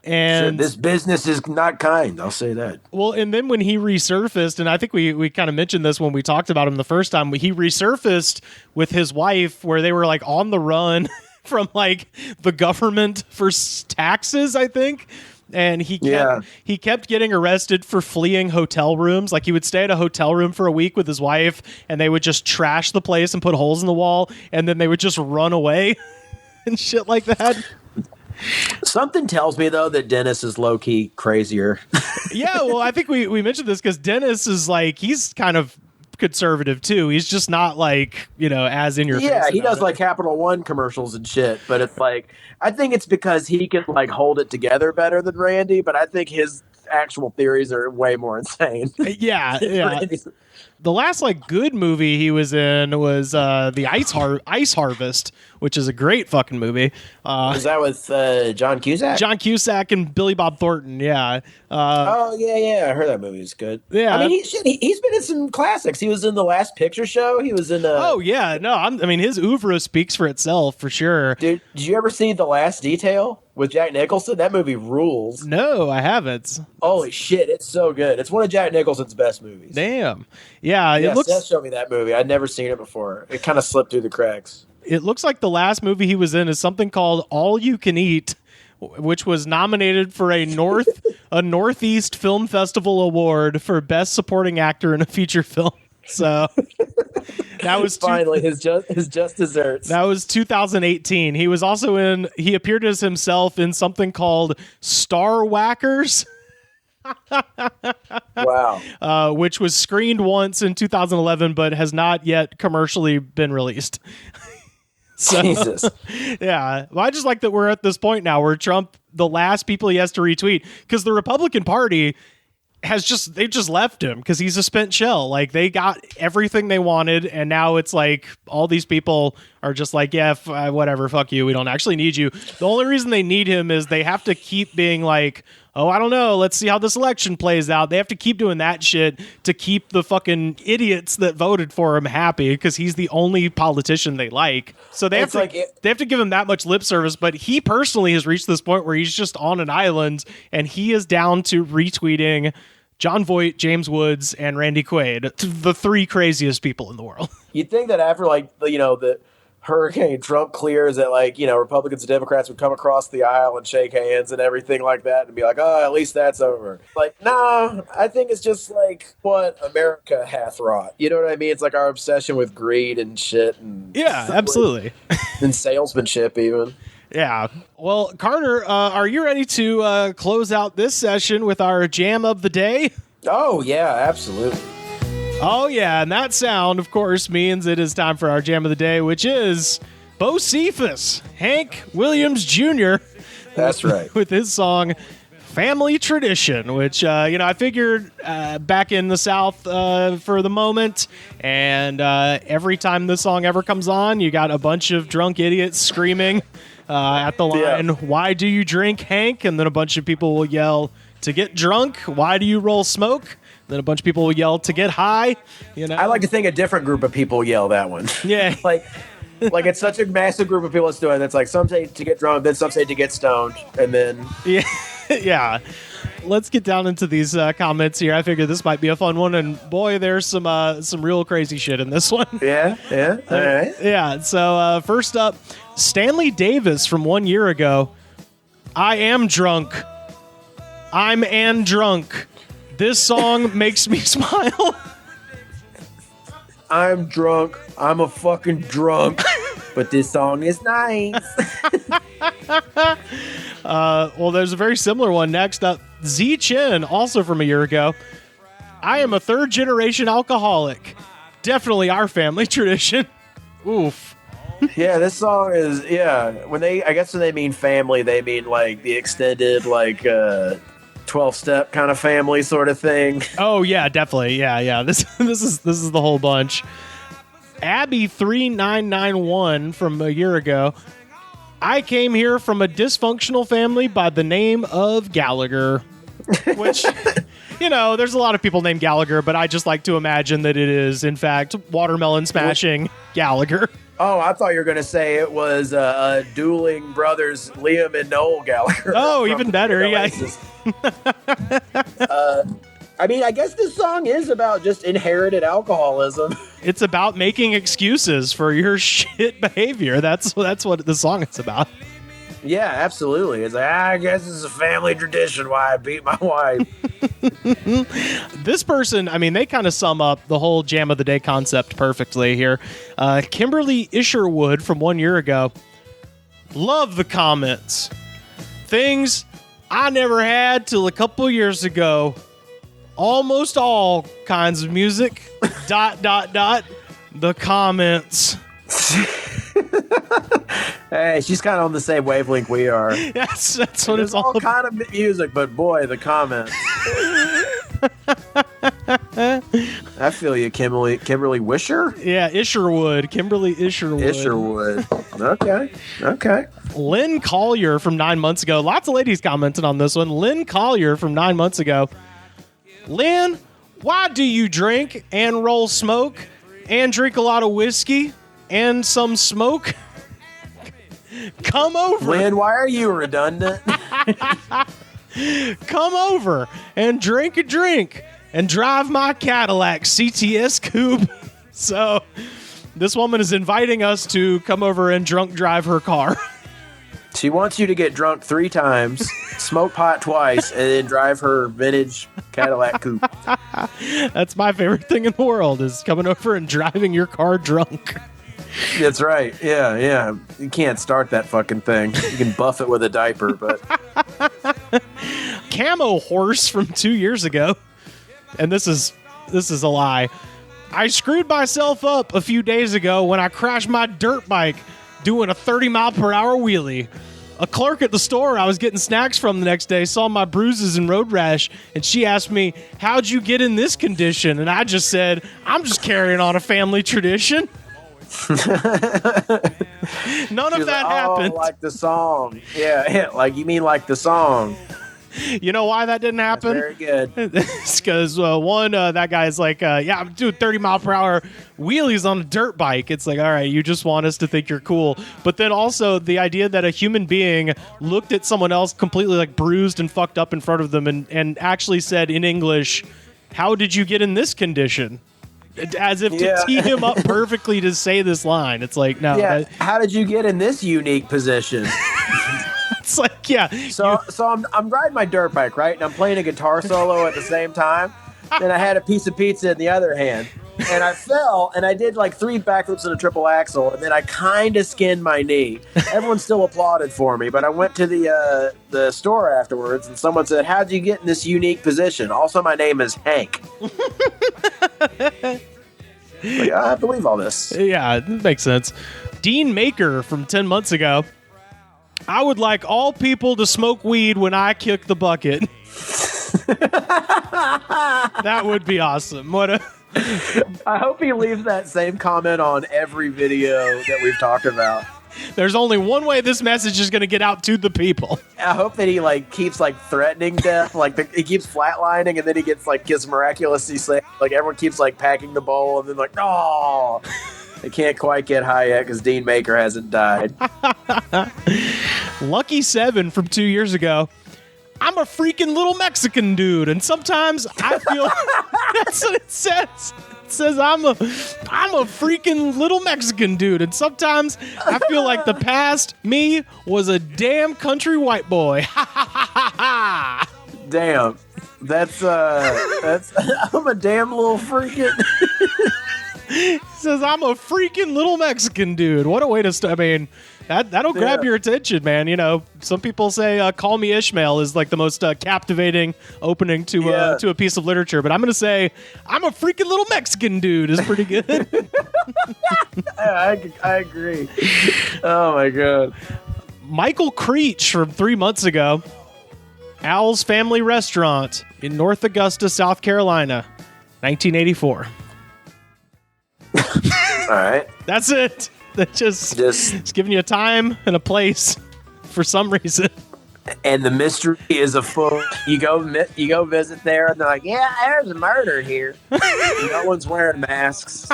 and this business is not kind. I'll say that. Well, and then when he resurfaced, and I think we kind of mentioned this when we talked about him the first time, he resurfaced with his wife where they were like on the run from like the government for taxes, I think. And he kept getting arrested for fleeing hotel rooms. Like he would stay at a hotel room for a week with his wife, and they would just trash the place and put holes in the wall, and then they would just run away and shit like that. Something tells me though that Dennis is low key crazier. Yeah, well, I think we mentioned this because Dennis is like he's kind of conservative too. He's just not like as in your face. Yeah, he does like Capital One commercials and shit, but it's like I think it's because he can like hold it together better than Randy, but I think his actual theories are way more insane. Yeah. The last like good movie he was in was the Ice Harvest, which is a great fucking movie. Is that with John Cusack? John Cusack and Billy Bob Thornton. Yeah. Yeah. I heard that movie is good. Yeah. I mean, he's been in some classics. He was in The Last Picture Show. He was in. Oh yeah, no, I mean his oeuvre speaks for itself for sure. Dude, did you ever see The Last Detail with Jack Nicholson? That movie rules. No, I haven't. Holy shit, it's so good. It's one of Jack Nicholson's best movies. Damn. Yeah, it looks. Seth showed me that movie. I'd never seen it before. It kind of slipped through the cracks. It looks like the last movie he was in is something called All You Can Eat, which was nominated for a Northeast Film Festival Award for Best Supporting Actor in a Feature Film. So that was finally his just desserts. That was 2018. He was also he appeared as himself in something called Star Whackers. Wow. Which was screened once in 2011 but has not yet commercially been released. So, Jesus. Yeah. Well, I just like that we're at this point now where Trump, the last people he has to retweet, because the Republican Party they've just left him because he's a spent shell. Like they got everything they wanted, and now it's like all these people are just like, yeah, whatever, fuck you, we don't actually need you. The only reason they need him is they have to keep being like, oh, I don't know, let's see how this election plays out. They have to keep doing that shit to keep the fucking idiots that voted for him happy because he's the only politician they like. So they have to give him that much lip service, but he personally has reached this point where he's just on an island and he is down to retweeting John Voight, James Woods, and Randy Quaid, the three craziest people in the world. You'd think that after the Hurricane Trump clears that Republicans and Democrats would come across the aisle and shake hands and everything like that and be like, oh, at least that's over. Like, nah, I think it's just like what America hath wrought. You know what I mean? It's like our obsession with greed and shit. And yeah, absolutely. And salesmanship even. Yeah. Well, Carter, are you ready to close out this session with our jam of the day? Oh, yeah, absolutely. Oh, yeah. And that sound, of course, means it is time for our jam of the day, which is Bo Cephas, Hank Williams Jr. That's right. With his song Family Tradition, which, I figured back in the South for the moment. And every time this song ever comes on, you got a bunch of drunk idiots screaming at the line, why do you drink, Hank? And then a bunch of people will yell, to get drunk. Why do you roll smoke? Then a bunch of people will yell, to get high. I like to think a different group of people yell that one. Yeah. like it's such a massive group of people that's doing it. It's like some say to get drunk, then some say to get stoned, and then... Yeah. Yeah. Let's get down into these comments here. I figured this might be a fun one, and boy, there's some real crazy shit in this one. Yeah, all right. Yeah, so first up, Stanley Davis from 1 year ago. I am drunk. I'm and drunk. This song makes me smile. I'm drunk. I'm a fucking drunk. But this song is nice. Well, there's a very similar one next up. Z Chin, also from a year ago. I am a third-generation alcoholic. Definitely our family tradition. Oof. Yeah, this song is, when they mean family, they mean like the extended, like, 12-step kind of family sort of thing. Oh, yeah, definitely. Yeah. This is the whole bunch. Abby3991 from a year ago. I came here from a dysfunctional family by the name of Gallagher. Which, there's a lot of people named Gallagher, but I just like to imagine that it is, in fact, watermelon smashing Gallagher. Oh, I thought you were going to say it was dueling brothers Liam and Noel Gallagher. Oh, even better. Yeah. I mean, I guess this song is about just inherited alcoholism. It's about making excuses for your shit behavior. That's what the song is about. Yeah, absolutely. It's like, I guess it's a family tradition why I beat my wife. This person, I mean, they kind of sum up the whole Jam of the Day concept perfectly here. Kimberly Isherwood from 1 year ago. Love the comments. Things I never had till a couple years ago. Almost all kinds of music. ... The comments. Hey, she's kind of on the same wavelength we are. Yes, that's what it's all about. Kind of music, but boy, the comments. I feel you, Kimberly Wisher? Yeah, Isherwood. Kimberly Isherwood. Okay. Lynn Collier from 9 months ago. Lots of ladies commenting on this one. Lynn Collier from 9 months ago. Lynn, why do you drink and roll smoke and drink a lot of whiskey and some smoke? Come over. Lynn, why are you redundant? Come over and drink a drink and drive my Cadillac CTS coupe. So this woman is inviting us to come over and drunk drive her car. She wants you to get drunk 3 times, smoke pot twice, and then drive her vintage Cadillac coupe. That's my favorite thing in the world, is coming over and driving your car drunk. That's right. Yeah. You can't start that fucking thing. You can buff it with a diaper, but... Camo Horse from 2 years ago. And this is a lie. I screwed myself up a few days ago when I crashed my dirt bike doing a 30-mile-per-hour wheelie. A clerk at the store I was getting snacks from the next day saw my bruises and road rash, and she asked me, how'd you get in this condition? And I just said, I'm just carrying on a family tradition. None of that happened. Oh, like the song. Yeah, like you mean like the song. You know why that didn't happen? That's very good. It's because that guy's like, I'm doing 30-mile-per-hour wheelies on a dirt bike. It's like, all right, you just want us to think you're cool. But then also the idea that a human being looked at someone else completely like bruised and fucked up in front of them and actually said in English, how did you get in this condition? As if to tee him up perfectly to say this line. It's like, no. Yeah, how did you get in this unique position? It's like, yeah. So I'm riding my dirt bike, right? And I'm playing a guitar solo at the same time. Then I had a piece of pizza in the other hand. And I fell, and I did like 3 backflips and a triple axel, and then I kind of skinned my knee. Everyone still applauded for me, but I went to the store afterwards, and someone said, how'd you get in this unique position? Also, my name is Hank. Like, I believe all this. Yeah, it makes sense. Dean Maker from 10 months ago. I would like all people to smoke weed when I kick the bucket. That would be awesome. I hope he leaves that same comment on every video that we've talked about. There's only one way this message is going to get out to the people. I hope that he keeps threatening death, he keeps flatlining, and then he gets miraculously saved. Everyone keeps packing the bowl, and then no, they can't quite get high yet because Dean Maker hasn't died. Lucky 7 from 2 years ago. I'm a freaking little Mexican dude, and sometimes I feel that's what it says. It says I'm a freaking little Mexican dude, and sometimes I feel like the past me was a damn country white boy. Damn, that's I'm a damn little freaking. He says I'm a freaking little Mexican dude. What a way to start. I mean, that'll grab your attention, man. You know, some people say "Call Me Ishmael" is the most captivating opening to a piece of literature, but I'm going to say "I'm a freaking little Mexican dude" is pretty good. I agree. Oh my god. Michael Creech from 3 months ago. Al's Family Restaurant in North Augusta, South Carolina, 1984. All right. That's it. That just it's giving you a time and a place for some reason. And the mystery is afoot. You go visit there, and they're like, "Yeah, there's a murder here." No one's wearing masks.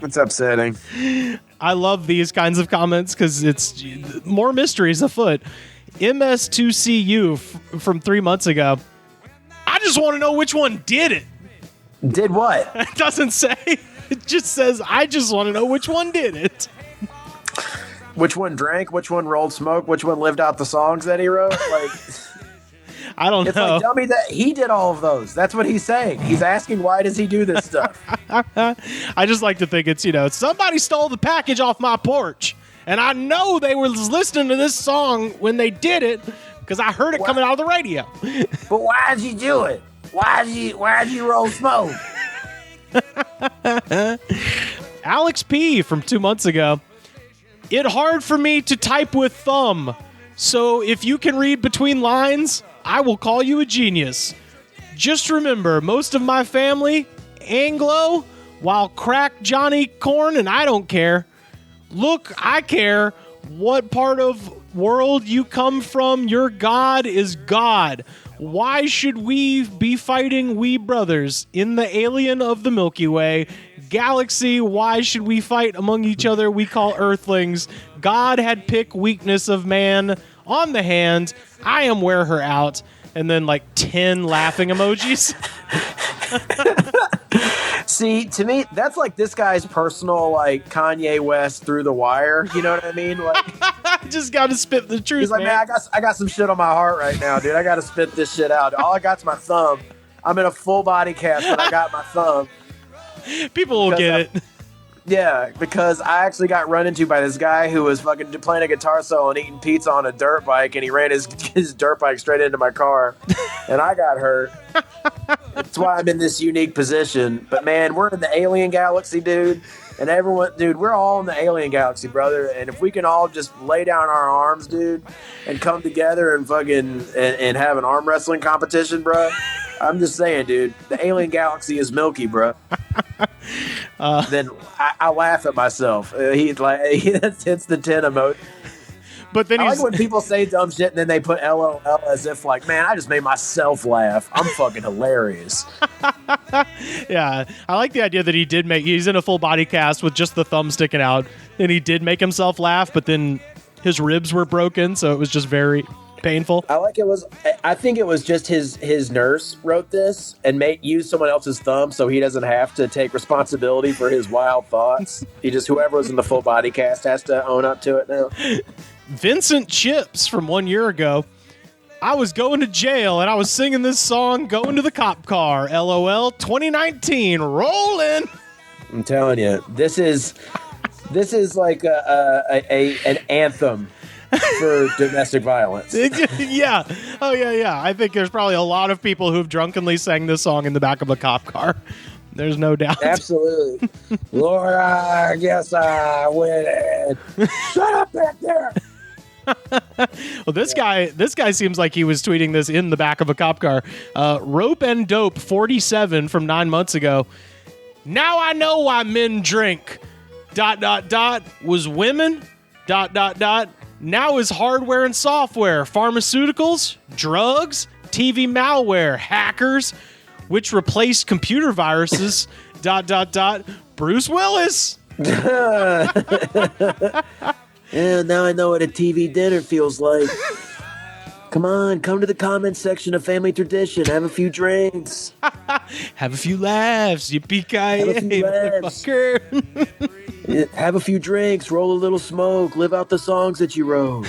It's upsetting. I love these kinds of comments because it's more mysteries afoot. MS2CU from 3 months ago. I just want to know which one did it. Did what? It doesn't say. It just says, I just want to know which one did it. Which one drank? Which one rolled smoke? Which one lived out the songs that he wrote? Like, I don't know. It's like, tell me that he did all of those. That's what he's saying. He's asking, why does he do this stuff? I just like to think it's, somebody stole the package off my porch. And I know they were listening to this song when they did it because I heard it coming out of the radio. But why'd you do it? Why'd you roll smoke? Alex P. from 2 months ago. It hard for me to type with thumb. So if you can read between lines, I will call you a genius. Just remember, most of my family, Anglo, while crack Johnny Corn, and I don't care. Look, I care. What part of world you come from, your God is God. Why should we be fighting, we brothers, in the alien of the Milky Way? Galaxy, why should we fight among each other we call earthlings? God had pick weakness of man on the hand. I am wear her out. And then 10 laughing emojis. See, to me, that's like this guy's personal, Kanye West Through the Wire. You know what I mean? Just got to spit the truth. He's like, man, I got some shit on my heart right now, dude. I got to spit this shit out. All I got's my thumb. I'm in a full body cast, but I got my thumb. People will get it. Yeah, because I actually got run into by this guy who was fucking playing a guitar solo and eating pizza on a dirt bike, and he ran his dirt bike straight into my car, and I got hurt. That's why I'm in this unique position. But man, we're in the alien galaxy, dude, and everyone, dude, we're all in the alien galaxy, brother. And if we can all just lay down our arms, dude, and come together and fucking and have an arm wrestling competition, bro. I'm just saying, dude, the alien galaxy is milky, bro. Then I laugh at myself. He's like, it's the 10 emoji. But then I like when people say dumb shit and then they put LOL as if man, I just made myself laugh. I'm fucking hilarious. Yeah, I like the idea that he's in a full body cast with just the thumb sticking out, and he did make himself laugh, but then his ribs were broken, so it was just very painful. I think it was just his nurse wrote this and used someone else's thumb so he doesn't have to take responsibility for his wild thoughts. Whoever was in the full body cast has to own up to it now. Vincent Chips from 1 year ago. I was going to jail and I was singing this song, going to the cop car. LOL 2019 rolling. I'm telling you, this is like an anthem for domestic violence. Yeah. Oh, yeah. I think there's probably a lot of people who've drunkenly sang this song in the back of a cop car. There's no doubt. Absolutely. Lord, I guess I win. Shut up back there. Well, this guy seems like he was tweeting this in the back of a cop car. Rope and Dope 47 from 9 months ago. Now I know why men drink. ... Was women. ... Now is hardware and software, pharmaceuticals, drugs, TV malware, hackers, which replaced computer viruses. ... Bruce Willis. Yeah, now I know what a TV dinner feels like. Come on, come to the comments section of Family Tradition. Have a few drinks. Have a few laughs. Yippee-ki-yay, motherfucker. Have a few drinks. Roll a little smoke. Live out the songs that you wrote.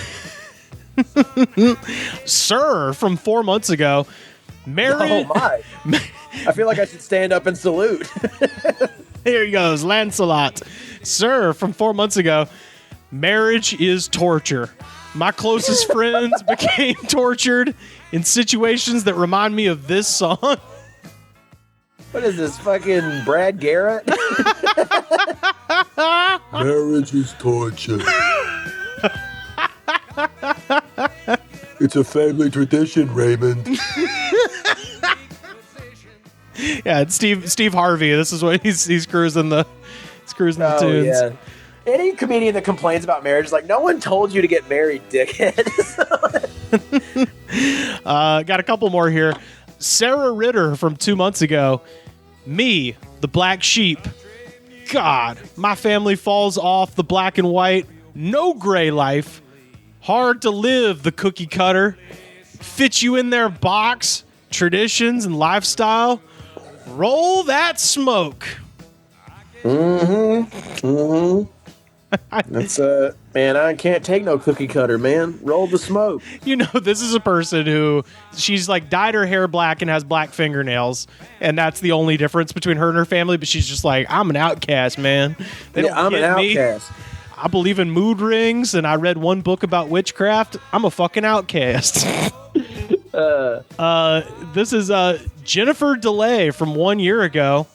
Sir, from 4 months ago. Oh, my. I feel like I should stand up and salute. Here he goes, Lancelot. Sir, from 4 months ago. Marriage is torture. My closest friends became tortured in situations that remind me of this song. What is this, fucking Brad Garrett? Marriage is torture. It's a family tradition, Raymond. Yeah, it's Steve Harvey. This is what he's cruising the It's cruising the tunes. Yeah. Any comedian that complains about marriage is like, no one told you to get married, dickhead. Got a couple more here. Sarah Ritter from 2 months ago. Me, the black sheep. God, my family falls off the black and white. No gray life. Hard to live, the cookie cutter. Fit you in their box. Traditions and lifestyle. Roll that smoke. That's man, I can't take no cookie cutter, man. Roll the smoke. You know, this is a person who she's like dyed her hair black and has black fingernails, and that's the only difference between her and her family. But she's just like, I'm an outcast, man. I'm an outcast. I believe in mood rings, and I read one book about witchcraft. I'm a fucking outcast. This is Jennifer DeLay from 1 year ago.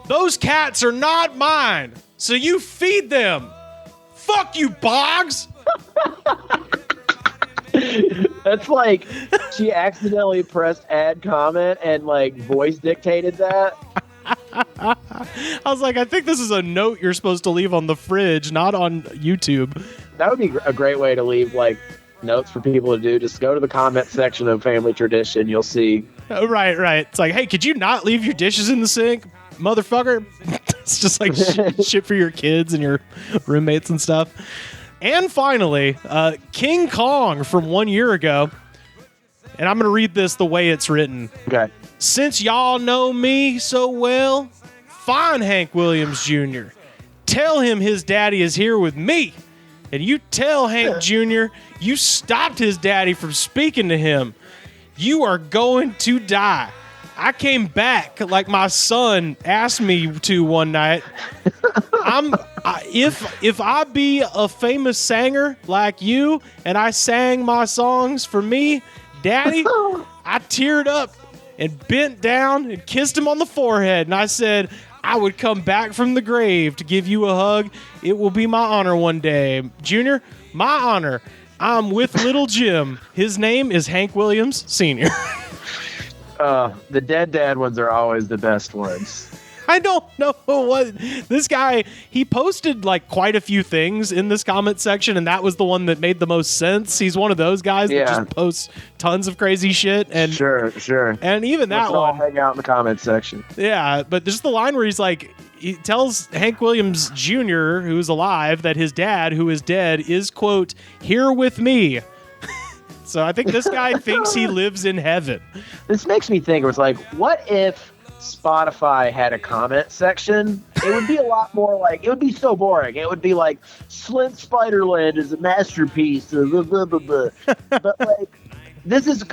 Those cats are not mine, so you feed them. Fuck you, Boggs. That's like she accidentally pressed add comment and like voice dictated that. I was like, I think this is a note you're supposed to leave on the fridge, not on YouTube. That would be a great way to leave like notes for people to do. Just go to the comment section of Family Tradition. You'll see. Oh, right. It's like, hey, could you not leave your dishes in the sink, motherfucker? It's just like shit for your kids and your roommates and stuff. And finally, King Kong from 1 year ago. And I'm going to read this the way it's written. Okay. Since y'all know me so well, find Hank Williams Jr. Tell him his daddy is here with me. And you tell Hank Jr. you stopped his daddy from speaking to him. You are going to die. I came back like my son asked me to one night. If I be a famous singer like you and I sang my songs for me, Daddy, I teared up and bent down and kissed him on the forehead. And I said, I would come back from the grave to give you a hug. It will be my honor one day. Junior, my honor. I'm with little Jim. His name is Hank Williams Sr. The dead dad ones are always the best ones. I don't know what this guy, he posted like quite a few things in this comment section, and that was the one that made the most sense. He's one of those guys that just posts tons of crazy shit. And sure. And even that Let's all one. hang out in the comment section. Yeah, but there's the line where he's like, he tells Hank Williams Jr., who's alive, that his dad, who is dead, is, quote, here with me. So I think this guy thinks he lives in heaven. This makes me think, it was like, what if Spotify had a comment section? It would be a lot more like, it would be so boring. It would be like, Slint Spiderland is a masterpiece. Blah, blah, blah, blah. But like, this is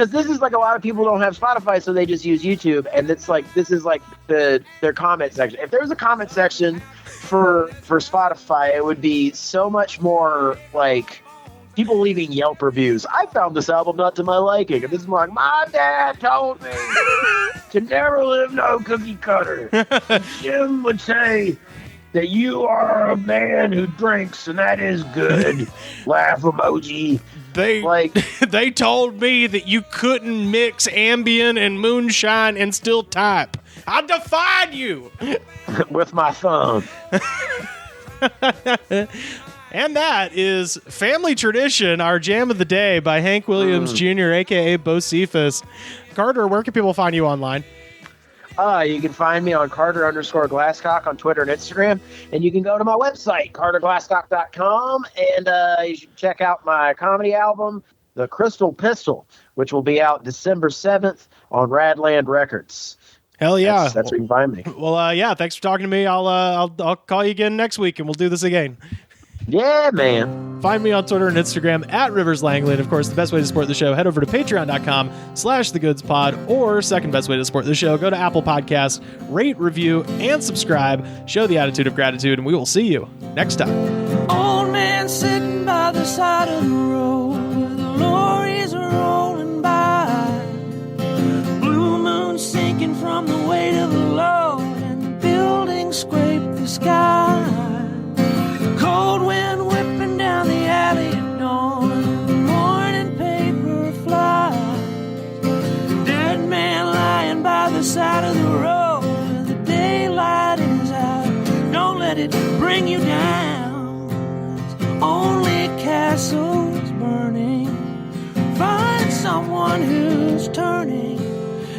like a lot of people don't have Spotify, so they just use YouTube. And it's like, this is like their comment section. If there was a comment section for Spotify, it would be so much more like people leaving Yelp reviews. I found this album not to my liking. And this is more like, my dad told me to never live no cookie cutter. Jim would say that you are a man who drinks, and that is good. Laugh emoji. They told me that you couldn't mix Ambien and moonshine and still type. I defied you. With my thumb. And that is Family Tradition, our jam of the day by Hank Williams Jr., a.k.a. Bo Cephas. Carter, where can people find you online? You can find me on Carter_Glasscock on Twitter and Instagram. And you can go to my website, CarterGlasscock.com, and you should check out my comedy album, The Crystal Pistol, which will be out December 7th on Radland Records. Hell yeah. That's where you can find me. Well, yeah, thanks for talking to me. I'll call you again next week, and we'll do this again. Yeah, man. Find me on Twitter and Instagram at Rivers Langley. And of course, the best way to support the show, head over to patreon.com/thegoodspod, or second best way to support the show, go to Apple Podcasts, rate, review, and subscribe. Show the attitude of gratitude, and we will see you next time. Old man sitting by the side of the road, the lorries are rolling by. Blue moon sinking from the weight of the load, and the buildings scrape the sky. Cold wind whipping down the alley at dawn. The morning paper flies. Dead man lying by the side of the road. The daylight is out. Don't let let it bring you down. It's only castles burning. Find someone who's turning,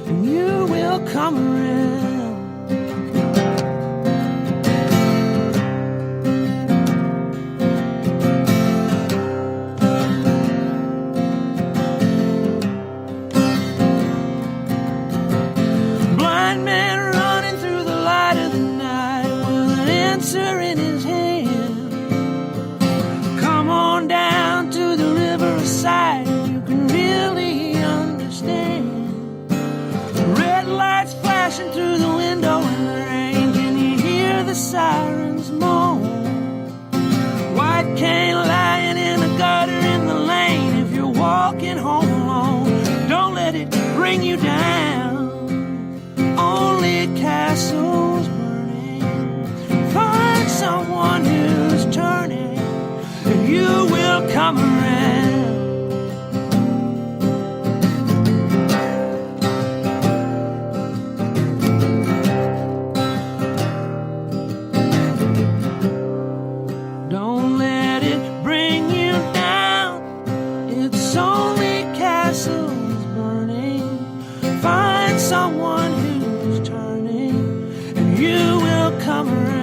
and you will come around. Blind man running through the light of the night with an answer in his hand. Come on down to the riverside, you can really understand. Red lights flashing through the window in the rain, can you hear the sirens moan? White cane lying in a gutter in the lane. If you're walking home alone, don't let it bring you down. Only castles burning. Find someone who's turning, and you will come around. Don't let it bring you down. It's only castles burning. Find someone who's turning, and you will come around.